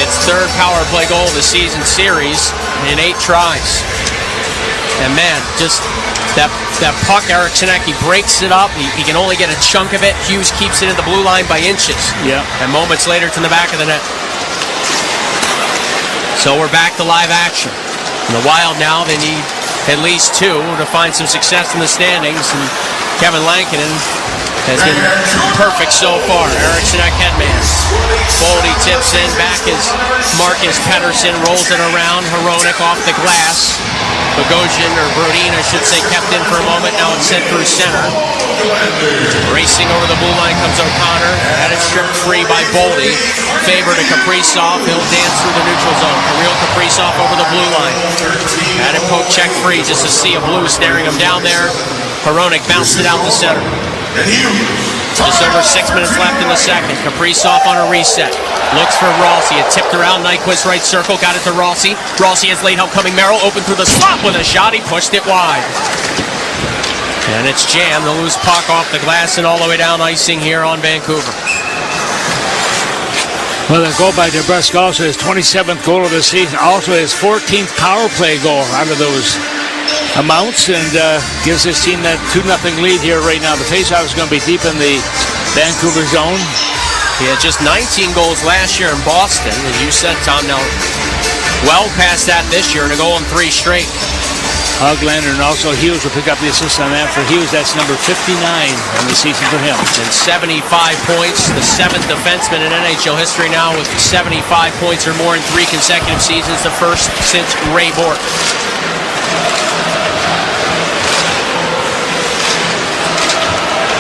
its third power play goal of the season series in 8 tries. And man, just that puck, Eriksson, he breaks it up. He can only get a chunk of it. Hughes keeps it in the blue line by inches. Yeah. And moments later, it's in the back of the net. So we're back to live action. And the Wild now, they need at least 2 to find some success in the standings. And Kevin Lankinen has been perfect so far. Eriksson headman. Boldy tips in. Back as Marcus Pettersson rolls it around. Hronek off the glass. Bogosian, or Brodin, I should say, kept in for a moment. Now it's sent through center. Racing over the blue line comes O'Connor. Had it stripped free by Boldy. Faber to Kaprizov. He'll dance through the neutral zone. Kirill Kaprizov over the blue line. Had it poke check free. Just a sea of blue staring him down there. Hronek bounced it out to center. Just over 6 minutes left in the second. Kaprizov on a reset. Looks for Rossi. It tipped around. Nyquist right circle. Got it to Rossi. Rossi has late help coming. Merrill open through the slot with a shot. He pushed it wide. And it's jammed. The loose puck off the glass and all the way down icing here on Vancouver. Well, the goal by DeBrusk also his 27th goal of the season. Also his 14th power play goal out of those amounts, and gives his team that 2-0 lead here right now. The faceoff is going to be deep in the Vancouver zone. He had just 19 goals last year in Boston, as you said, Tom. Now, well past that this year, and a goal in 3 straight. Höglander and also Hughes will pick up the assist on that. For Hughes, that's number 59 in the season for him. And 75 points, the 7th defenseman in NHL history now with 75 points or more in 3 consecutive seasons, the first since Ray Bourque.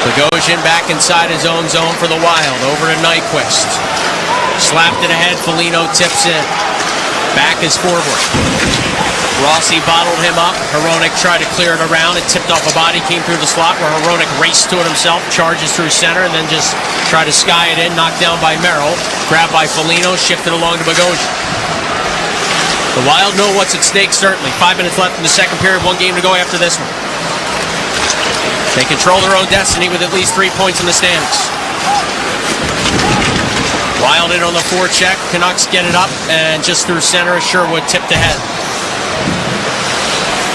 Bogosian back inside his own zone for the Wild. Over to Nyquist. Slapped it ahead. Foligno tips in. Back is forward. Rossi bottled him up. Hronek tried to clear it around. It tipped off a body. Came through the slot where Hronek raced to it himself. Charges through center and then just tried to sky it in. Knocked down by Merrill. Grabbed by Foligno. Shifted along to Bogosian. The Wild know what's at stake, certainly. 5 minutes left in the second period. 1 game to go after this one. They control their own destiny with at least 3 points in the standings. Wild in on the forecheck. Canucks get it up, and just through center, Sherwood tipped ahead.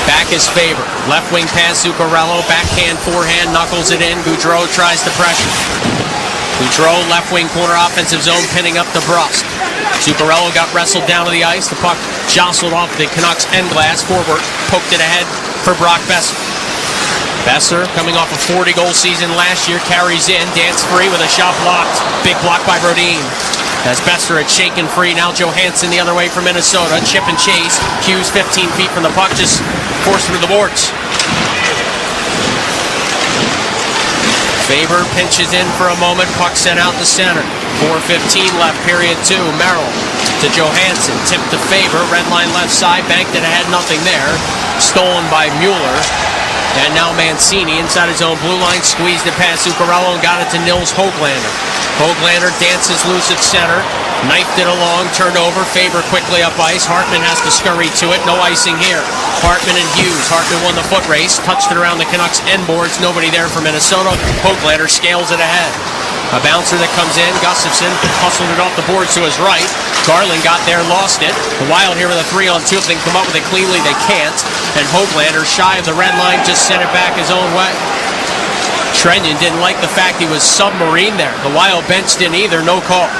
Back is Faber. Left wing pass, Zuccarello. Backhand, forehand, knuckles it in. Gaudreau tries to pressure. Gaudreau, left wing corner offensive zone, pinning up the Brust. Zuccarello got wrestled down to the ice. The puck jostled off the Canucks end glass. Forward poked it ahead for Brock Besser. Besser, coming off a 40-goal season last year, carries in, dance free with a shot blocked. Big block by Brodin. As Besser had shaken free, now Johansson the other way from Minnesota. Chip and chase. Hughes 15 feet from the puck, just forced through the boards. Faber pinches in for a moment, puck sent out to center. 4:15 left, period 2. Merrill to Johansson, tipped to Faber, red line left side, banked it ahead, nothing there. Stolen by Mueller. And now Mancini inside his own blue line, squeezed it past Zuccarello and got it to Nils Höglander. Höglander dances loose at center, knifed it along, turned over, Faber quickly up ice. Hartman has to scurry to it, no icing here. Hartman and Hughes. Hartman won the foot race, touched it around the Canucks end boards, nobody there for Minnesota. Höglander scales it ahead. A bouncer that comes in, Gustafsson hustled it off the boards to his right. Garland got there, lost it. The Wild here with a 3-on-2. If they can come up with it cleanly, they can't. And Höglander, shy of the red line, just sent it back his own way. Trenyon didn't like the fact he was submarine there. The Wild bench didn't either, no call.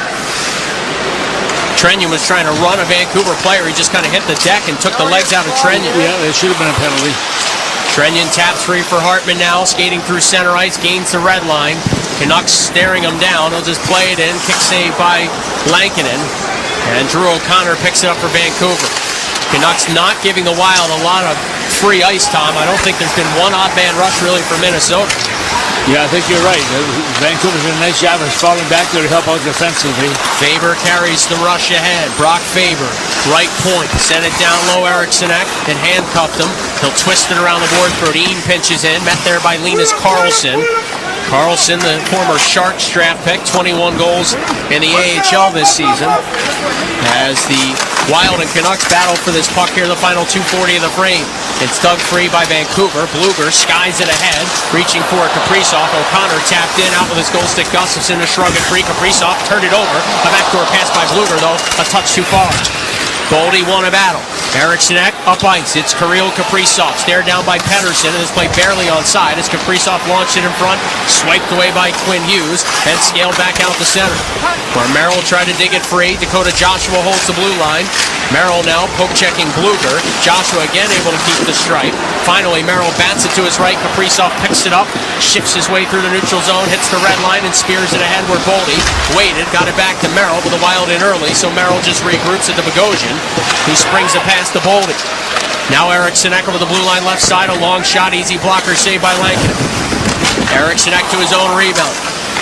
Trenyon was trying to run a Vancouver player. He just kind of hit the deck and took the legs out of Trenyon. Yeah, it should have been a penalty. Trenyon taps free for Hartman now, skating through center ice, gains the red line. Canucks staring him down. He'll just play it in. Kick save by Lankinen. And Drew O'Connor picks it up for Vancouver. Canucks not giving the Wild a lot of free ice time. I don't think there's been one odd man rush really for Minnesota. Yeah, I think you're right. Vancouver's did a nice job of falling back there to help out defensively. Faber carries the rush ahead. Brock Faber, right point, sent it down low. Erikssonek and handcuffed him. He'll twist it around the board. Brodin pinches in, met there by Linus Karlsson. Karlsson, the former Sharks draft pick, 21 goals in the AHL this season. As the Wild and Canucks battle for this puck here, the final 2:40 of the frame. It's dug free by Vancouver. Bluger skies it ahead, reaching for Kaprizov. O'Connor tapped in, out with his goal stick. Gustafsson to shrug it free. Kaprizov turned it over. A backdoor pass by Bluger, though, a touch too far. Goldie won a battle. Erikssonek up ice. It's Kirill Kaprizov. Stared down by Pettersson, and this play barely onside as Kaprizov launched it in front, swiped away by Quinn Hughes, and scaled back out the center. Where Merrill tried to dig it free. Dakota Joshua holds the blue line. Merrill now poke-checking Bluger. Joshua again able to keep the stripe. Finally, Merrill bats it to his right. Kaprizov picks it up, shifts his way through the neutral zone, hits the red line, and spears it ahead where Boldy waited, got it back to Merrill, but the Wild in early, so Merrill just regroups at the Bogosian, who springs it past the Boldy. Now Erikssonek over the blue line left side, a long shot, easy blocker saved by Lankinen. Erikssonek to his own rebound.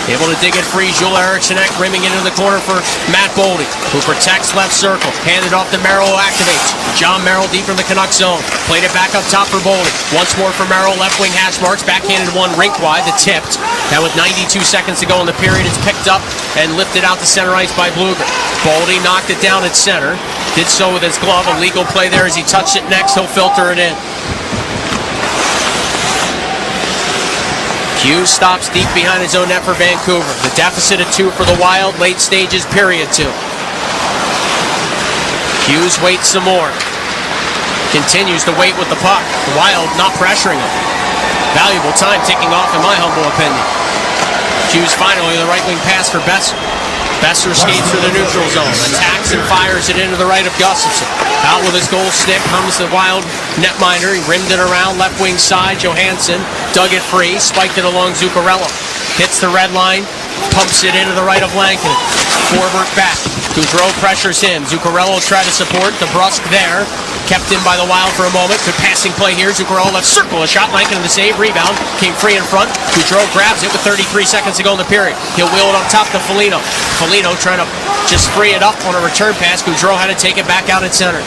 Able to dig it free, Joel Erikssonek rimming into the corner for Matt Boldy, who protects left circle. Handed off to Merrill, who activates. John Merrill deep from the Canucks zone. Played it back up top for Boldy. Once more for Merrill, left wing hash marks, backhanded one rink wide, the tipped. Now with 92 seconds to go in the period, it's picked up and lifted out to center ice by Bluger. Boldy knocked it down at center. Did so with his glove, a legal play there as he touched it next. He'll filter it in. Hughes stops deep behind his own net for Vancouver. The deficit of 2 for the Wild, late stages, period 2. Hughes waits some more. Continues to wait with the puck. The Wild not pressuring him. Valuable time ticking off in my humble opinion. Hughes finally the right wing pass for Besser. Besser skates through the neutral zone, attacks and fires it into the right of Gustafsson. Out with his goal stick comes the Wild netminder. He rimmed it around left wing side. Johansson dug it free, spiked it along Zuccarello. Hits the red line, pumps it into the right of Lankinen. Forward back. Gaudreau pressures him. Zuccarello tried to support. The Brusque there. Kept in by the Wild for a moment. Good passing play here. Zuccarello left circle. A shot. Lankinen the save. Rebound. Came free in front. Gaudreau grabs it with 33 seconds to go in the period. He'll wheel it up top to Foligno. Foligno trying to just free it up on a return pass. Gaudreau had to take it back out at center.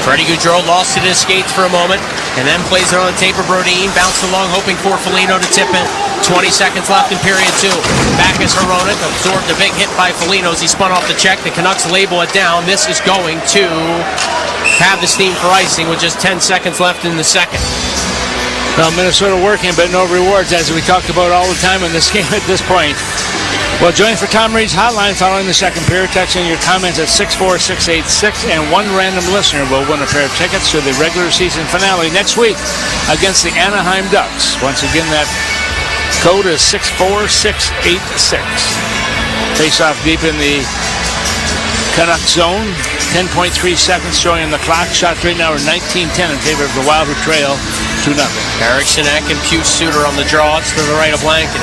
Freddie Gaudreau lost it in his skates for a moment and then plays it on the tape of Brodin. Bounced along hoping for Foligno to tip in. 20 seconds left in period 2. Back is Hronek. Absorbed a big hit by Foligno as he spun off the check. The Canucks label it down. This is going to have the steam for icing with just 10 seconds left in the second. Well, Minnesota working, but no rewards, as we talked about all the time in this game at this point. Well, join for Tom Reed's hotline following the second period. Texting your comments at 64686, and one random listener will win a pair of tickets to the regular season finale next week against the Anaheim Ducks. Once again, that code is 64686. Face off deep in the Canucks zone. 10.3 seconds showing on the clock. Shot right now are 19-10 in favor of the Wild, who trail 2-0. Eriksson and Pius Suter on the draw. It's to the right of Lankinen.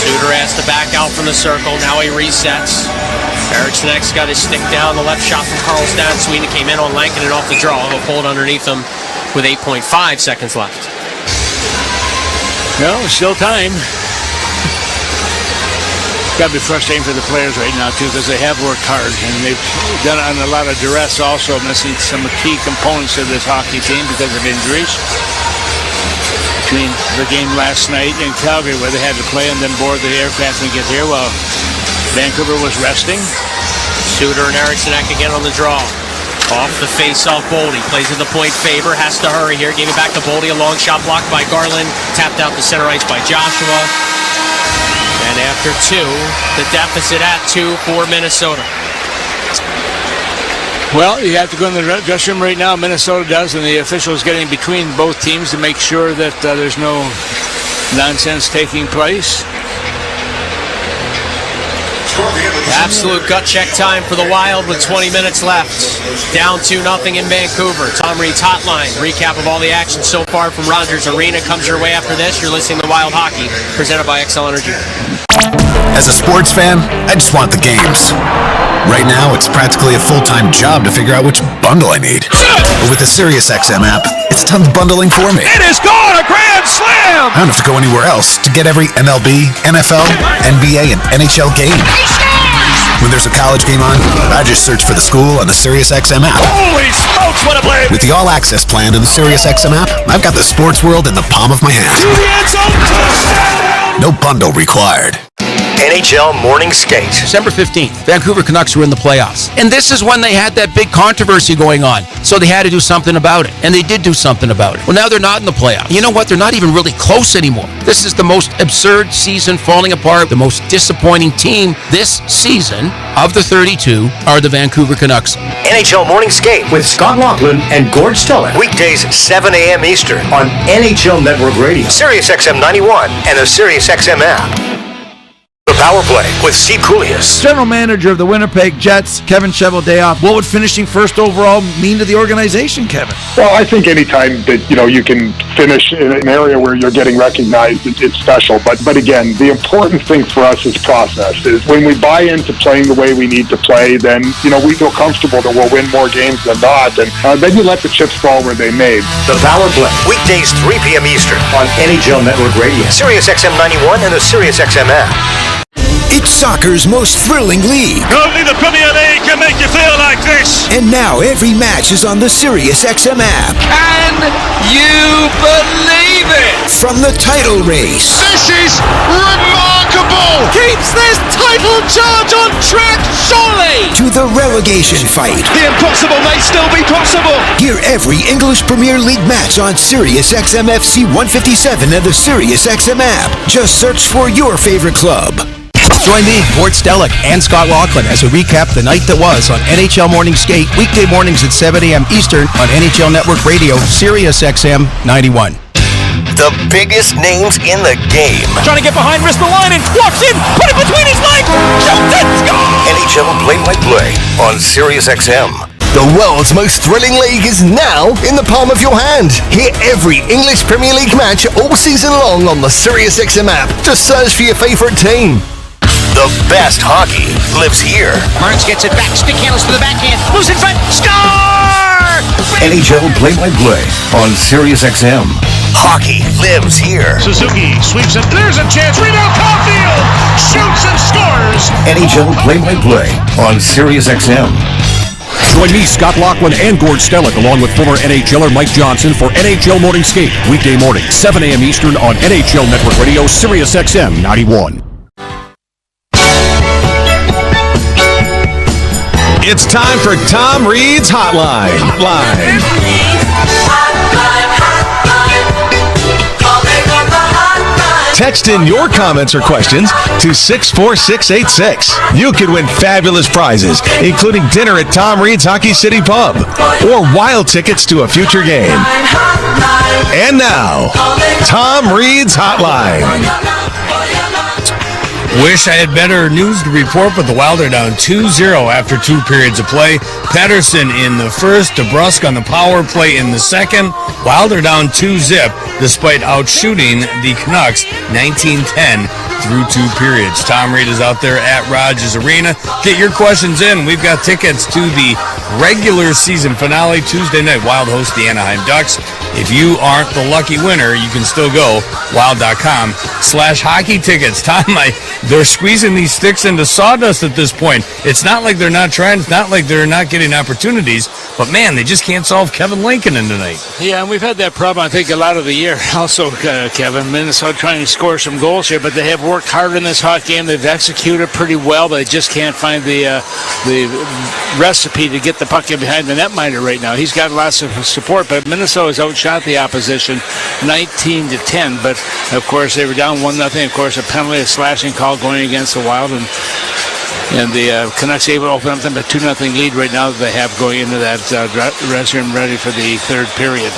Suter has to back out from the circle. Now he resets. Eriksson got his stick down. The left shot from Karlstad. Sweden came in on Lankinen off the draw. He'll pull it underneath him with 8.5 seconds left. Well, still time. Got to be frustrating for the players right now, too, because they have worked hard, and they've done it on a lot of duress also, missing some key components of this hockey team because of injuries. Between the game last night in Calgary, where they had to play and then board the aircraft and get here, while Vancouver was resting. Suter and Eriksson again on the draw. Off the face-off, Boldy plays in the point favor, has to hurry here. Gave it back to Boldy, a long shot blocked by Garland, tapped out to center ice by Joshua. And after two, the deficit at 2 for Minnesota. Well, you have to go in the dressing room right now. Minnesota does, and the officials getting between both teams to make sure that there's no nonsense taking place. Absolute gut check time for the Wild with 20 minutes left. Down 2-0 in Vancouver. Tom Reed's hotline. Recap of all the action so far from Rogers Arena comes your way after this. You're listening to Wild Hockey, presented by XL Energy. As a sports fan, I just want the games. Right now, it's practically a full-time job to figure out which bundle I need. But with the SiriusXM app, it's done bundling for me. It is gone! A grand slam! I don't have to go anywhere else to get every MLB, NFL, NBA, and NHL game. When there's a college game on, I just search for the school on the SiriusXM app. Holy smokes, what a play! With the all-access plan to the SiriusXM app, I've got the sports world in the palm of my hand. To the end zone, touchdown! No bundle required. NHL Morning Skate. December 15th, Vancouver Canucks were in the playoffs. And this is when they had that big controversy going on. So they had to do something about it. And they did do something about it. Well, now they're not in the playoffs. You know what? They're not even really close anymore. This is the most absurd season falling apart. The most disappointing team this season of the 32 are the Vancouver Canucks. NHL Morning Skate with Scott Laughlin and Gord Stellick. Weekdays 7 a.m. Eastern on NHL Network Radio, SiriusXM 91, and the SiriusXM app. The Power Play with Steve Koulias. General manager of the Winnipeg Jets, Kevin Cheveldayoff. What would finishing first overall mean to the organization, Kevin? Well, I think anytime that you can finish in an area where you're getting recognized, it's special. But again, the important thing for us is process. Is when we buy into playing the way we need to play, then we feel comfortable that we'll win more games than not, and then you let the chips fall where they may. The Power Play, weekdays 3 p.m. Eastern on NHL Network Radio, SiriusXM 91, and the SiriusXM app. It's soccer's most thrilling league. Only the Premier League can make you feel like this. And now every match is on the SiriusXM app. Can you believe it? From the title race. This is remarkable. Keeps this title charge on track, surely. To the relegation fight. The impossible may still be possible. Hear every English Premier League match on SiriusXM FC 157 and the SiriusXM app. Just search for your favorite club. Join me, Gord Stellick, and Scott Laughlin as we recap the night that was on NHL Morning Skate, weekday mornings at 7 a.m. Eastern on NHL Network Radio, SiriusXM 91. The biggest names in the game. Trying to get behind, wrist the line, and walks in, put it between his legs, shoots it, score! NHL play-by-play on SiriusXM. The world's most thrilling league is now in the palm of your hand. Hear every English Premier League match all season long on the SiriusXM app. Just search for your favorite team. The best hockey lives here. Marnes gets it back, stick handles to the backhand, moves in front, score! NHL play-by-play on SiriusXM. Hockey lives here. Suzuki sweeps it, there's a chance, rebound, Caulfield shoots and scores! NHL play-by-play on SiriusXM. Join me, Scott Laughlin, and Gord Stellick, along with former NHLer Mike Johnson for NHL Morning Skate, weekday morning, 7 a.m. Eastern on NHL Network Radio, SiriusXM 91. It's time for Tom Reed's Hotline. Text in your comments or questions to 64686. You could win fabulous prizes, including dinner at Tom Reed's Hockey City Pub or Wild tickets to a future game. And now, Tom Reed's Hotline. Wish I had better news to report, but the Wild are down 2-0 after 2 periods of play. Patterson in the first, DeBrusque on the power play in the second. Wild are down 2-0 despite outshooting the Canucks 19-10 through 2 periods. Tom Reed is out there at Rogers Arena. Get your questions in. We've got tickets to the regular season finale Tuesday night. Wild host the Anaheim Ducks. If you aren't the lucky winner, you can still go wild.com/hockey tickets. Tom, they're squeezing these sticks into sawdust at this point. It's not like they're not trying. It's not like they're not getting opportunities. But, man, they just can't solve Kevin Lankinen tonight. Yeah, and we've had that problem, I think, a lot of the year. Also, Kevin, Minnesota trying to score some goals here, but they have worked hard in this hockey game. They've executed pretty well, but they just can't find the recipe to get the puck in behind the netminder right now. He's got lots of support, but Minnesota's outshot the opposition 19-10. But, of course, they were down 1-0. Of course, a penalty, a slashing call going against the Wild, and the Canucks able to open up them a 2-0 lead right now that they have going into that dressing room ready for the third period.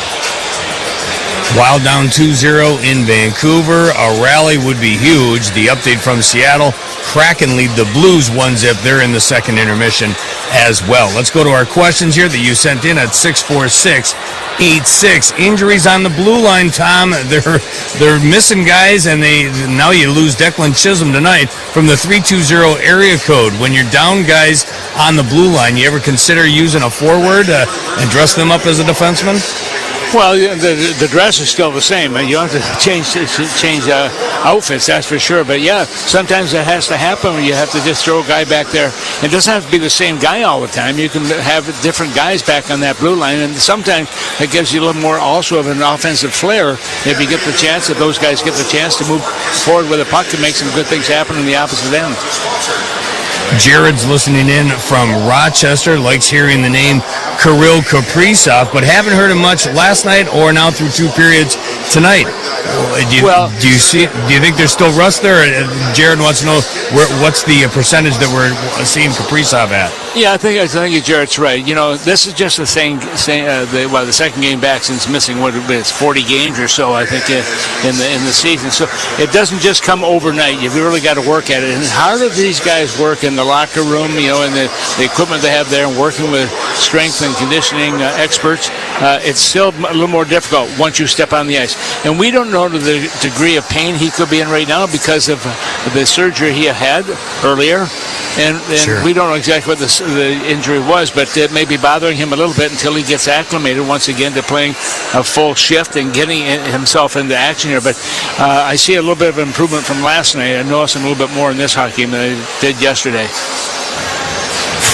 Wild down 2-0 in Vancouver. A rally would be huge. The update from Seattle. Kraken lead the Blues 1-0. They're in the second intermission as well. Let's go to our questions here that you sent in at 64686. Injuries on the blue line, Tom. They're missing guys, and now you lose Declan Chisholm tonight from the 320 area code. When you're down guys on the blue line, you ever consider using a forward and dress them up as a defenseman? Well, the dress is still the same. You don't have to change outfits, that's for sure. But, yeah, sometimes that has to happen when you have to just throw a guy back there. It doesn't have to be the same guy all the time. You can have different guys back on that blue line, and sometimes it gives you a little more also of an offensive flair if you get the chance, if those guys get the chance to move forward with a puck and make some good things happen on the opposite end. Jared's listening in from Rochester, likes hearing the name Kirill Kaprizov, but haven't heard him much last night or now through 2 periods tonight. Do you think there's still rust there? Jared wants to know what's the percentage that we're seeing Kaprizov at. Yeah, I think Jared's right. You know, this is just the the second game back since missing 40 games or so, I think, in the season. So it doesn't just come overnight. You've really got to work at it. And how do these guys work in the locker room, and the equipment they have there, and working with strength and conditioning experts? It's still a little more difficult once you step on the ice. And we don't know the degree of pain he could be in right now because of the surgery he had earlier. And sure. We don't know exactly what the injury was, but it may be bothering him a little bit until he gets acclimated once again to playing a full shift and getting himself into action here. But I see a little bit of improvement from last night. I noticed him a little bit more in this hockey game than I did yesterday.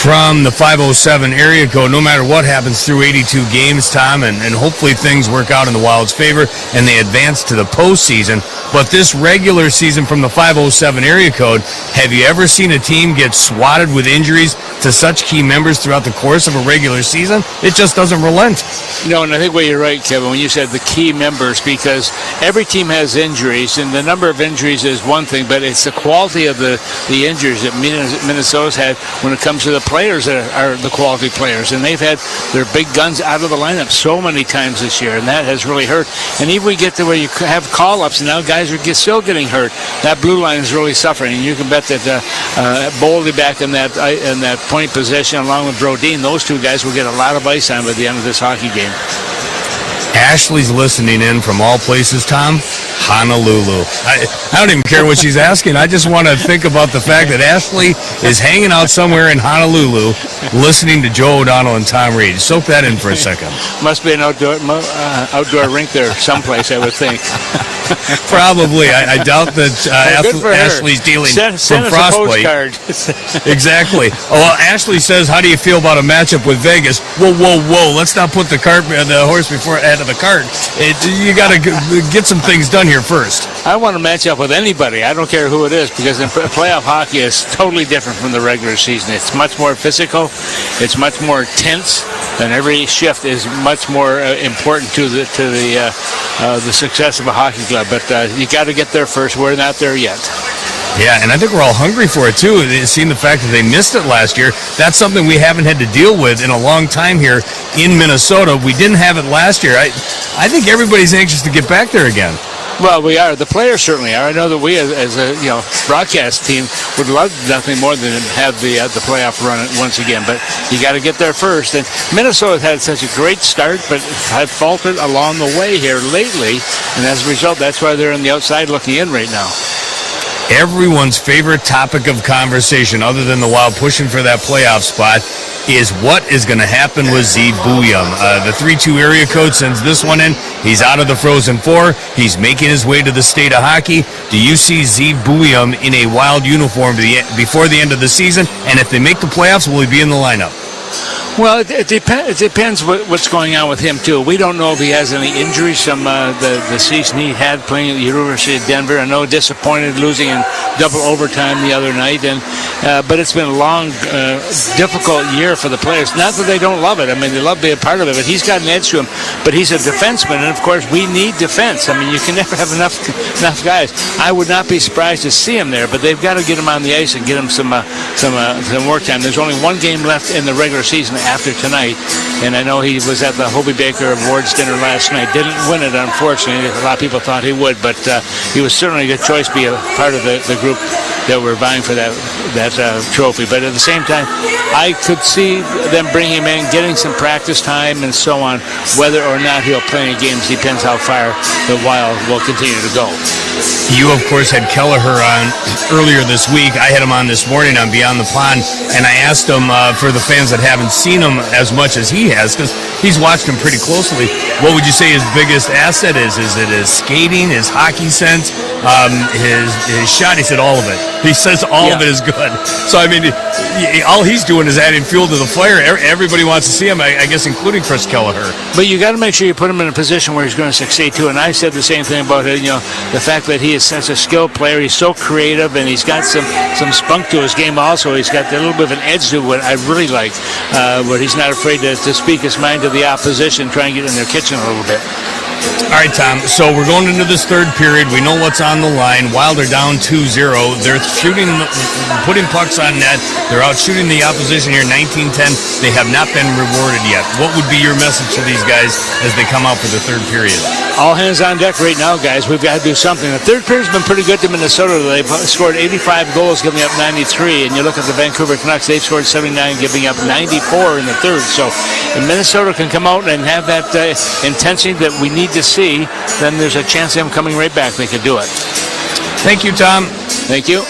From the 507 area code, no matter what happens through 82 games, Tom, and hopefully things work out in the Wild's favor and they advance to the postseason. But this regular season from the 507 area code, have you ever seen a team get swatted with injuries to such key members throughout the course of a regular season? It just doesn't relent. No, and I think you're right, Kevin, when you said the key members, because every team has injuries, and the number of injuries is one thing, but it's the quality of the injuries that Minnesota's had when it comes to the players that are the quality players, and they've had their big guns out of the lineup so many times this year, and that has really hurt. And even we get to where you have call-ups, and now guys are still getting hurt. That blue line is really suffering, and you can bet that Boldy back in that point position along with Brodin, those two guys will get a lot of ice time at the end of this hockey game. Ashley's listening in from all places, Tom. Honolulu. I don't even care what she's asking. I just want to think about the fact that Ashley is hanging out somewhere in Honolulu listening to Joe O'Donnell and Tom Reed. Soak that in for a second. Must be an outdoor rink there someplace, I would think. Probably. I doubt that Ashley's dealing from frostbite. Exactly. Oh, well, Ashley says, how do you feel about a matchup with Vegas? Whoa. Let's not put the horse before ahead of the cart. You got to get some things done here. here first? I want to match up with anybody. I don't care who it is, because playoff hockey is totally different from the regular season. It's much more physical. It's much more tense, and every shift is much more important to the success of a hockey club. But you got to get there first. We're not there yet. Yeah, and I think we're all hungry for it, too. Seeing the fact that they missed it last year, that's something we haven't had to deal with in a long time here in Minnesota. We didn't have it last year. I think everybody's anxious to get back there again. Well, we are. The players certainly are. I know that we, as a broadcast team, would love nothing more than have the playoff run once again. But you got to get there first. And Minnesota's had such a great start, but have faltered along the way here lately. And as a result, that's why they're on the outside looking in right now. Everyone's favorite topic of conversation, other than the Wild pushing for that playoff spot, is what is going to happen with Zeev Buium. The 3-2 area code sends this one in. He's out of the Frozen Four. He's making his way to the state of hockey. Do you see Zeev Buium in a Wild uniform before the end of the season? And if they make the playoffs, will he be in the lineup? Well, it depends what's going on with him, too. We don't know if he has any injuries from the season he had playing at the University of Denver. I know disappointed losing in double overtime the other night, but it's been a long, difficult year for the players. Not that they don't love it. I mean, they love being a part of it, but he's got an edge to him. But he's a defenseman, and, of course, we need defense. I mean, you can never have enough guys. I would not be surprised to see him there, but they've got to get him on the ice and get him some work time. There's only one game left in the regular season after tonight, and I know he was at the Hobie Baker Awards dinner last night. Didn't win it, unfortunately. A lot of people thought he would, but he was certainly a good choice to be a part of the group that were vying for that trophy. But at the same time, I could see them bringing him in, getting some practice time and so on. Whether or not he'll play any games depends how far the Wild will continue to go. You, of course, had Kelleher on earlier this week. I had him on this morning on Beyond the Pond, and I asked him, for the fans that haven't seen him as much as he has, because he's watched him pretty closely, what would you say his biggest asset is? Is it his skating, his hockey sense, his shot? He said all of it. He says all of it is good. So, I mean, all he's doing is adding fuel to the fire. Everybody wants to see him, I guess, including Chris Kelleher. But you got to make sure you put him in a position where he's going to succeed, too. And I said the same thing about it, the fact that he is such a skilled player. He's so creative, and he's got some spunk to his game also. He's got a little bit of an edge to what I really like, where he's not afraid to speak his mind to the opposition, try and get in their kitchen a little bit. All right, Tom, so we're going into this third period. We know what's on the line. Wild are down 2-0. They're putting pucks on net. They're out shooting the opposition here 19-10. They have not been rewarded yet. What would be your message to these guys as they come out for the third period? All hands on deck right now, guys. We've got to do something. The third period's been pretty good to Minnesota. They've scored 85 goals, giving up 93. And you look at the Vancouver Canucks, they've scored 79, giving up 94 in the third. So if Minnesota can come out and have that intensity that we need to see, then there's a chance of them coming right back. They could do it. Thank you, Tom. Thank you.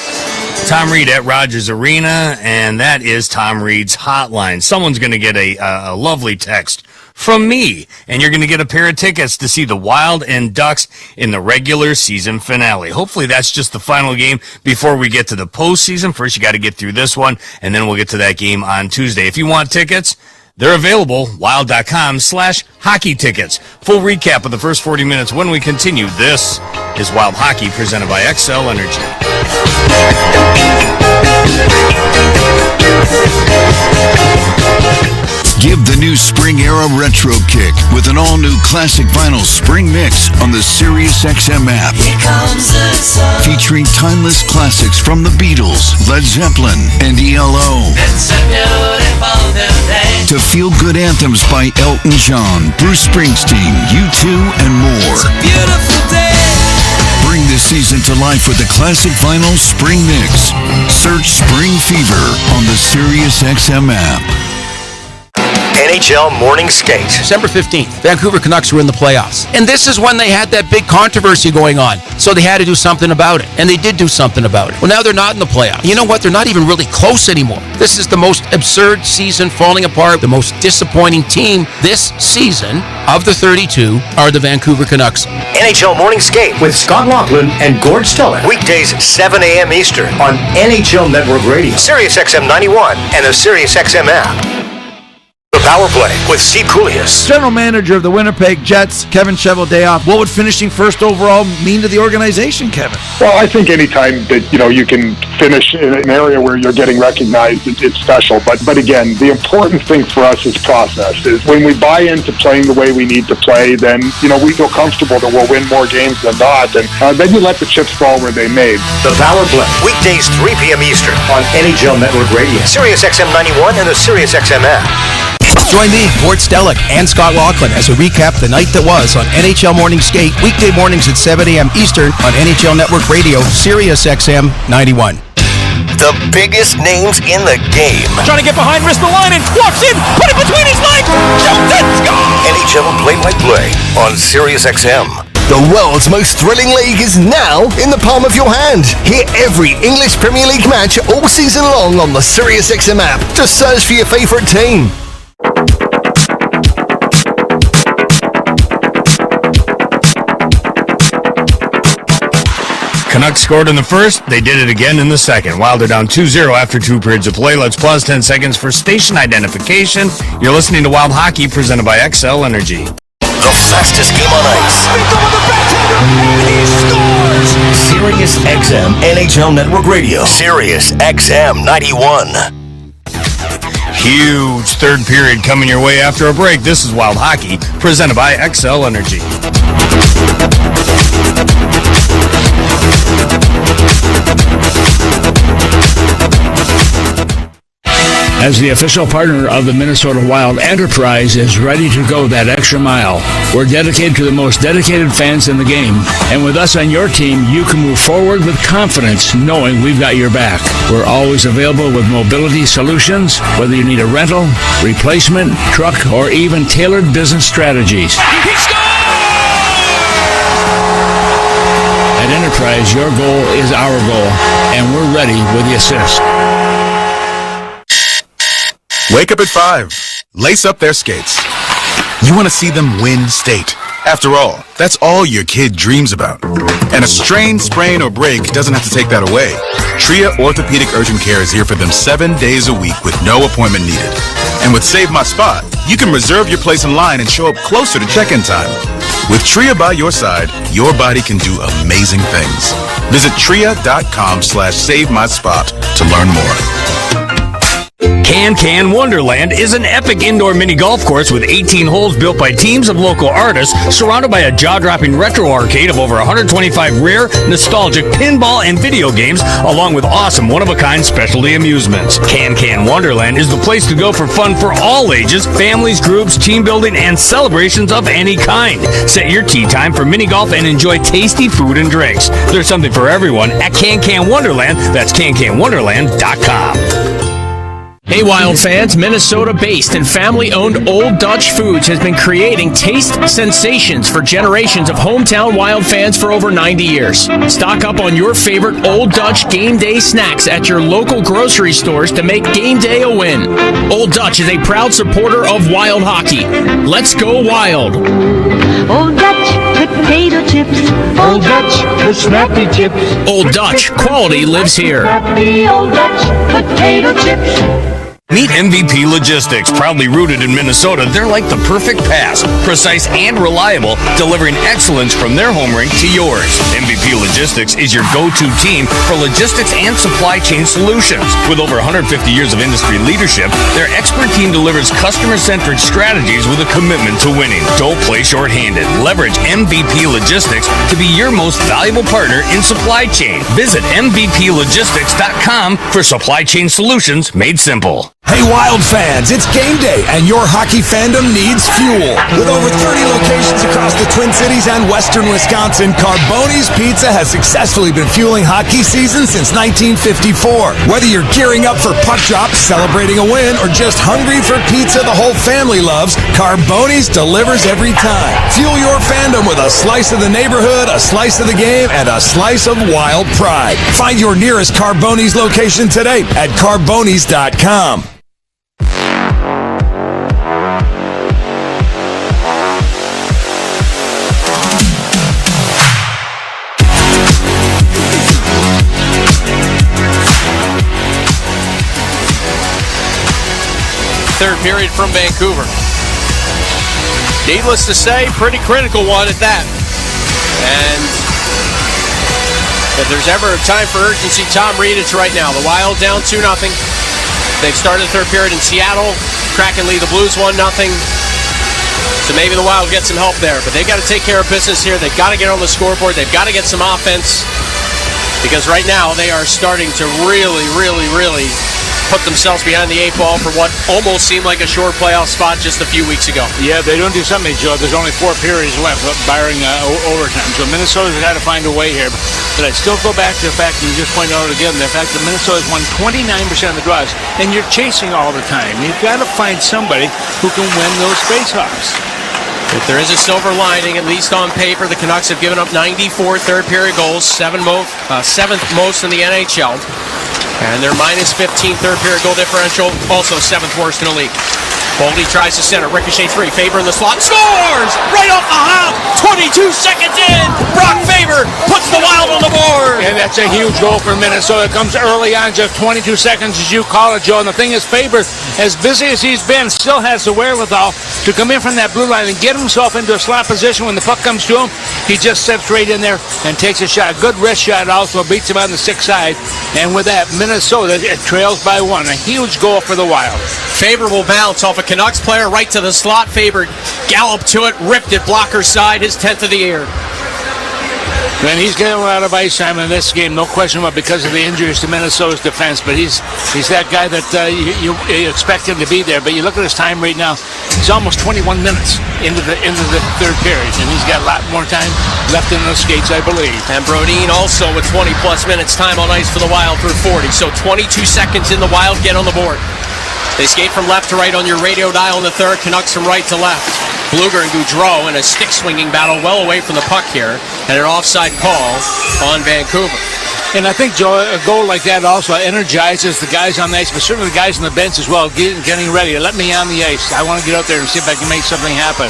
Tom Reed at Rogers Arena, and that is Tom Reed's hotline. Someone's going to get a lovely text from me, and you're going to get a pair of tickets to see the Wild and Ducks in the regular season finale. Hopefully that's just the final game before we get to the postseason. First, you got to get through this one, and then we'll get to that game on Tuesday. If you want tickets, they're available, wild.com/hockey tickets. Full recap of the first 40 minutes when we continue. This is Wild Hockey presented by XL Energy. Give the new spring era retro kick with an all-new classic vinyl spring mix on the SiriusXM app. Here comes the sun. Featuring timeless classics from the Beatles, Led Zeppelin, and ELO. It's a beautiful new day. To feel-good anthems by Elton John, Bruce Springsteen, U2, and more. It's a beautiful day. Bring this season to life with the classic vinyl spring mix. Search Spring Fever on the SiriusXM app. NHL Morning Skate. December 15th, Vancouver Canucks were in the playoffs. And this is when they had that big controversy going on. So they had to do something about it. And they did do something about it. Well, now they're not in the playoffs. You know what? They're not even really close anymore. This is the most absurd season falling apart. The most disappointing team this season of the 32 are the Vancouver Canucks. NHL Morning Skate with Scott Laughlin and Gord Stella. Weekdays 7 a.m. Eastern on NHL Network Radio, SiriusXM 91, and the SiriusXM app. The Power Play with Steve Coolius. General Manager of the Winnipeg Jets, Kevin Cheveldayoff. What would finishing first overall mean to the organization, Kevin? Well, I think anytime that, you can finish in an area where you're getting recognized, it's special. But again, the important thing for us is process. Is when we buy into playing the way we need to play, then, we feel comfortable that we'll win more games than not. And then you let the chips fall where they may. The Power Play. Weekdays 3 p.m. Eastern on NHL Network Radio. Sirius XM 91 and the Sirius XM app. Join me, Gord Stellick, and Scott Laughlin as we recap the night that was on NHL Morning Skate, weekday mornings at 7 a.m. Eastern on NHL Network Radio, Sirius XM 91. The biggest names in the game. Trying to get behind, wrist the line, and walks in, put it between his legs, shoots it, score! NHL play-by-play on Sirius XM. The world's most thrilling league is now in the palm of your hand. Hear every English Premier League match all season long on the Sirius XM app. Just search for your favourite team. Canucks scored in the first. They did it again in the second. Wild are down 2-0 after 2 periods of play. Let's pause 10 seconds for station identification. You're listening to Wild Hockey presented by XL Energy. The fastest game on ice. He scores! Sirius XM NHL Network Radio. Sirius XM 91. Huge third period coming your way after a break. This is Wild Hockey presented by XL Energy. As the official partner of the Minnesota Wild, Enterprise is ready to go that extra mile. We're dedicated to the most dedicated fans in the game. And with us on your team, you can move forward with confidence, knowing we've got your back. We're always available with mobility solutions, whether you need a rental, replacement, truck, or even tailored business strategies. At Enterprise, your goal is our goal, and we're ready with the assist. Wake up at 5. Lace up their skates. You want to see them win state. After all, that's all your kid dreams about. And a strain, sprain, or break doesn't have to take that away. Tria Orthopedic Urgent Care is here for them 7 days a week with no appointment needed. And with Save My Spot, you can reserve your place in line and show up closer to check-in time. With Tria by your side, your body can do amazing things. Visit tria.com/SaveMySpot to learn more. Can Wonderland is an epic indoor mini golf course with 18 holes built by teams of local artists, surrounded by a jaw-dropping retro arcade of over 125 rare, nostalgic pinball and video games, along with awesome one-of-a-kind specialty amusements. Can Wonderland is the place to go for fun for all ages, families, groups, team building, and celebrations of any kind. Set your tee time for mini golf and enjoy tasty food and drinks. There's something for everyone at Can Wonderland. That's CanCanWonderland.com. Hey Wild fans, Minnesota-based and family-owned Old Dutch Foods has been creating taste sensations for generations of hometown Wild fans for over 90 years. Stock up on your favorite Old Dutch game day snacks at your local grocery stores to make game day a win. Old Dutch is a proud supporter of Wild hockey. Let's go Wild! Old Dutch potato chips. Old Dutch, the snappy chips. Old Dutch, quality lives here. Snappy Old Dutch potato chips. Meet MVP Logistics. Proudly rooted in Minnesota, they're like the perfect pass, precise and reliable, delivering excellence from their home rink to yours. MVP Logistics is your go-to team for logistics and supply chain solutions. With over 150 years of industry leadership, their expert team delivers customer-centric strategies with a commitment to winning. Don't play short-handed. Leverage MVP Logistics to be your most valuable partner in supply chain. Visit MVPLogistics.com for supply chain solutions made simple. Hey Wild fans, it's game day and your hockey fandom needs fuel. With over 30 locations across the Twin Cities and western Wisconsin, Carboni's Pizza has successfully been fueling hockey season since 1954. Whether you're gearing up for puck drops, celebrating a win, or just hungry for pizza the whole family loves, Carboni's delivers every time. Fuel your fandom with a slice of the neighborhood, a slice of the game, and a slice of Wild pride. Find your nearest Carboni's location today at Carbonis.com. Third period from Vancouver. Needless to say, pretty critical one at that. And if there's ever a time for urgency, Tom Reed, it's right now. The Wild down 2-0. They've started the third period in Seattle. Kraken lead the Blues 1-0. So maybe the Wild get some help there. But they've got to take care of business here. They've got to get on the scoreboard. They've got to get some offense. Because right now they are starting to really put themselves behind the 8 ball for what almost seemed like a short playoff spot just a few weeks ago. Yeah, they don't do something, Joe. There's only 4 periods left, barring overtime. So Minnesota's got to find a way here. But I still go back to the fact that you just pointed out again, the fact that Minnesota's won 29% of the draws, and you're chasing all the time. You've got to find somebody who can win those faceoffs. If there is a silver lining, at least on paper, the Canucks have given up 94 third-period goals, 7th most in the NHL. And their -15 third-period goal differential, also 7th worst in the league. Boldy tries to center, ricochet 3, Faber in the slot, scores! Right off the hop, 22 seconds in, Brock Faber puts the Wild on the board! And that's a huge goal for Minnesota. It comes early on, just 22 seconds as you call it, Joe. And the thing is, Faber, as busy as he's been, still has the wherewithal to come in from that blue line and get himself into a slot position. When the puck comes to him, he just steps right in there and takes a shot. Good wrist shot also, beats him on the 6th side. And with that, Minnesota, it trails by 1. A huge goal for the Wild. Favorable bounce off a Canucks player right to the slot. Faber galloped to it, ripped it blocker side, his 10th of the year. And he's getting a lot of ice time in this game, no question about, because of the injuries to Minnesota's defense. But he's that guy that you expect him to be there. But you look at his time right now; he's almost 21 minutes into the third period, and he's got a lot more time left in those skates, I believe. And Brodin also with 20-plus minutes time on ice for the Wild through 40. So 22 seconds in, the Wild get on the board. They skate from left to right on your radio dial in the third. Canucks from right to left. Bluger and Gaudreau in a stick-swinging battle well away from the puck here. And an offside call on Vancouver. And I think, Joe, a goal like that also energizes the guys on the ice, but certainly the guys on the bench as well, getting ready. Let me on the ice. I want to get out there and see if I can make something happen.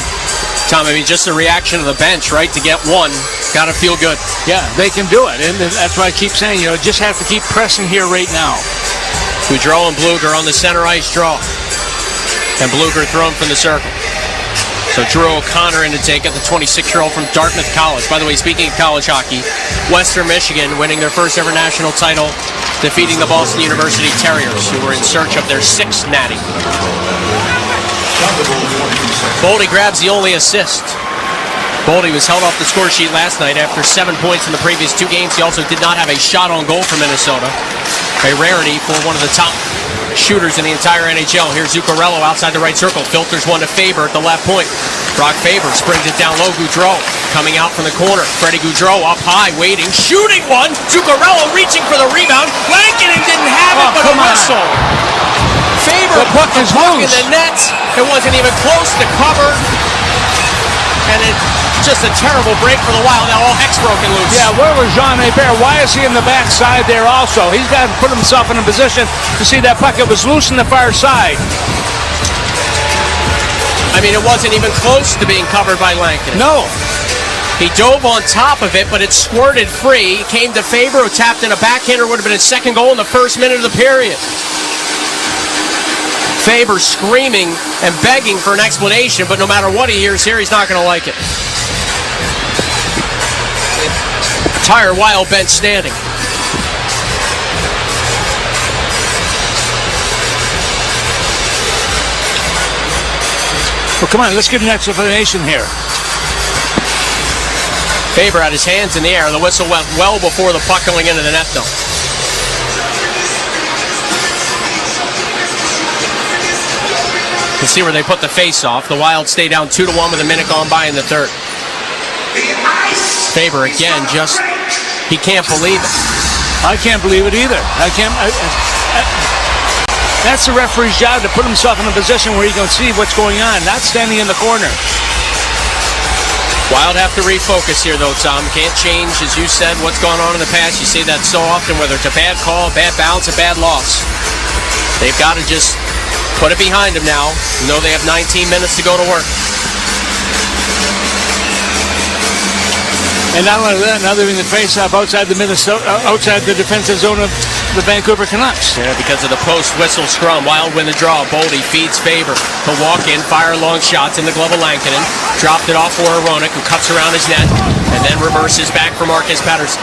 Tom, I mean, just the reaction of the bench, right, to get one, got to feel good. Yeah, they can do it. And that's why I keep saying, just have to keep pressing here right now. Gaudreau and Bluger on the center ice draw. And Bluger thrown from the circle. So Drew O'Connor in to take it, the 26-year-old from Dartmouth College. By the way, speaking of college hockey, Western Michigan winning their first ever national title, defeating the Boston University Terriers, who were in search of their 6th natty. Boldy grabs the only assist. Boldy was held off the score sheet last night after 7 points in the previous 2 games. He also did not have a shot on goal for Minnesota. A rarity for one of the top shooters in the entire NHL. Here's Zuccarello outside the right circle. Filters one to Faber at the left point. Brock Faber springs it down low. Gaudreau coming out from the corner. Freddie Gaudreau up high, waiting, shooting one. Zuccarello reaching for the rebound. Lankinen didn't have it, but a whistle. Faber put the puck in the net. It wasn't even close to cover. And it's just a terrible break for the Wild. Now all heck's broken loose. Yeah, where was Jean APR? Why is he in the backside there also? He's got to put himself in a position to see that puck. It was loose in the far side. I mean, it wasn't even close to being covered by Lankinen. No. He dove on top of it, but it squirted free. Came to Faber, who tapped in a backhander. Would have been his 2nd goal in the first minute of the period. Faber screaming and begging for an explanation, but no matter what he hears here, he's not going to like it. Entire Wild bench standing. Well, come on, let's get an explanation here. Faber had his hands in the air. The whistle went well before the puck going into the net, though. You can see where they put the face-off. The Wild stay down 2-1 with a minute gone by in the third. Faber again, he can't believe it. I can't believe it either. That's the referee's job, to put himself in a position where he can see what's going on, not standing in the corner. Wild have to refocus here, though, Tom. Can't change, as you said, what's gone on in the past. You see that so often, whether it's a bad call, a bad bounce, a bad loss. They've got to just put it behind them now. You know they have 19 minutes to go to work. And not only that, now they're in the face-off outside the defensive zone of the Vancouver Canucks. Yeah, because of the post-whistle scrum. Wild win the draw. Boldy feeds Faber. He'll walk in, fire long shots in the glove of Lankinen. Dropped it off for Aronik, who cuts around his net, and then reverses back for Marcus Pettersson.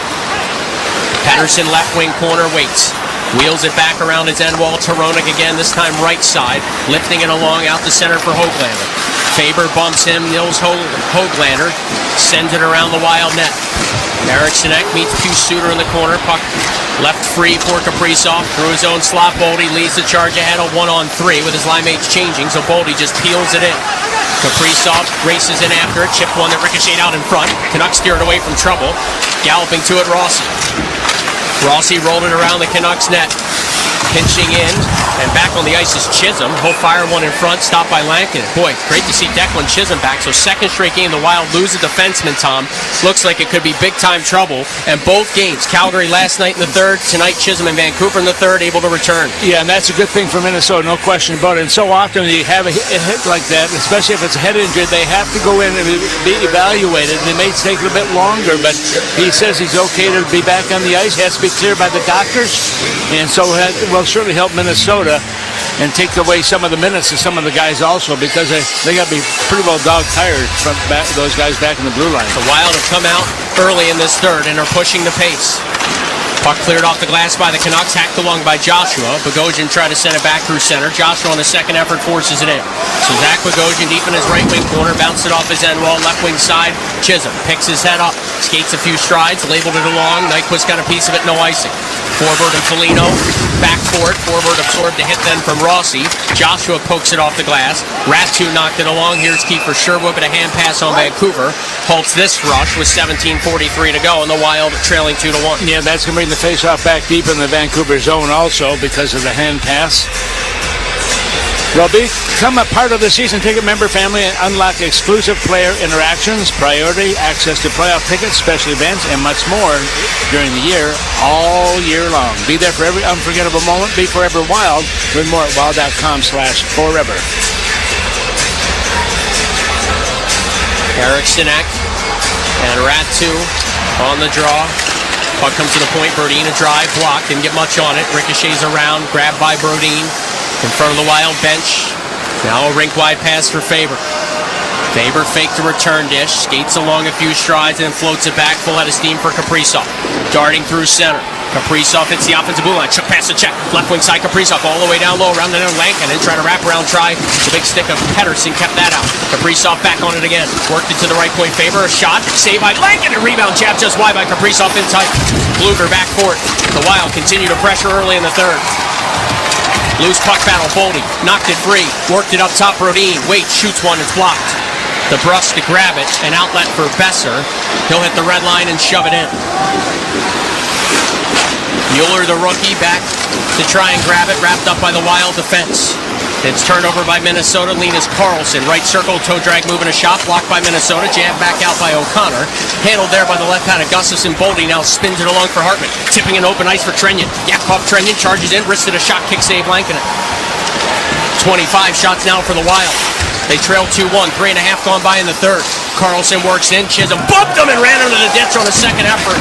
Pettersson left wing corner waits. Wheels it back around his end wall. Aronik again, this time right side. Lifting it along out the center for Höglander. Faber bumps him, Nils Höglander. Sends it around the Wild net. Eric Sinek meets Q Suter in the corner. Puck left free for Kaprizov. Through his own slot, Boldy leads the charge ahead of 1-on-3 with his line mates changing, so Boldy just peels it in. Kaprizov races in after it. Chipped one that ricocheted out in front. Canucks steered away from trouble. Galloping to it, Rossi. Rossi rolled it around the Canucks net. Pinching in, and back on the ice is Chisholm. He'll fire one in front, stopped by Lankinen. Boy, great to see Declan Chisholm back. So second straight game, the Wild lose a defenseman, Tom. Looks like it could be big-time trouble. And both games, Calgary last night in the third, tonight Chisholm and Vancouver in the third, able to return. Yeah, and that's a good thing for Minnesota, no question about it. And so often you have a hit like that, especially if it's a head injury, they have to go in and be evaluated. It may take a little bit longer, but he says he's okay to be back on the ice. He has to be cleared by the doctors, and so will certainly help Minnesota and take away some of the minutes of some of the guys also, because they got to be pretty well dog-tired from those guys back in the blue line. The Wild have come out early in this third and are pushing the pace. Puck cleared off the glass by the Canucks, hacked along by Joshua. Bogosian tried to send it back through center. Joshua on the second effort forces it in. So Zach Bogosian deep in his right wing corner, bounced it off his end wall, left wing side. Chisholm picks his head up, skates a few strides, labeled it along. Nyquist got a piece of it, no icing. Forbert and Foligno back for it. Forbert absorbed a hit then from Rossi. Joshua pokes it off the glass. Ratu knocked it along. Here's Kiefer Sherwood, but a hand pass on Vancouver. Halts this rush with 17:43 to go, and the Wild trailing 2-1. Yeah, that's going to bring the face-off back deep in the Vancouver zone also because of the hand pass. Well, become a part of the season ticket member family and unlock exclusive player interactions, priority, access to playoff tickets, special events, and much more during the year, all year long. Be there for every unforgettable moment. Be forever Wild. Learn more at wild.com/forever. Eric Sinek and Ratu on the draw. Puck comes to the point. Brodin a drive, block, didn't get much on it. Ricochets around, grabbed by Brodin. In front of the Wild bench. Now a rink-wide pass for Faber. Faber faked a return dish, skates along a few strides, and then floats it back full head of steam for Kaprizov. Darting through center. Kaprizov hits the offensive blue line. Chuck pass to check. Left wing side, Kaprizov all the way down low, around the net of Lankinen. Try to wrap around try. The big stick of Pettersson kept that out. Kaprizov back on it again. Worked it to the right point. Faber, a shot. Saved by Lankinen. Rebound jab just wide by Kaprizov in tight. Bluger back for it. The Wild continue to pressure early in the third. Loose puck battle, Boldy knocked it free, worked it up top, Brodin, waits, shoots one, it's blocked. The brush to grab it, an outlet for Besser. He'll hit the red line and shove it in. Mueller, the rookie, back to try and grab it, wrapped up by the Wild defense. It's turned over by Minnesota. Linus Karlsson, right circle, toe drag, moving a shot, blocked by Minnesota, jammed back out by O'Connor. Handled there by the left-handed Gustafsson. Boldy now spins it along for Hartman. Tipping an open ice for Trenyon. Yakov Trenyon charges in, wristed a shot, kick save, Lankinen. 25 shots now for the Wild. They trail 2-1, 3.5 gone by in the third. Karlsson works in, Chisholm bumped him and ran under the ditch on a second effort.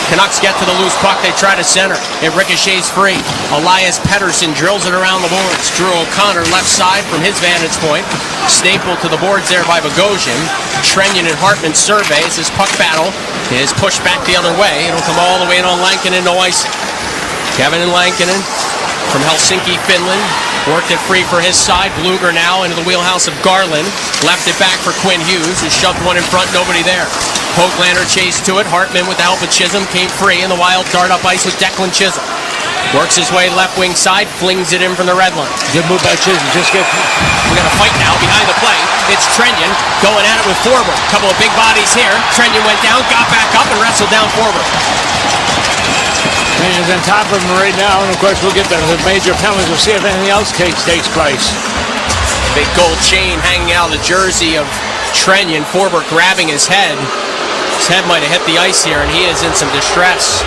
Canucks get to the loose puck. They try to center. It ricochets free. Elias Pettersson drills it around the boards. Drew O'Connor left side from his vantage point. Stapled to the boards there by Bogosian. Trenyon and Hartman surveys. His puck battle is pushed back the other way. It'll come all the way in on Lankinen. No icing. Kevin and Lankinen from Helsinki, Finland. Worked it free for his side. Bluger now into the wheelhouse of Garland. Left it back for Quinn Hughes, who shoved one in front. Nobody there. Höglander chased to it. Hartman with the help of Chisholm came free, and the Wild dart up ice with Declan Chisholm. Works his way left wing side, flings it in from the red line. Good move by Chisholm. We got a fight now behind the play. It's Trenyon going at it with Forbert. Couple of big bodies here. Trenyon went down, got back up, and wrestled down Forbert. Trenyon's on top of him right now, and of course we'll get the major penalties. We'll see if anything else takes place. Big gold chain hanging out of the jersey of Trenyon. Forbert grabbing his head. His head might have hit the ice here, and he is in some distress.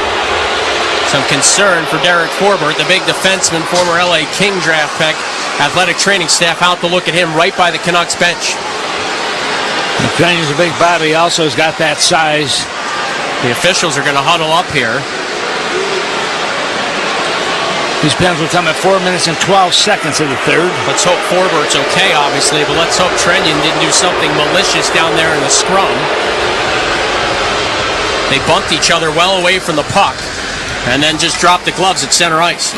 Some concern for Derek Forbert, the big defenseman, former LA King draft pick. Athletic training staff out to look at him right by the Canucks bench. Trenion's a big body. He also has got that size. The officials are going to huddle up here. These pens will come at 4 minutes and 12 seconds of the third. Let's hope Forbert's okay, obviously, but let's hope Trenion didn't do something malicious down there in the scrum. They bumped each other well away from the puck and then just dropped the gloves at center ice.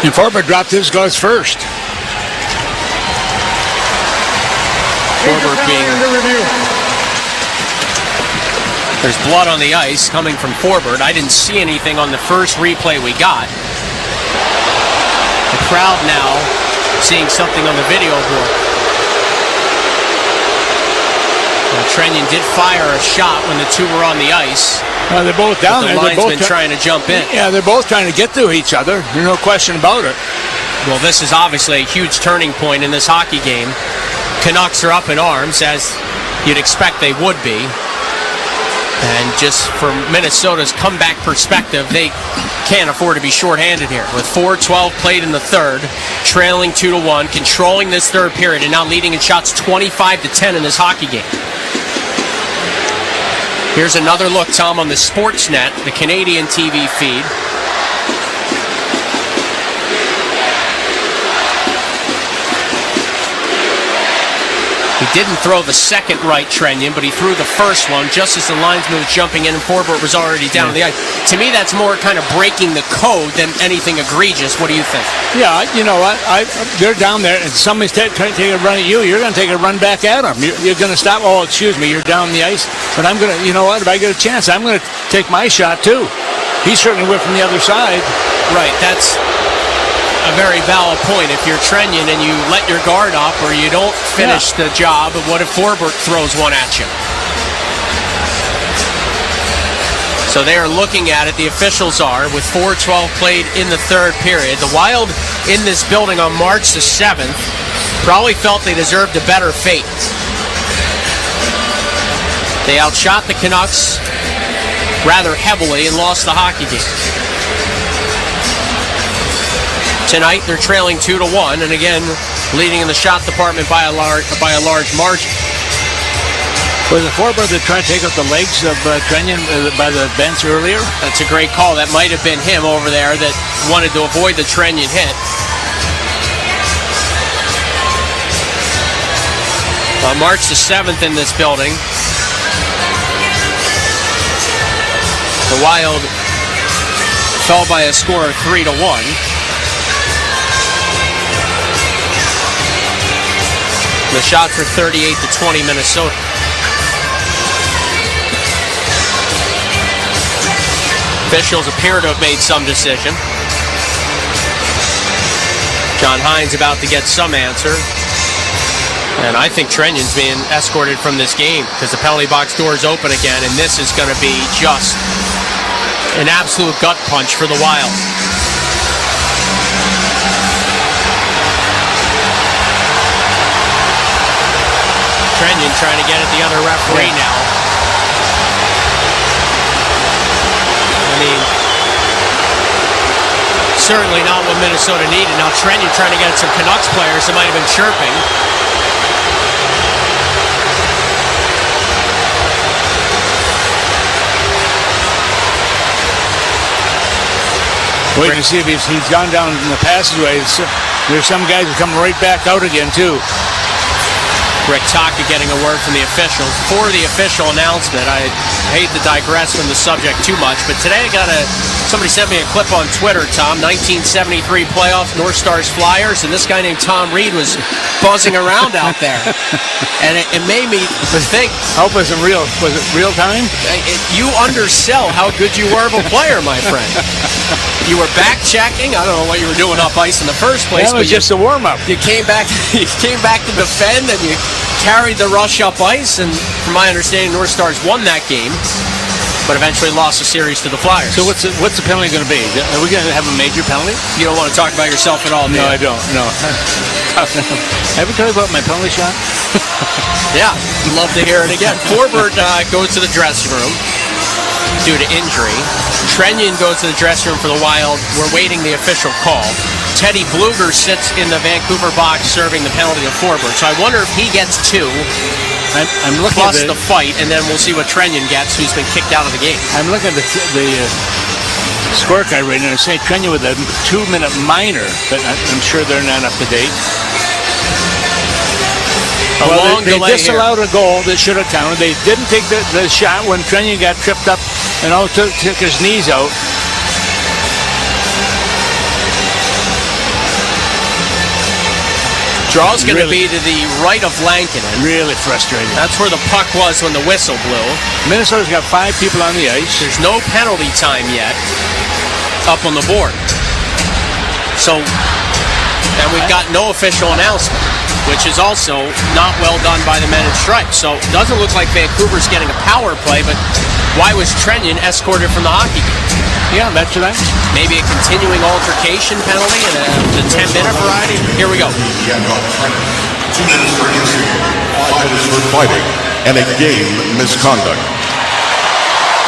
And Forbert dropped his gloves first. Forbert being... There's blood on the ice coming from Forbert. I didn't see anything on the first replay we got. The crowd now seeing something on the video board. Well, Trenion did fire a shot when the two were on the ice. They're both down there. The linesman trying to jump in. Yeah, they're both trying to get to each other. There's no question about it. Well, this is obviously a huge turning point in this hockey game. Canucks are up in arms, as you'd expect they would be. And just from Minnesota's comeback perspective, they can't afford to be shorthanded here. With 4:12 played in the third, trailing 2-1, controlling this third period, and now leading in shots 25-10 in this hockey game. Here's another look, Tom, on the Sportsnet, the Canadian TV feed. He didn't throw the second right Trenion, but he threw the first one just as the linesman was jumping in and Forbert was already down on the ice. To me, that's more kind of breaking the code than anything egregious. What do you think? Yeah, you know what? They're down there, and somebody's trying to take a run at you. You're going to take a run back at them. You're going to stop. Oh, excuse me, you're down the ice. But I'm going to, you know what? If I get a chance, I'm going to take my shot, too. He certainly went from the other side. Right, that's a very valid point. If you're Trenion and you let your guard up or you don't finish the job, what if Forbert throws one at you? So they are looking at it, the officials are, with 4:12 played in the third period. The Wild in this building on March the 7th probably felt they deserved a better fate. They outshot the Canucks rather heavily and lost the hockey game. Tonight, they're trailing 2-1, and again, leading in the shot department by a large margin. Was it Forbert that tried to take out the legs of Trenion by the bench earlier? That's a great call. That might have been him over there that wanted to avoid the Trenion hit. On March the 7th in this building, the Wild fell by a score of 3-1. The shots were 38-20 Minnesota. Officials appear to have made some decision. John Hines about to get some answer. And I think Trenion's being escorted from this game because the penalty box door is open again, and this is going to be just an absolute gut punch for the Wild. Trenion trying to get at the other referee now. I mean, certainly not what Minnesota needed. Now Trenion trying to get at some Canucks players that might have been chirping. Waiting to see if he's gone down in the passageway. There's some guys who come right back out again, too. Rick Taka getting a word from the officials. For the official announcement, I hate to digress from the subject too much, but today I got somebody sent me a clip on Twitter, Tom, 1973 playoffs, North Stars Flyers, and this guy named Tom Reed was buzzing around out there. And it made me think. Hope was it real time? You undersell how good you were of a player, my friend. You were back checking. I don't know what you were doing up ice in the first place. That was just a warm-up. You came back to defend, and you carried the rush up ice, and from my understanding, North Stars won that game, but eventually lost the series to the Flyers. So what's the penalty going to be? Are we going to have a major penalty? You don't want to talk about yourself at all, do No, you? I don't. No. Have we talked about my penalty shot? Yeah, I'd love to hear it again. Forbert goes to the dressing room due to injury. Trenion goes to the dressing room for the Wild. We're waiting the official call. Teddy Bluger sits in the Vancouver box serving the penalty of forward. So I wonder if he gets 2. I'm looking plus at the fight, and then we'll see what Trenyon gets, who's been kicked out of the game. I'm looking at the scorecard right now. I say Trenyon with a 2-minute minor, but I'm sure they're not up to date. They disallowed a goal that should have counted. They didn't take the shot when Trenyon got tripped up and took his knees out. Draw's going to be to the right of Lankinen. Really frustrating. That's where the puck was when the whistle blew. Minnesota's got 5 people on the ice. There's no penalty time yet up on the board. So, and we've got no official announcement, which is also not well done by the men in stripes. So, it doesn't look like Vancouver's getting a power play, but why was Trenyon escorted from the hockey game? Yeah, that's what maybe a continuing altercation penalty in the 10-minute variety. Here we go. 2 minutes for injury, 5 minutes for fighting, and a game misconduct.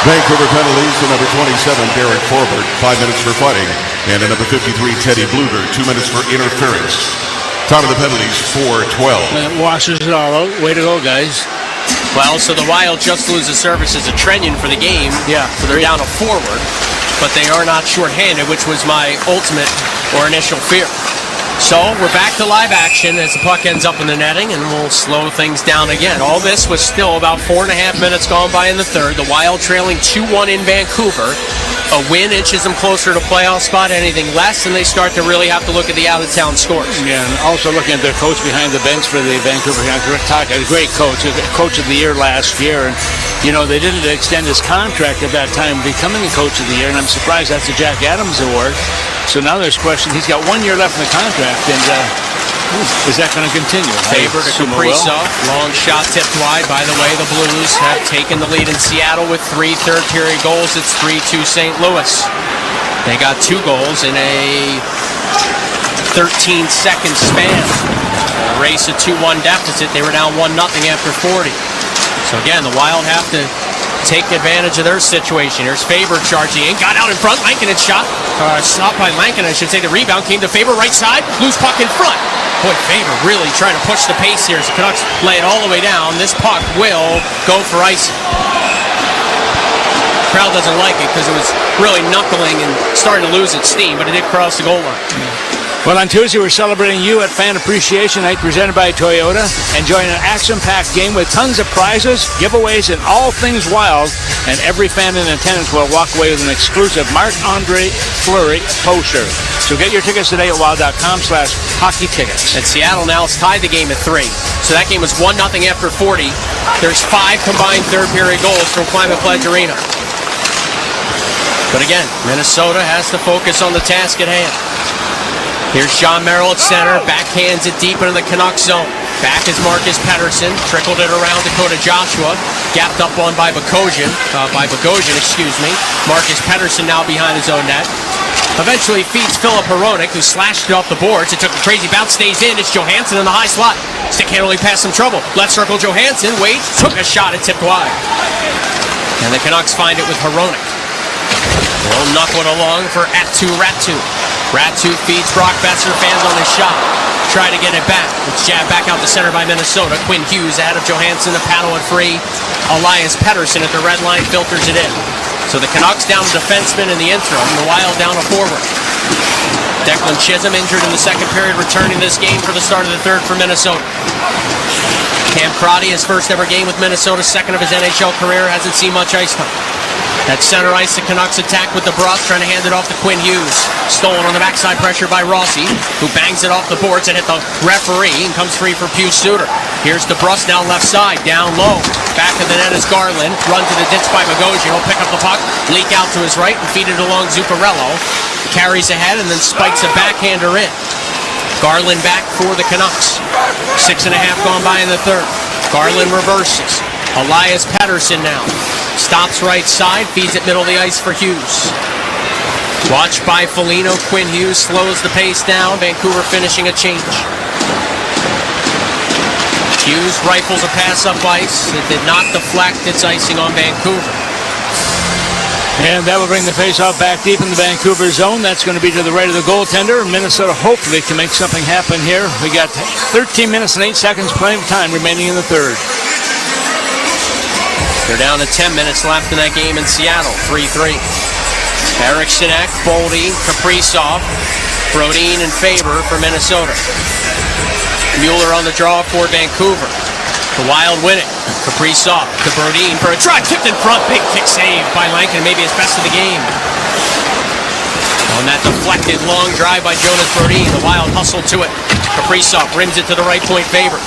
Vancouver penalties to number 27, Derek Forbert, 5 minutes for fighting, and to number 53, Teddy Bluger, 2 minutes for interference. Time of the penalties, 4:12. That washes it all out. Way to go, guys. Well, so the Wild just lose the services of Trenyon for the game. Yeah. So they're down a forward, but they are not shorthanded, which was my ultimate or initial fear. So we're back to live action as the puck ends up in the netting, and we'll slow things down again. All this was still about 4.5 minutes gone by in the third. The Wild trailing 2-1 in Vancouver. A win inches them closer to playoff spot. Anything less, and they start to really have to look at the out-of-town scores. Yeah, and also looking at their coach behind the bench for the Vancouver Canucks, a great coach, coach of the year last year. And, you know, they didn't extend his contract at that time becoming the coach of the year, and I'm surprised that's the Jack Adams Award. So now there's question. He's got 1 year left in the contract, and is that going to continue? Favor to Kaprizov. Long shot tipped wide. By the way, the Blues have taken the lead in Seattle with 3 third-period goals. It's 3-2 St. Louis. They got 2 goals in a 13-second span. A race a 2-1 deficit. They were down 1-0 after 40. So again, the Wild have to take advantage of their situation. Here's Faber charging in. Got out in front. Lankinen shot. Stopped by Lankinen. I should say the rebound came to Faber. Right side. Loose puck in front. Boy, Faber really trying to push the pace here as the Canucks lay it all the way down. This puck will go for icing. Crowd doesn't like it because it was really knuckling and starting to lose its steam, but it did cross the goal line. Well, on Tuesday, we're celebrating you at Fan Appreciation Night presented by Toyota. Enjoying an action-packed game with tons of prizes, giveaways, and all things Wild. And every fan in attendance will walk away with an exclusive Marc-Andre Fleury poster. So get your tickets today at wild.com/hockey-tickets. And Seattle now has tied the game at 3. So that game was 1-0 after 40. There's 5 combined third-period goals from Climate Pledge Arena. But again, Minnesota has to focus on the task at hand. Here's John Merrill at center, backhands it deep into the Canucks zone. Back is Marcus Pettersson, trickled it around Dakota Joshua, gapped up on by Bogosian, Marcus Pettersson now behind his own net. Eventually feeds Philip Hronek, who slashed it off the boards. It took a crazy bounce, stays in. It's Johansson in the high slot. Stick handling past some trouble. Left circle Johansson, waits, took a shot, it tipped wide. And the Canucks find it with Hronek. They'll knuckle it along for Ratu. Ratu feeds Brock Besser, fans on his shot. Try to get it back. It's jabbed back out the center by Minnesota. Quinn Hughes ahead of Johansson, the paddle it free. Elias Pettersson at the red line filters it in. So the Canucks down a defenseman in the interim. The Wild down a forward. Declan Chisholm injured in the second period, returning this game for the start of the third for Minnesota. Cam Crotty, his first ever game with Minnesota, second of his NHL career, hasn't seen much ice time. At center ice, the Canucks attack with the Bruss, trying to hand it off to Quinn Hughes. Stolen on the backside pressure by Rossi, who bangs it off the boards and hit the referee and comes free for Pius Suter. Here's the Bruss now left side, down low. Back of the net is Garland. Run to the ditch by Bogosian. He'll pick up the puck, leak out to his right, and feed it along Zuccarello. Carries ahead and then spikes a backhander in. Garland back for the Canucks. 6.5 gone by in the third. Garland reverses. Elias Pettersson now. Stops right side, feeds it middle of the ice for Hughes. Watched by Foligno. Quinn Hughes slows the pace down. Vancouver finishing a change. Hughes rifles a pass up ice. It did not deflect. It's icing on Vancouver. And that will bring the faceoff back deep in the Vancouver zone. That's going to be to the right of the goaltender. Minnesota hopefully can make something happen here. We got 13 minutes and 8 seconds playing time remaining in the third. They're down to 10 minutes left in that game in Seattle, 3-3. Eriksson, Boldy, Kaprizov, Brodin, and Faber for Minnesota. Mueller on the draw for Vancouver. The Wild win it. Kaprizov to Brodin for a try. Tipped in front. Big kick save by Lankin. Maybe his best of the game. On that deflected long drive by Jonas Brodin. The Wild hustled to it. Kaprizov rims it to the right point. Faber.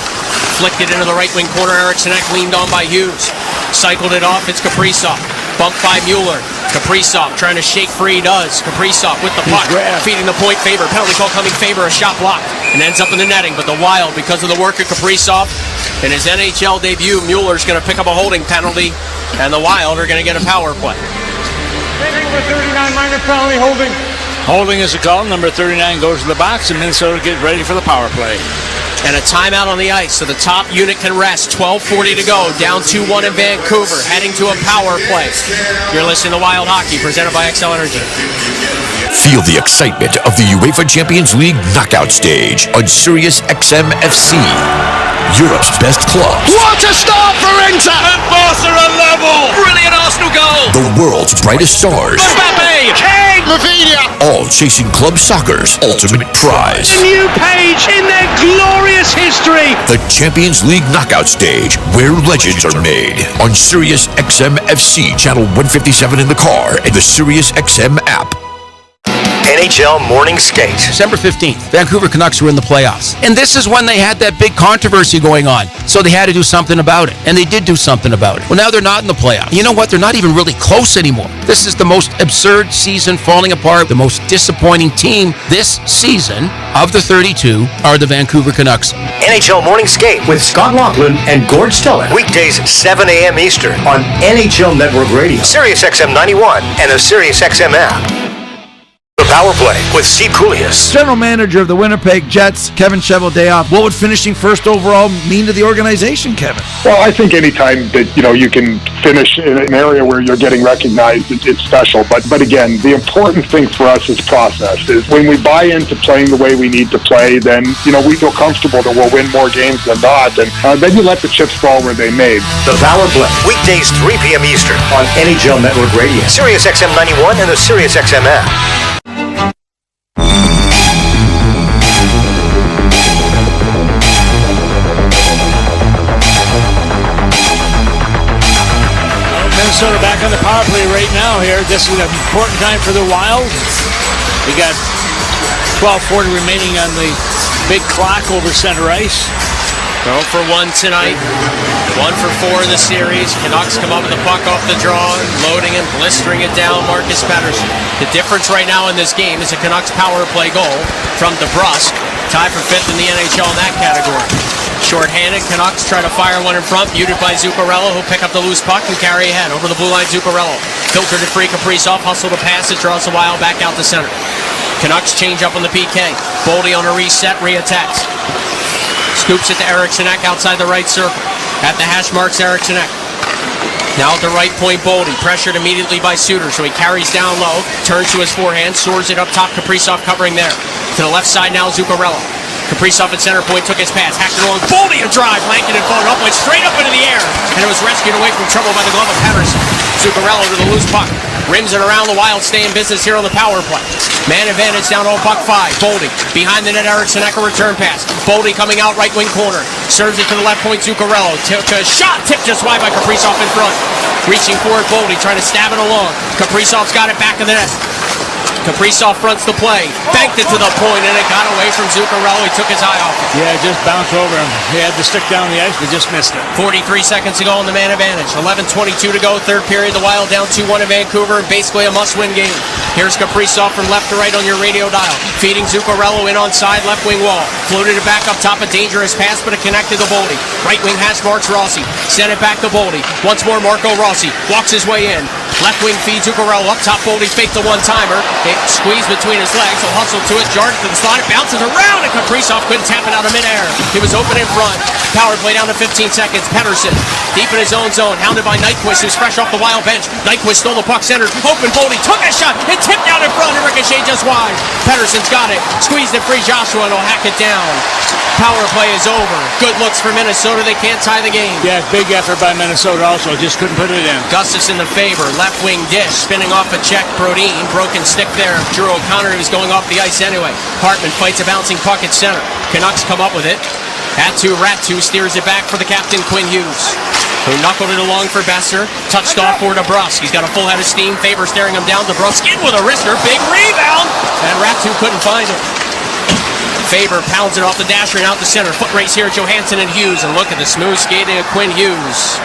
Flicked it into the right wing corner. Eriksson leaned on by Hughes. Cycled it off. It's Kaprizov. Bumped by Mueller. Kaprizov trying to shake free. He does. Kaprizov with the puck. Feeding the point. Faber. Penalty call coming. Faber. A shot blocked. And ends up in the netting. But the Wild, because of the work of Kaprizov, in his NHL debut, Mueller's going to pick up a holding penalty, and the Wild are going to get a power play. Number 39, minor penalty, holding. Holding is a call. Number 39 goes to the box, and Minnesota get ready for the power play. And a timeout on the ice, so the top unit can rest. 12:40 to go. Down 2-1 in Vancouver, heading to a power play. You're listening to Wild Hockey, presented by XL Energy. Feel the excitement of the UEFA Champions League knockout stage on Sirius XM FC. Europe's best clubs. What a start for Inter! And Barca are level! Brilliant Arsenal goal! The world's brightest stars. Mbappe! King! Rafinha! All chasing club soccer's ultimate prize. A new page in their glorious history! The Champions League knockout stage, where legends are made. On Sirius XM FC, channel 157 in the car, and the Sirius XM app. NHL Morning Skate. December 15th, Vancouver Canucks were in the playoffs. And this is when they had that big controversy going on. So they had to do something about it. And they did do something about it. Well, now they're not in the playoffs. You know what? They're not even really close anymore. This is the most absurd season falling apart. The most disappointing team this season of the 32 are the Vancouver Canucks. NHL Morning Skate with Scott Laughlin and Gord Stellick. Weekdays 7 a.m. Eastern on NHL Network Radio, Sirius XM 91, and the Sirius XM app. The Power Play with Steve Koulias. General manager of the Winnipeg Jets, Kevin Cheveldayoff. What would finishing first overall mean to the organization, Kevin? Well, I think anytime that you can finish in an area where you're getting recognized, it's special. But again, the important thing for us is process. Is when we buy into playing the way we need to play, then we feel comfortable that we'll win more games than not, and then you let the chips fall where they may. The Power Play weekdays 3 p.m. Eastern on NHL Network Radio, Sirius XM 91, and the Sirius XM app. Minnesota back on the power play right now here. This is an important time for the Wild. We got 12:40 remaining on the big clock over center ice. 0 for 1 tonight. 1 for 4 in the series. Canucks come up with the puck off the draw, loading and blistering it down. Marcus Pettersson. The difference right now in this game is a Canucks power play goal from DeBrusk, tied for 5th in the NHL in that category. Short-handed, Canucks try to fire one in front, muted by Zuccarello, who'll pick up the loose puck and carry ahead. Over the blue line, Zuccarello. Filtered it free, Kaprizov, hustle to pass it, draws the Wild back out to center. Canucks change up on the PK. Boldy on a reset, re-attacks. Scoops it to Eriksson outside the right circle. At the hash marks, Eriksson. Now at the right point, Boldy. Pressured immediately by Suter, so he carries down low, turns to his forehand, soars it up top, Kaprizov covering there. To the left side now, Zuccarello. Kaprizov at center point took his pass, hacked it along, Boldy a drive, Lankin and phone up, went straight up into the air, and it was rescued away from trouble by the glove of Pettersson. Zuccarello to the loose puck, rims it around, the Wild stay in business here on the power play. Man advantage down on puck 5, Boldy, behind the net, Eriksson, a return pass, Boldy coming out right wing corner, serves it to the left point, Zuccarello, took a shot, tipped just wide by Kaprizov in front, reaching for it, Boldy, trying to stab it along, Kaprizov's got it back in the net. Kaprizov fronts the play, banked it to the point, and it got away from Zuccarello. He took his eye off it. Yeah, just bounced over him. He had to stick down the ice, but just missed it. 43 seconds to go on the man advantage. 11:22 to go, third period. The Wild down 2-1 in Vancouver, basically a must-win game. Here's Kaprizov from left to right on your radio dial, feeding Zuccarello in on side, left wing wall. Floated it back up top, a dangerous pass, but it connected to Boldy. Right wing hash marks Rossi. Sent it back to Boldy. Once more, Marco Rossi walks his way in. Left wing feed Zuccarello up top. Boldy faked the one-timer. It squeezed between his legs. He'll hustle to it. Jarred to the slot. It bounces around, and Kaprizov couldn't tap it out of midair. He was open in front. Power play down to 15 seconds. Pettersson deep in his own zone. Hounded by Nyquist, who's fresh off the Wild bench. Nyquist stole the puck centered. Open. Boldy took a shot. It tipped out in front and ricocheted just wide. Pettersson's got it. Squeezed it free. Joshua and will hack it down. Power play is over. Good looks for Minnesota. They can't tie the game. Yeah, big effort by Minnesota also. Just couldn't put it in. Gustafson the favor. Left wing dish. Spinning off a check. Brodin. Broken stick there. Drew O'Connor was going off the ice anyway. Hartman fights a bouncing puck at center. Canucks come up with it. Rat2 steers it back for the captain, Quinn Hughes, who knuckled it along for Besser. Touched off for DeBrusk. He's got a full head of steam. Faber staring him down. DeBrusk in with a wrister. Big rebound. And Rat2 couldn't find it. Faber pounds it off the dasher and out the center. Foot race here at Johansson and Hughes. And look at the smooth skating of Quinn Hughes.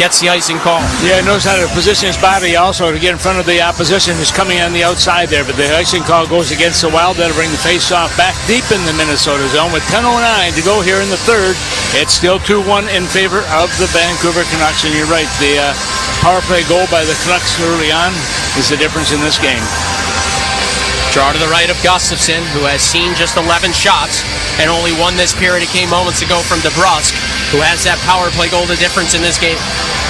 Gets the icing call. Yeah, knows how to position his body also to get in front of the opposition who's coming on the outside there. But the icing call goes against the Wild. That'll bring the face-off back deep in the Minnesota zone with 10:09 to go here in the third. It's still 2-1 in favor of the Vancouver Canucks. And you're right, the power play goal by the Canucks early on is the difference in this game. Draw to the right of Gustafson, who has seen just 11 shots and only won this period. It came moments ago from DeBrusk, who has that power play goal, the difference in this game.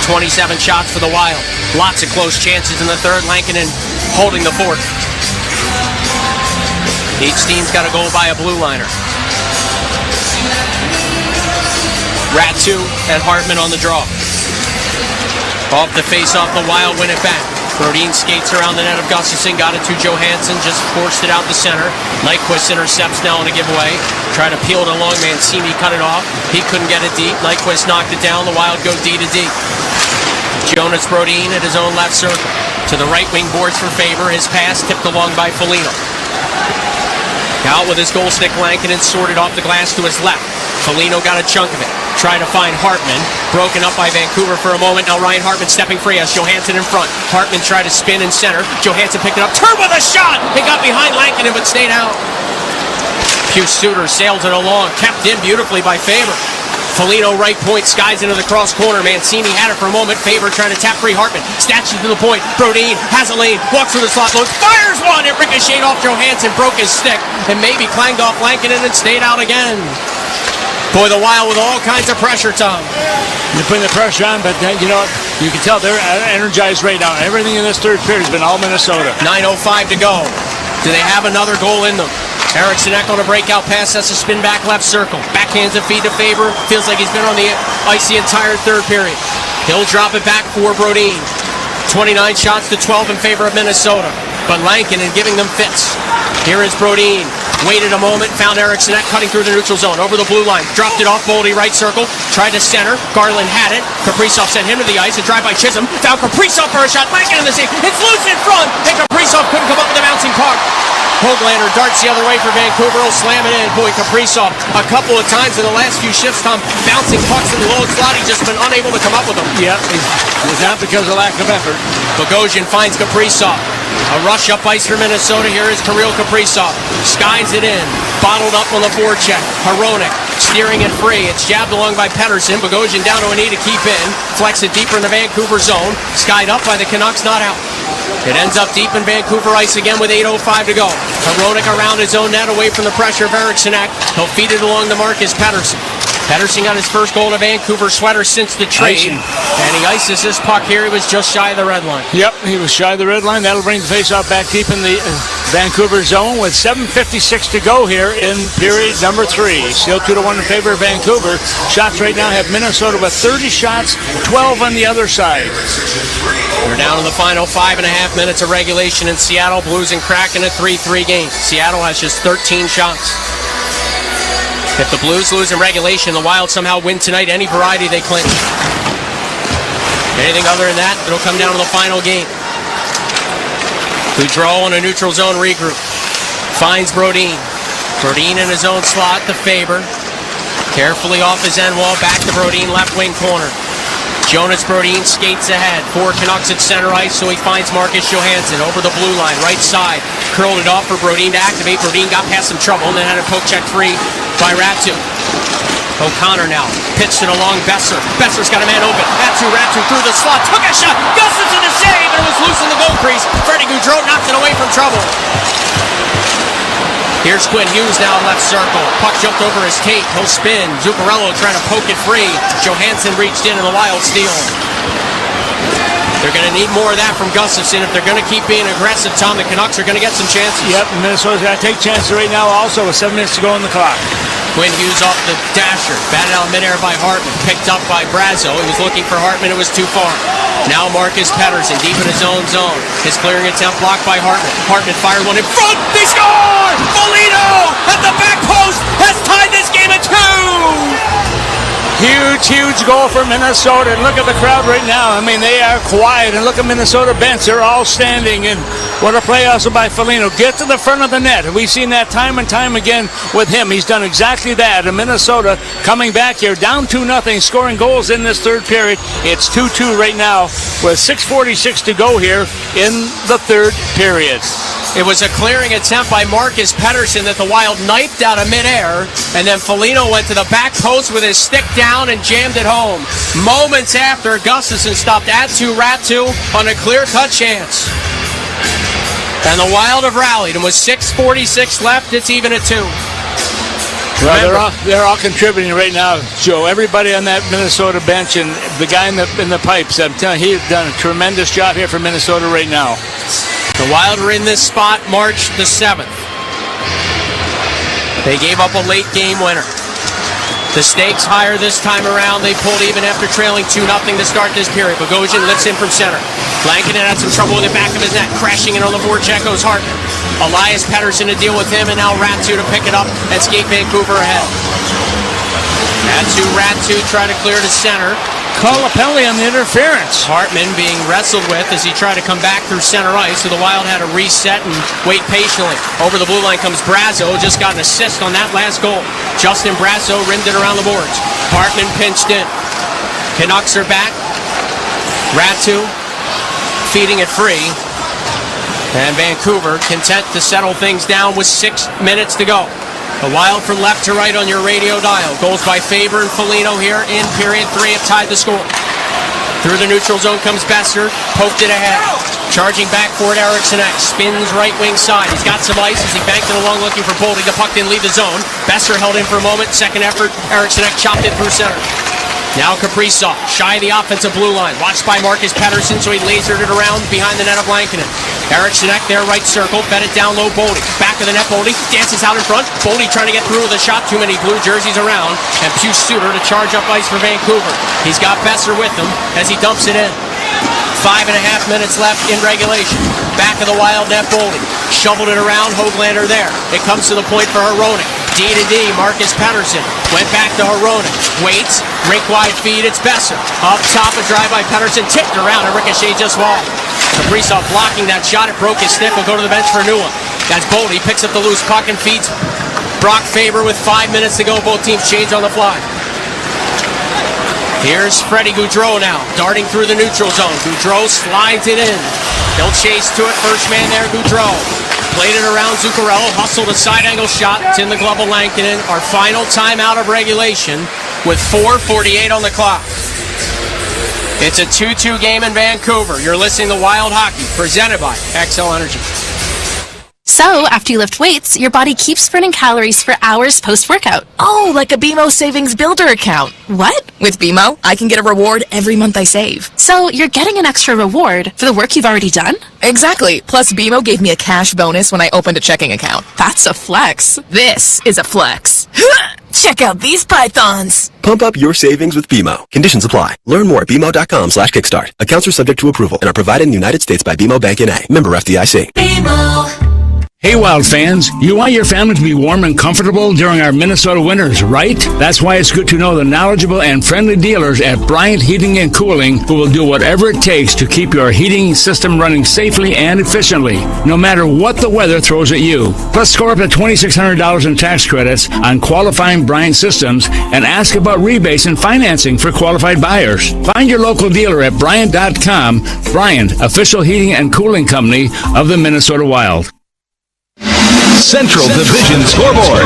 27 shots for the Wild. Lots of close chances in the third. Lankinen holding the fourth. Each team's got a goal by a blue liner. Rat2 and Hartman on the draw. Off the face-off, the Wild win it back. Brodin skates around the net of Gustafson, got it to Johansson, just forced it out the center. Nyquist intercepts now on a giveaway. Tried to peel it along, Mancini cut it off. He couldn't get it deep. Nyquist knocked it down. The Wild go D to D. Jonas Brodin at his own left circle. To the right wing boards for Faber. His pass tipped along by Foligno. Out with his goal stick, Lankinen sorted off the glass to his left. Foligno got a chunk of it. Trying to find Hartman. Broken up by Vancouver for a moment. Now Ryan Hartman stepping free as Johansson in front. Hartman tried to spin in center. Johansson picked it up. Turned with a shot! It got behind Lankinen but stayed out. Hugh Suter sails it along. Kept in beautifully by Faber. Foligno right point, skies into the cross corner. Mancini had it for a moment. Faber trying to tap free Hartman. Statue to the point. Brodin has a lane. Walks through the slot. Looks. Fires one. It ricocheted off Johansson. Broke his stick. And maybe clanged off Lankinen and stayed out again. Boy, the Wild with all kinds of pressure, Tom. They're putting the pressure on, but you know, you can tell they're energized right now. Everything in this third period has been all Minnesota. 9:05 to go. Do they have another goal in them? Eriksson on a breakout pass. That's a spin back left circle. Backhands a feed to Faber. Feels like he's been on the ice the entire third period. He'll drop it back for Brodin. 29 shots to 12 in favor of Minnesota. But Lankinen giving them fits. Here is Brodin. Waited a moment, found Eriksson cutting through the neutral zone, over the blue line, dropped it off Boldy, right circle, tried to center, Garland had it, Kaprizov sent him to the ice, a drive by Chisholm, found Kaprizov for a shot, Lankinen in the save, it's loose in front, and Kaprizov couldn't come up with a bouncing puck. Hoglander darts the other way for Vancouver, will slam it in. Boy, Kaprizov, a couple of times in the last few shifts, Tom, bouncing pucks in the low slot, he's just been unable to come up with them. Yeah, it's not because of lack of effort. Bogosian finds Kaprizov. A rush up ice for Minnesota. Here is Kirill Kaprizov. Skies it in. Bottled up on the forecheck. Hronek steering it free. It's jabbed along by Pettersson. Bogosian down to a knee to keep in. Flex it deeper in the Vancouver zone. Skied up by the Canucks, not out. It ends up deep in Vancouver ice again with 8:05 to go. Hronek around his own net away from the pressure of Eriksson. He'll feed it along to Marcus Pettersson. Pettersson got his first goal in a Vancouver sweater since the trade. And he ices this puck here. He was just shy of the red line. Yep, he was shy of the red line. That'll bring the faceoff back deep in the Vancouver zone with 7:56 to go here in period number 3. Still 2-1 in favor of Vancouver. Shots right now have Minnesota with 30 shots, 12 on the other side. We're down to the final 5.5 minutes of regulation in Seattle. Blues and Kraken a 3-3 game. Seattle has just 13 shots. If the Blues lose in regulation, the Wild somehow win tonight, any variety they clinch. Anything other than that, it'll come down to the final game. We draw on a neutral zone regroup. Finds Brodin. Brodin in his own slot to Faber. Carefully off his end wall, back to Brodin, left wing corner. Jonas Brodin skates ahead. 4 Canucks at center ice, so he finds Marcus Johansson over the blue line, right side. Curled it off for Brodin to activate. Brodin got past some trouble and then had a poke check free by Rat2. O'Connor now pitched it along Besser. Besser's got a man open. Ratu through the slot. Took a shot. Gustafson to save, and it was loose in the goal crease. Freddie Gaudreau knocked it away from trouble. Here's Quinn Hughes now left circle. Puck jumped over his tape. He'll spin. Zuccarello trying to poke it free. Johansson reached in the Wild steal. They're going to need more of that from Gustafson. If they're going to keep being aggressive, Tom, the Canucks are going to get some chances. Yep, Minnesota's got to take chances right now also with 7 minutes to go on the clock. Quinn Hughes off the dasher. Batted out midair by Hartman. Picked up by Brazo. He was looking for Hartman. It was too far. Now Marcus Pettersson deep in his own zone. His clearing attempt blocked by Hartman. Hartman fired one in front. They score! Foligno at the back post has tied this game at 2! Huge goal for Minnesota. And look at the crowd right now. I mean, they are quiet. And look at Minnesota bench. They're all standing. And what a play also by Foligno. Get to the front of the net. We've seen that time and time again with him. He's done exactly that. And Minnesota coming back here down 2-0, scoring goals in this third period. It's 2-2 right now with 6:46 to go here in the third period. It was a clearing attempt by Marcus Pettersson that the Wild knifed out of midair, and then Foligno went to the back post with his stick down and jammed it home. Moments after, Gustafson stopped Ratu on a clear-cut chance. And the Wild have rallied, and with 6:46 left, it's even at 2. Well, they're all contributing right now, Joe. Everybody on that Minnesota bench and the guy in the pipes, I'm telling you, he's done a tremendous job here for Minnesota right now. The Wild are in this spot March the 7th. They gave up a late game winner. The stakes higher this time around. They pulled even after trailing 2-0 to start this period. Bogosian lifts in from center. Lankinen had some trouble with the back of his net. Crashing in on the board, Checo's Hartman. Elias Pettersson to deal with him, and now Ratu to pick it up and skate Vancouver ahead. Ratu try to clear to center. Call a penalty on the interference. Hartman being wrestled with as he tried to come back through center ice, so the Wild had to reset and wait patiently. Over the blue line comes Brazo, just got an assist on that last goal. Justin Brazo rimmed it around the boards. Hartman pinched in. Canucks are back. Ratu feeding it free. And Vancouver content to settle things down with 6 minutes to go. The Wild from left to right on your radio dial. Goals by Faber and Foligno here in period 3 have tied the score. Through the neutral zone comes Besser. Poked it ahead. Charging back for it, Eriksson Ek. Spins right wing side. He's got some ice as he banked it along looking for Boldy. The puck didn't leave the zone. Besser held in for a moment. Second effort. Eriksson Ek chopped it through center. Now Kaprizov, shy of the offensive blue line. Watched by Marcus Pettersson, so he lasered it around behind the net of Lankinen. Eriksson Ek there, right circle, fed it down low, Boldy. Back of the net, Boldy dances out in front. Boldy trying to get through with a shot. Too many blue jerseys around. And Pius Suter to charge up ice for Vancouver. He's got Besser with him as he dumps it in. 5.5 minutes left in regulation. Back of the Wild net, Boldy. Shoveled it around, Höglander there. It comes to the point for Hronek. D to D, Marcus Pettersson. Went back to Hronek. Waits, rink wide feed, it's Besser. Up top, a drive by Pettersson. Tipped around, and Ricochet just walled. Kaprizov blocking that shot. It broke his stick. Will go to the bench for a new one. That's Boldy. Picks up the loose puck and feeds Brock Faber with 5 minutes to go. Both teams change on the fly. Here's Freddie Gaudreau now, darting through the neutral zone. Gaudreau slides it in. He'll chase to it. First man there, Gaudreau. Played it around Zuccarello, hustled a side angle shot. It's in the glove of Lankinen. Our final timeout of regulation with 4:48 on the clock. It's a 2-2 game in Vancouver. You're listening to Wild Hockey, presented by XL Energy. So, after you lift weights, your body keeps burning calories for hours post-workout. Oh, like a BMO Savings Builder account. What? With BMO, I can get a reward every month I save. So, you're getting an extra reward for the work you've already done? Exactly. Plus, BMO gave me a cash bonus when I opened a checking account. That's a flex. This is a flex. Check out these pythons. Pump up your savings with BMO. Conditions apply. Learn more at BMO.com/kickstart. Accounts are subject to approval and are provided in the United States by BMO Bank N.A. Member FDIC. BMO. Hey, Wild fans, you want your family to be warm and comfortable during our Minnesota winters, right? That's why it's good to know the knowledgeable and friendly dealers at Bryant Heating and Cooling who will do whatever it takes to keep your heating system running safely and efficiently, no matter what the weather throws at you. Plus, score up to $2,600 in tax credits on qualifying Bryant systems and ask about rebates and financing for qualified buyers. Find your local dealer at Bryant.com. Bryant, official heating and cooling company of the Minnesota Wild. Central Division Scoreboard.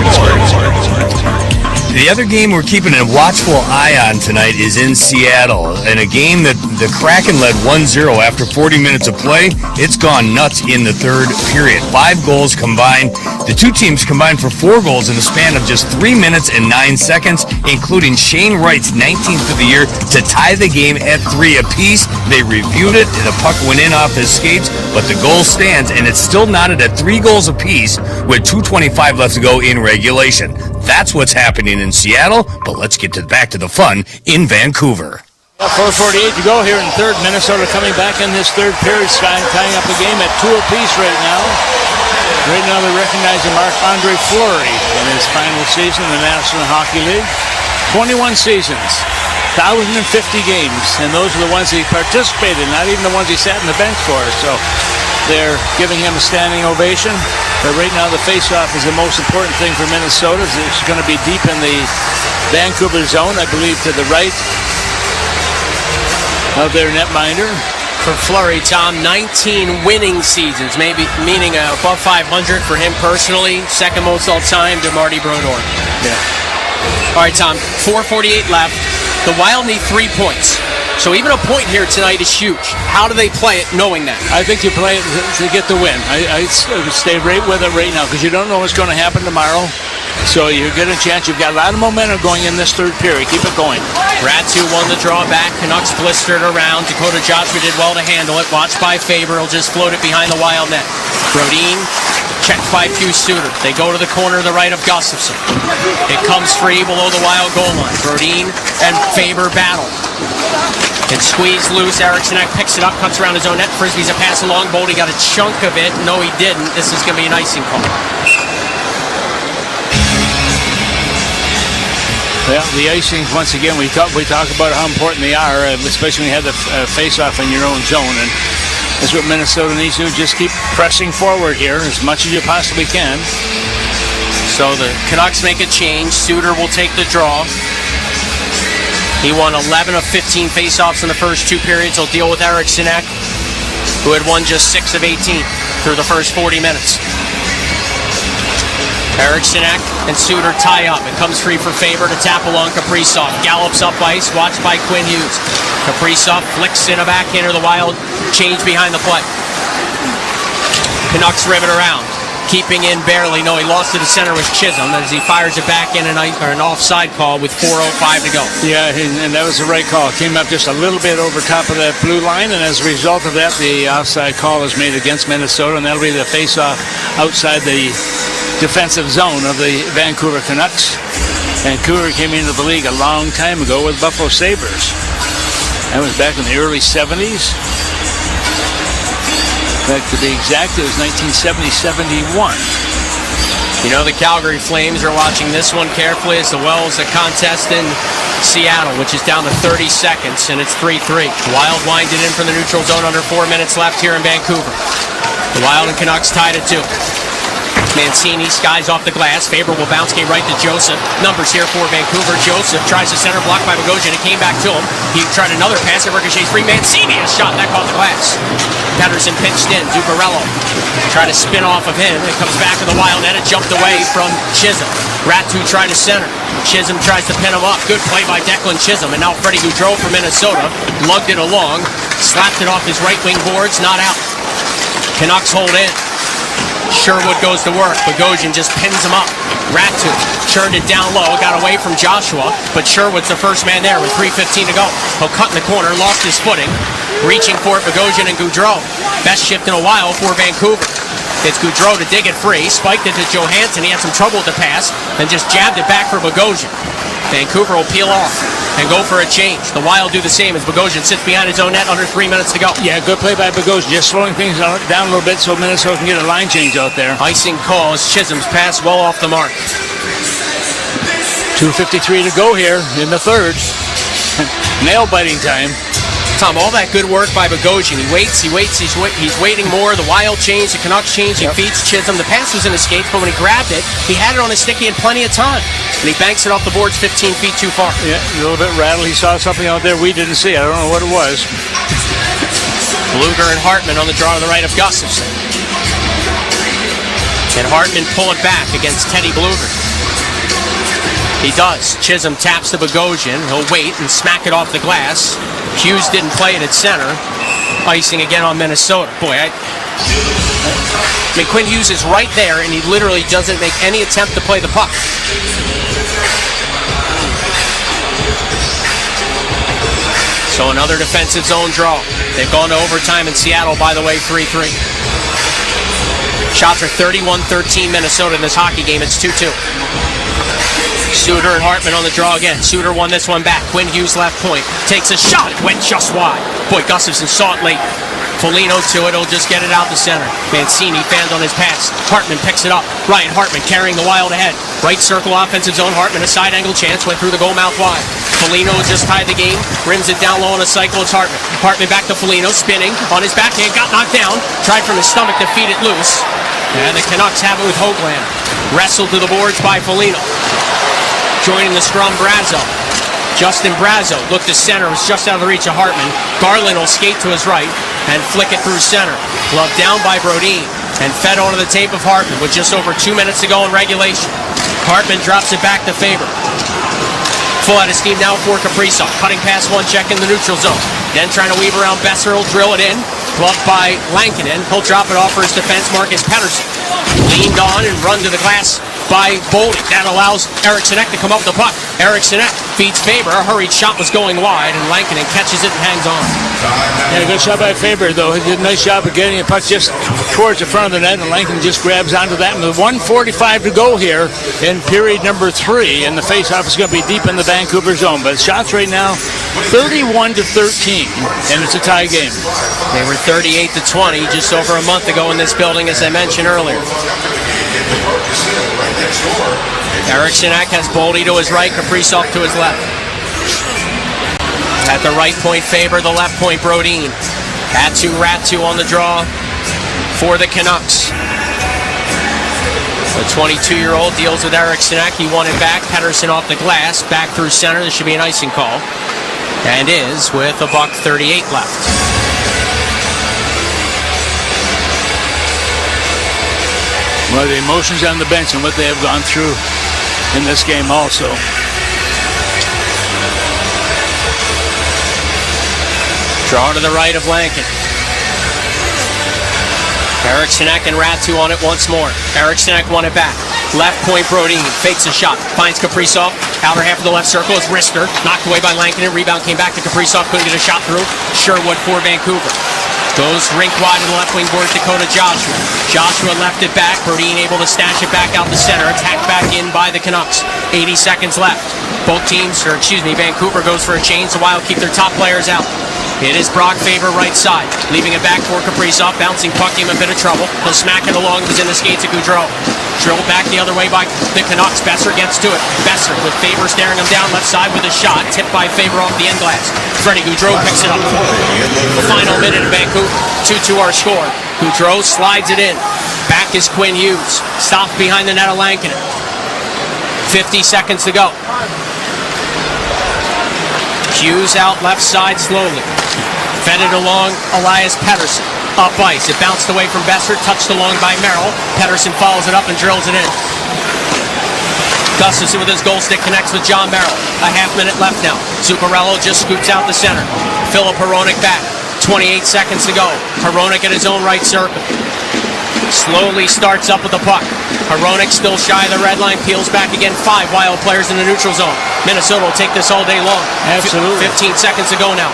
The other game we're keeping a watchful eye on tonight is in Seattle. In a game that the Kraken led 1-0 after 40 minutes of play, it's gone nuts in the third period. 5 goals combined. The two teams combined for 4 goals in the span of just 3 minutes and 9 seconds, including Shane Wright's 19th of the year to tie the game at 3 apiece. They reviewed it. The puck went in off his skates, but the goal stands, and it's still knotted at 3 goals apiece with 2:25 left to go in regulation. That's what's happening in Seattle, but let's get back to the fun in Vancouver. 4:48 to go here in third. Minnesota coming back in this third period, tying up the game at 2 apiece right now. Right now they're recognizing Marc-Andre Fleury in his final season in the National Hockey League. 21 seasons, 1,050 games, and those are the ones he participated in, not even the ones he sat in the bench for. So they're giving him a standing ovation. But right now the face-off is the most important thing for Minnesota. It's going to be deep in the Vancouver zone, I believe, to the right of their netminder. For Fleury, Tom, 19 winning seasons, maybe meaning above 500 for him personally. Second most all time to Marty Brodeur. Yeah. All right, Tom, 4:48 left. The Wild need 3 points. So even a point here tonight is huge. How do they play it knowing that? I think you play it to get the win. I stay right with it right now because you don't know what's going to happen tomorrow. So you get a chance. You've got a lot of momentum going in this third period. Keep it going. Ratu won the draw back. Canucks blistered around. Dakota Joshua did well to handle it. Watched by Faber. He'll just float it behind the Wild net. Brodin checked by Pius Suter. They go to the corner to the right of Gustafsson. It comes free below the Wild goal line. Brodin and Faber battle. It's squeezed loose. Eriksson picks it up, cuts around his own net. Frisbee's a pass along. Boldy got a chunk of it. No, he didn't. This is going to be an icing call. Well, the icing, once again, we talk about how important they are, especially when you have the face-off in your own zone. And that's what Minnesota needs to do. Just keep pressing forward here as much as you possibly can. So the Canucks make a change. Suter will take the draw. He won 11 of 15 faceoffs in the first 2 periods. He'll deal with Eriksson, who had won just 6 of 18 through the first 40 minutes. Eriksson and Suter tie up. It comes free for Faber to tap along Kaprizov. Gallops up ice, watched by Quinn Hughes. Kaprizov flicks in a backhander. The Wild change behind the play. Canucks rivet around. Keeping in barely. No, he lost to the center with Chisholm as he fires it back in an offside call with 4:05 to go. Yeah, and that was the right call. Came up just a little bit over top of that blue line, and as a result of that, the offside call is made against Minnesota, and that'll be the face-off outside the defensive zone of the Vancouver Canucks. Vancouver came into the league a long time ago with Buffalo Sabres. That was back in the early 70s. In fact, to be exact, it was 1970-71. You know, the Calgary Flames are watching this one carefully as well as the contest in Seattle, which is down to 30 seconds, and it's 3-3. The Wild wind it in from the neutral zone under 4 minutes left here in Vancouver. The Wild and Canucks tied at 2. Mancini skies off the glass. Faber will bounce game right to Joseph. Numbers here for Vancouver. Joseph tries to center, blocked by Bogosian. It came back to him. He tried another pass. It ricochets free. Mancini, a shot. That caught the glass. Pettersson pitched in. Zuccarello tried to spin off of him. It comes back to the Wild net. It jumped away from Chisholm. Ratu tried to center. Chisholm tries to pin him up. Good play by Declan Chisholm. And now Freddie Gaudreau for Minnesota lugged it along. Slapped it off his right wing boards. Not out. Canucks hold in. Sherwood goes to work. Bogosian just pins him up. Ratu churned it down low. Got away from Joshua, but Sherwood's the first man there with 3:15 to go. He'll cut in the corner, lost his footing. Reaching for it, Bogosian and Gaudreau. Best shift in a while for Vancouver. It's Gaudreau to dig it free. Spiked it to Johansson. He had some trouble with the pass and just jabbed it back for Bogosian. Vancouver will peel off and go for a change. The Wild do the same as Bogosian sits behind his own net under 3 minutes to go. Yeah, good play by Bogosian. Just slowing things down a little bit so Minnesota can get a line change out there. Icing calls. Chisholm's pass well off the mark. 2:53 to go here in the third. Nail-biting time. Tom, all that good work by Bogosian. He waits, he's waiting more. The Wild change, the Canucks change, he feeds Chisholm. The pass was in his skates, but when he grabbed it, he had it on his stick. He had plenty of time. And he banks it off the boards 15 feet too far. Yeah, a little bit rattled. He saw something out there we didn't see. I don't know what it was. Bluger and Hartman on the draw to the right of Gustafsson. And Hartman pull it back against Teddy Bluger. He does. Chisholm taps to Bogosian. He'll wait and smack it off the glass. Hughes didn't play it at center. Icing again on Minnesota. Boy, I mean, Quinn Hughes is right there, and he literally doesn't make any attempt to play the puck. So another defensive zone draw. They've gone to overtime in Seattle, by the way, 3-3. Shots are 31-13 Minnesota in this hockey game. It's 2-2. Suter and Hartman on the draw again. Suter won this one back. Quinn Hughes left point. Takes a shot. It went just wide. Boy, Gustafson saw it late. Foligno to it. He'll just get it out the center. Mancini fanned on his pass. Hartman picks it up. Ryan Hartman carrying the Wild ahead. Right circle offensive zone. Hartman a side angle chance. Went through the goal mouth wide. Foligno just tied the game. Rims it down low on a cycle. It's Hartman. Hartman back to Foligno. Spinning on his backhand. Got knocked down. Tried from his stomach to feed it loose. And the Canucks have it with Hoagland. Wrestled to the boards by Foligno. Joining the scrum, Brazo. Justin Brazo looked to center, was just out of the reach of Hartman. Garland will skate to his right and flick it through center. Glove down by Brodin and fed onto the tape of Hartman with just over 2 minutes to go in regulation. Hartman drops it back to Faber. Full out of steam now for Kaprizov. Cutting past one check in the neutral zone. Then trying to weave around Besser. He'll drill it in. Gloved by Lankinen. He'll drop it off for his defense, Marcus Pettersson. Leaned on and run to the glass by Boldy. That allows Eric Sinek to come up with the puck. Eric Sinek feeds Faber. A hurried shot was going wide, and Lankinen catches it and hangs on. Yeah, good shot by Faber, though. He did a nice job of getting the puck just towards the front of the net, and Lankinen just grabs onto that. And with 1:45 to go here in period number 3, and the faceoff is going to be deep in the Vancouver zone. But shots right now, 31-13, and it's a tie game. They were 38-20 just over a month ago in this building, as I mentioned earlier. Eric Sinek has Boldy to his right, Kaprizov to his left. At the right point, Faber, the left point, Brodin. Ratu on the draw for the Canucks. The 22-year-old deals with Eric Sinek. He won it back. Pettersson off the glass, back through center. This should be an icing call. And is with $1:38 left. Well, the emotions on the bench and what they have gone through in this game also. Draw to the right of Lankin. Eric Sinek and Ratu on it once more. Eric Sinek won it back. Left point, Brodin fakes a shot. Finds Kaprizov. Outer half of the left circle is Rister. Knocked away by Lankinen. Rebound came back to Kaprizov. Couldn't get a shot through. Sherwood for Vancouver. Goes rink wide to the left wing board, Dakota Joshua. Joshua left it back. Brodin able to snatch it back out the center. Attacked back in by the Canucks. 80 seconds left. Vancouver goes for a change. The Wild keep their top players out. It is Brock Faber right side. Leaving it back for Kaprizov. Bouncing puck, gave him a bit of trouble. He'll smack it along. It was in the skates of Gaudreau. Drilled back the other way by the Canucks. Besser gets to it. Besser with Faber staring him down left side with a shot. Tipped by Faber off the end glass. Freddie Gaudreau picks it up. The final minute of Vancouver. 2-2 our score. Gaudreau slides it in. Back is Quinn Hughes. Stopped behind the net of Lankinen. 50 seconds to go. Hughes out left side slowly. Fed it along Elias Pettersson. Up ice. It bounced away from Besser. Touched along by Merrill. Pettersson follows it up and drills it in. Gustafson with his goal stick connects with John Merrill. A half minute left now. Zuccarello just scoops out the center. Philip Hronek back. 28 seconds to go. Hronek at his own right circle. Slowly starts up with the puck. Hronek still shy of the red line. Peels back again. 5 Wild players in the neutral zone. Minnesota will take this all day long. Absolutely. 15 seconds to go now.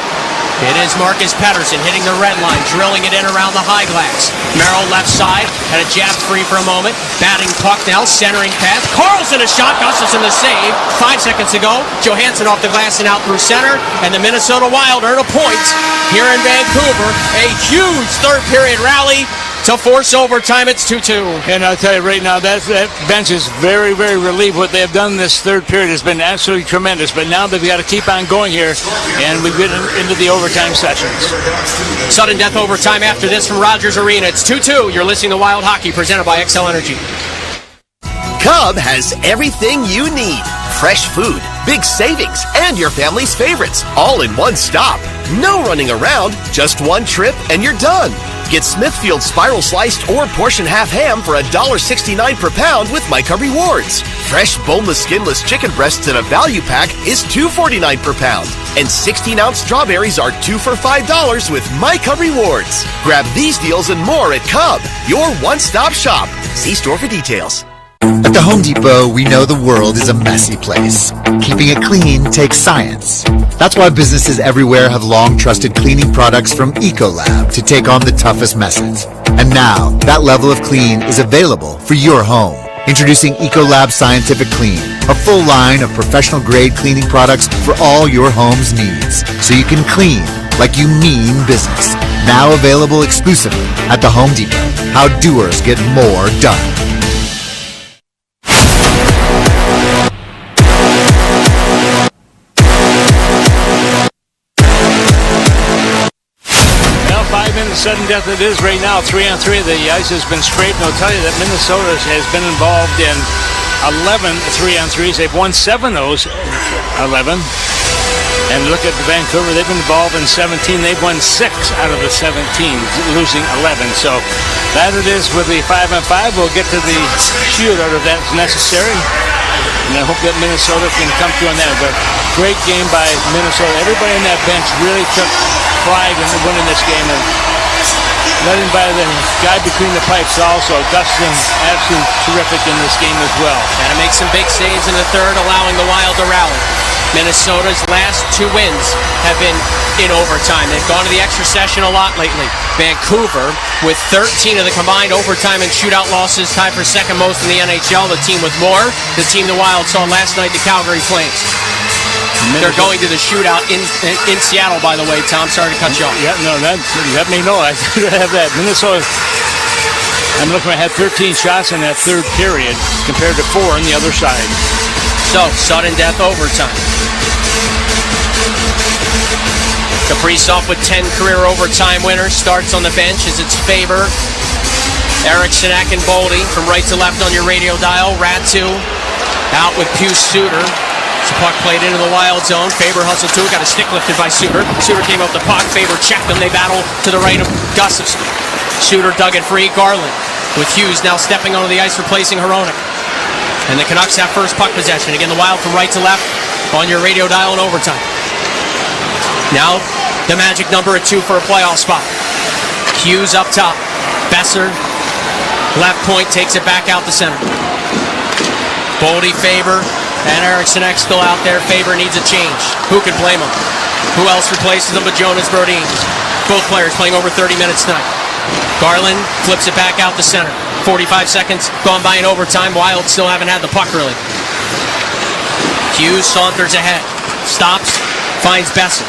It is Marcus Pettersson hitting the red line, drilling it in around the high glass. Merrill left side, had a jab free for a moment. Batting puck now, centering pass. Carlson a shot, Gustafson the save. 5 seconds to go. Johansson off the glass and out through center. And the Minnesota Wild earn a point here in Vancouver. A huge third period rally to force overtime. It's 2-2. And I'll tell you right now, that bench is very, very relieved. What they have done this third period has been absolutely tremendous. But now they've got to keep on going here, and we've been into the overtime sessions. Sudden death overtime after this from Rogers Arena. It's 2-2. You're listening to Wild Hockey, presented by XL Energy. Cub has everything you need. Fresh food, big savings, and your family's favorites, all in one stop. No running around, just one trip and you're done. Get Smithfield spiral sliced or portion half ham for $1.69 per pound with Mica Rewards. Fresh boneless skinless chicken breasts in a value pack is $2.49 per pound. And 16-ounce strawberries are 2 for $5 with Mica Rewards. Grab these deals and more at Cub, your one-stop shop. See store for details. At the Home Depot, we know the world is a messy place. Keeping it clean takes science. That's why businesses everywhere have long trusted cleaning products from Ecolab to take on the toughest messes. And now, that level of clean is available for your home. Introducing Ecolab Scientific Clean, a full line of professional-grade cleaning products for all your home's needs, so you can clean like you mean business. Now available exclusively at the Home Depot. How doers get more done. Sudden death it is right now, 3-on-3. The ice has been scraped, and I'll tell you that Minnesota has been involved in 11 3-on-3s. They've won 7 of those 11. And look at Vancouver, they've been involved in 17. They've won 6 out of the 17, losing 11. So that it is with the 5-on-5. We'll get to the shootout if that's necessary. And I hope that Minnesota can come through on that. But great game by Minnesota. Everybody on that bench really took pride in winning this game. And led by the guy between the pipes also. Dustin, absolutely terrific in this game as well. Got to make some big saves in the third, allowing the Wild to rally. Minnesota's last 2 wins have been in overtime. They've gone to the extra session a lot lately. Vancouver, with 13 of the combined overtime and shootout losses, tied for second most in the NHL. The team with more, the team the Wild saw last night, the Calgary Flames. They're going to the shootout in Seattle, by the way, Tom. Sorry to cut you off. Yeah, no, let me know. I have that. Minnesota, I'm looking at, had 13 shots in that third period compared to 4 on the other side. So, sudden death overtime. Kaprizov with 10 career overtime winners starts on the bench as it's Faber, Eriksson and Boldy from right to left on your radio dial. Ratu out with Pius Suter. It's a puck played into the Wild zone. Faber hustled to it, got a stick lifted by Suter. Suter came up the puck. Faber checked them. They battle to the right of Gustafsson. Suter dug it free. Garland with Hughes now stepping onto the ice, replacing Hronek. And the Canucks have first puck possession. Again, the Wild from right to left on your radio dial in overtime. Now, the magic number at 2 for a playoff spot. Hughes up top. Besser, left point, takes it back out the center. Boldy, Faber, and Eriksson still out there. Faber needs a change. Who can blame him? Who else replaces him but Jonas Brodin? Both players playing over 30 minutes tonight. Garland flips it back out the center. 45 seconds gone by in overtime. Wild still haven't had the puck really. Hughes saunters ahead. Stops. Finds Besser.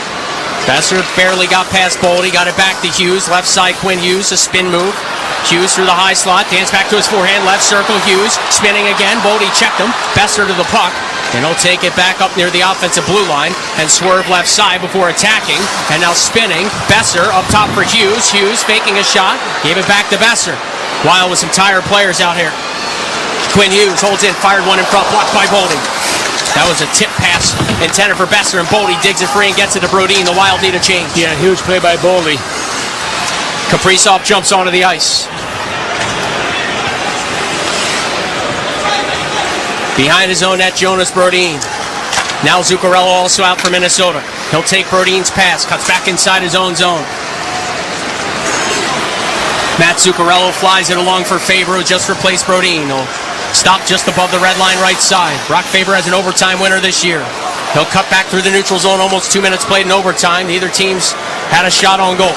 Besser barely got past Boldy. Got it back to Hughes. Left side Quinn Hughes. A spin move. Hughes through the high slot. Dance back to his forehand. Left circle. Hughes spinning again. Boldy checked him. Besser to the puck. And he'll take it back up near the offensive blue line and swerve left side before attacking. And now spinning. Besser up top for Hughes. Hughes faking a shot. Gave it back to Besser. Wild with some tired players out here. Quinn Hughes holds in. Fired one in front. Blocked by Boldy. That was a tip pass intended for Besser, and Boldy digs it free and gets it to Brodin. The Wild need a change. Yeah, huge play by Boldy. Kaprizov jumps onto the ice. Behind his own net, Jonas Brodin. Now Zuccarello also out for Minnesota. He'll take Brodin's pass, cuts back inside his own zone. Matt Zuccarello flies it along for Faber, who just replaced Brodin. He'll stop just above the red line right side. Brock Faber has an overtime winner this year. He'll cut back through the neutral zone, almost 2 minutes played in overtime. Neither team's had a shot on goal.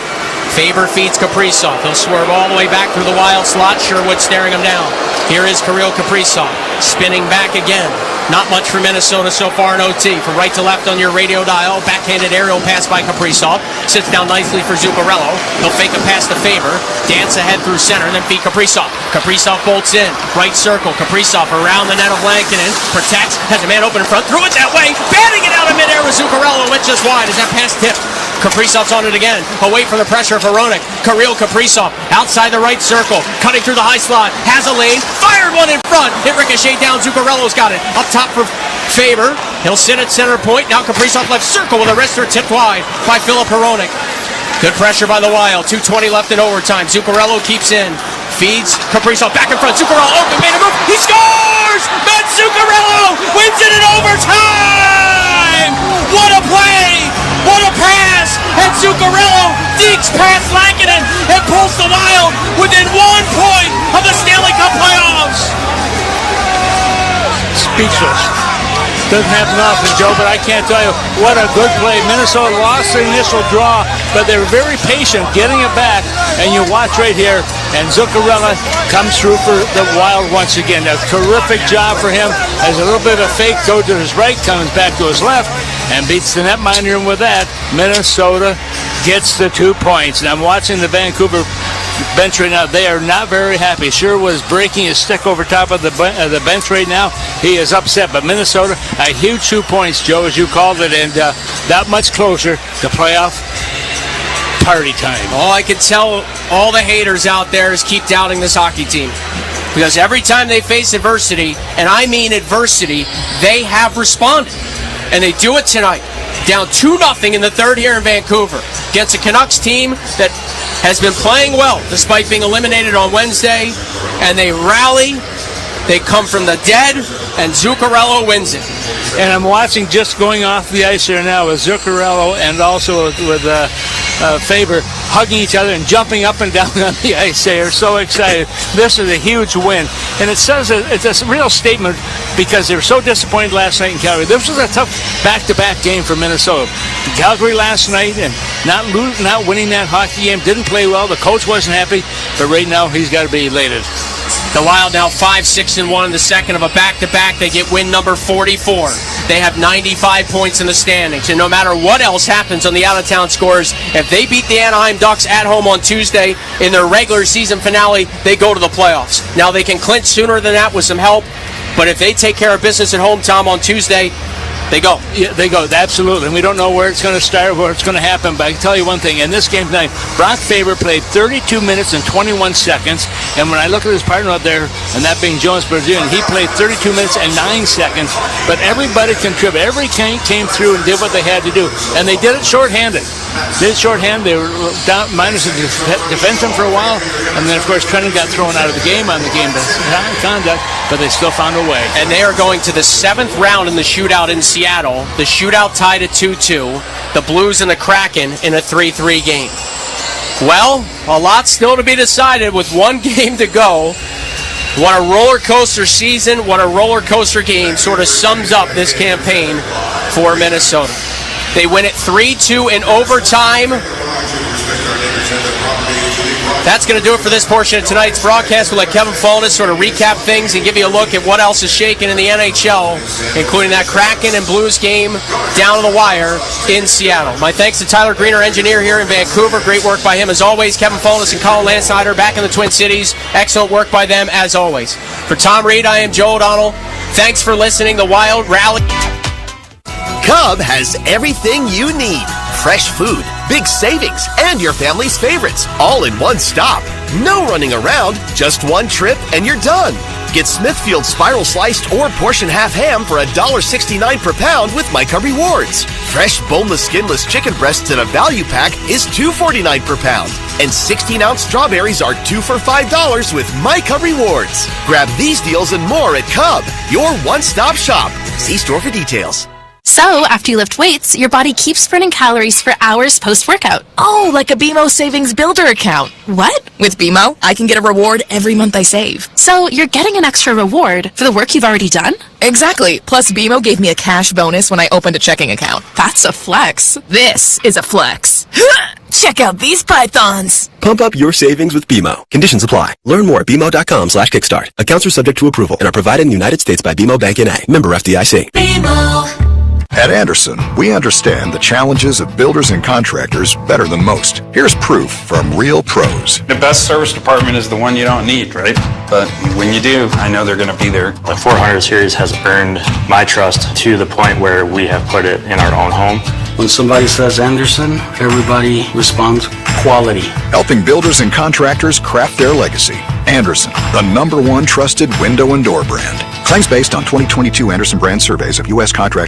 Faber feeds Kaprizov. He'll swerve all the way back through the Wild slot. Sherwood staring him down. Here is Kirill Kaprizov, spinning back again. Not much for Minnesota so far in OT. From right to left on your radio dial, backhanded aerial pass by Kaprizov. Sits down nicely for Zuccarello. He'll fake a pass to Faber. Dance ahead through center, then feed Kaprizov. Kaprizov bolts in. Right circle. Kaprizov around the net of Lankinen. Protects. Has a man open in front. Threw it that way. Batting it out of midair with Zuccarello. Went just wide. Is that pass tipped? Kaprizov's on it again. Away from the pressure of Hronek. Kirill Kaprizov outside the right circle. Cutting through the high slot. Has a lane. Fired one in front. Hit ricochet down. Zuccarello's got it. Up top for Faber. He'll sit at center point. Now Kaprizov left circle with a wrister tipped wide by Philip Hronek. Good pressure by the Wild. 2:20 left in overtime. Zuccarello keeps in. Feeds Kaprizov back in front. Zuccarello open, made a move. He scores! Matt Zuccarello wins it in overtime! What a play! What a pass! And Zuccarello dekes past Lankinen and pulls the Wild within 1 point of the Stanley Cup playoffs! Speechless. Doesn't happen often, Joe, but I can't tell you what a good play. Minnesota lost the initial draw, but they were very patient getting it back. And you watch right here, and Zuccarello comes through for the Wild once again. A terrific job for him. Has a little bit of a fake, go to his right, comes back to his left, and beats the netminder. And with that, Minnesota gets the 2 points. And I'm watching the Vancouver bench right now. They are not very happy. Sure was breaking his stick over top of the bench right now. He is upset, but Minnesota, a huge 2 points, Joe, as you called it, and that much closer to playoff party time. All I can tell all the haters out there is keep doubting this hockey team. Because every time they face adversity, and I mean adversity, they have responded. And they do it tonight. Down 2-0 in the third here in Vancouver against a Canucks team that has been playing well despite being eliminated on Wednesday. And they rally, they come from the dead, and Zuccarello wins it. And I'm watching just going off the ice here now with Zuccarello and also with Faber hugging each other and jumping up and down on the ice. They are so excited. This is a huge win. And it says it's a real statement because they were so disappointed last night in Calgary. This was a tough back-to-back game for Minnesota. Calgary last night and not winning that hockey game, didn't play well. The coach wasn't happy, but right now he's got to be elated. The Wild now 5-6-1 in the second of a back-to-back. They get win number 44. They have 95 points in the standings. And no matter what else happens on the out-of-town scores, if they beat the Anaheim Ducks at home on Tuesday in their regular season finale, they go to the playoffs. Now, they can clinch sooner than that with some help, but if they take care of business at home, Tom, on Tuesday, they go. Yeah, they go, absolutely. And we don't know where it's going to start, where it's going to happen, but I can tell you one thing. In this game tonight, Brock Faber played 32 minutes and 21 seconds, and when I look at his partner out there, and that being Jonas Brazilian, he played 32 minutes and 9 seconds, but everybody contributed. Every team came through and did what they had to do, and they did it shorthanded. They were down minus the defenseman for a while, and then, of course, Trenton got thrown out of the game on the game conduct, but they still found a way. And they are going to the 7th round in the shootout in Seattle. The shootout tied at 2-2. The Blues and the Kraken in a 3-3 game. Well, a lot still to be decided with one game to go. What a roller coaster season, what a roller coaster game sort of sums up this campaign for Minnesota. They win it 3-2 in overtime. That's going to do it for this portion of tonight's broadcast. We'll let Kevin Fulnes sort of recap things and give you a look at what else is shaking in the NHL, including that Kraken and Blues game down to the wire in Seattle. My thanks to Tyler Green, our engineer here in Vancouver. Great work by him as always. Kevin Fulnes and Colin Lansnyder back in the Twin Cities. Excellent work by them as always. For Tom Reed, I am Joe O'Donnell. Thanks for listening. The Wild Rally. Cub has everything you need. Fresh food, big savings, and your family's favorites, all in one stop. No running around, just one trip and you're done. Get Smithfield spiral sliced or portion half ham for $1.69 per pound with MyCub Rewards. Fresh boneless skinless chicken breasts in a value pack is $2.49 per pound. And 16-ounce strawberries are 2 for $5 with MyCub Rewards. Grab these deals and more at Cub, your one-stop shop. See store for details. So, after you lift weights, your body keeps burning calories for hours post-workout. Oh, like a BMO Savings Builder account. What? With BMO, I can get a reward every month I save. So, you're getting an extra reward for the work you've already done? Exactly. Plus, BMO gave me a cash bonus when I opened a checking account. That's a flex. This is a flex. Check out these pythons. Pump up your savings with BMO. Conditions apply. Learn more at BMO.com/kickstart. Accounts are subject to approval and are provided in the United States by BMO Bank N.A. Member FDIC. BMO. At Anderson, we understand the challenges of builders and contractors better than most. Here's proof from real pros. The best service department is the one you don't need, right? But when you do, I know they're going to be there. The 400 series has earned my trust to the point where we have put it in our own home. When somebody says Anderson, everybody responds quality. Helping builders and contractors craft their legacy. Anderson, the #1 trusted window and door brand. Claims based on 2022 Anderson brand surveys of U.S. contractors.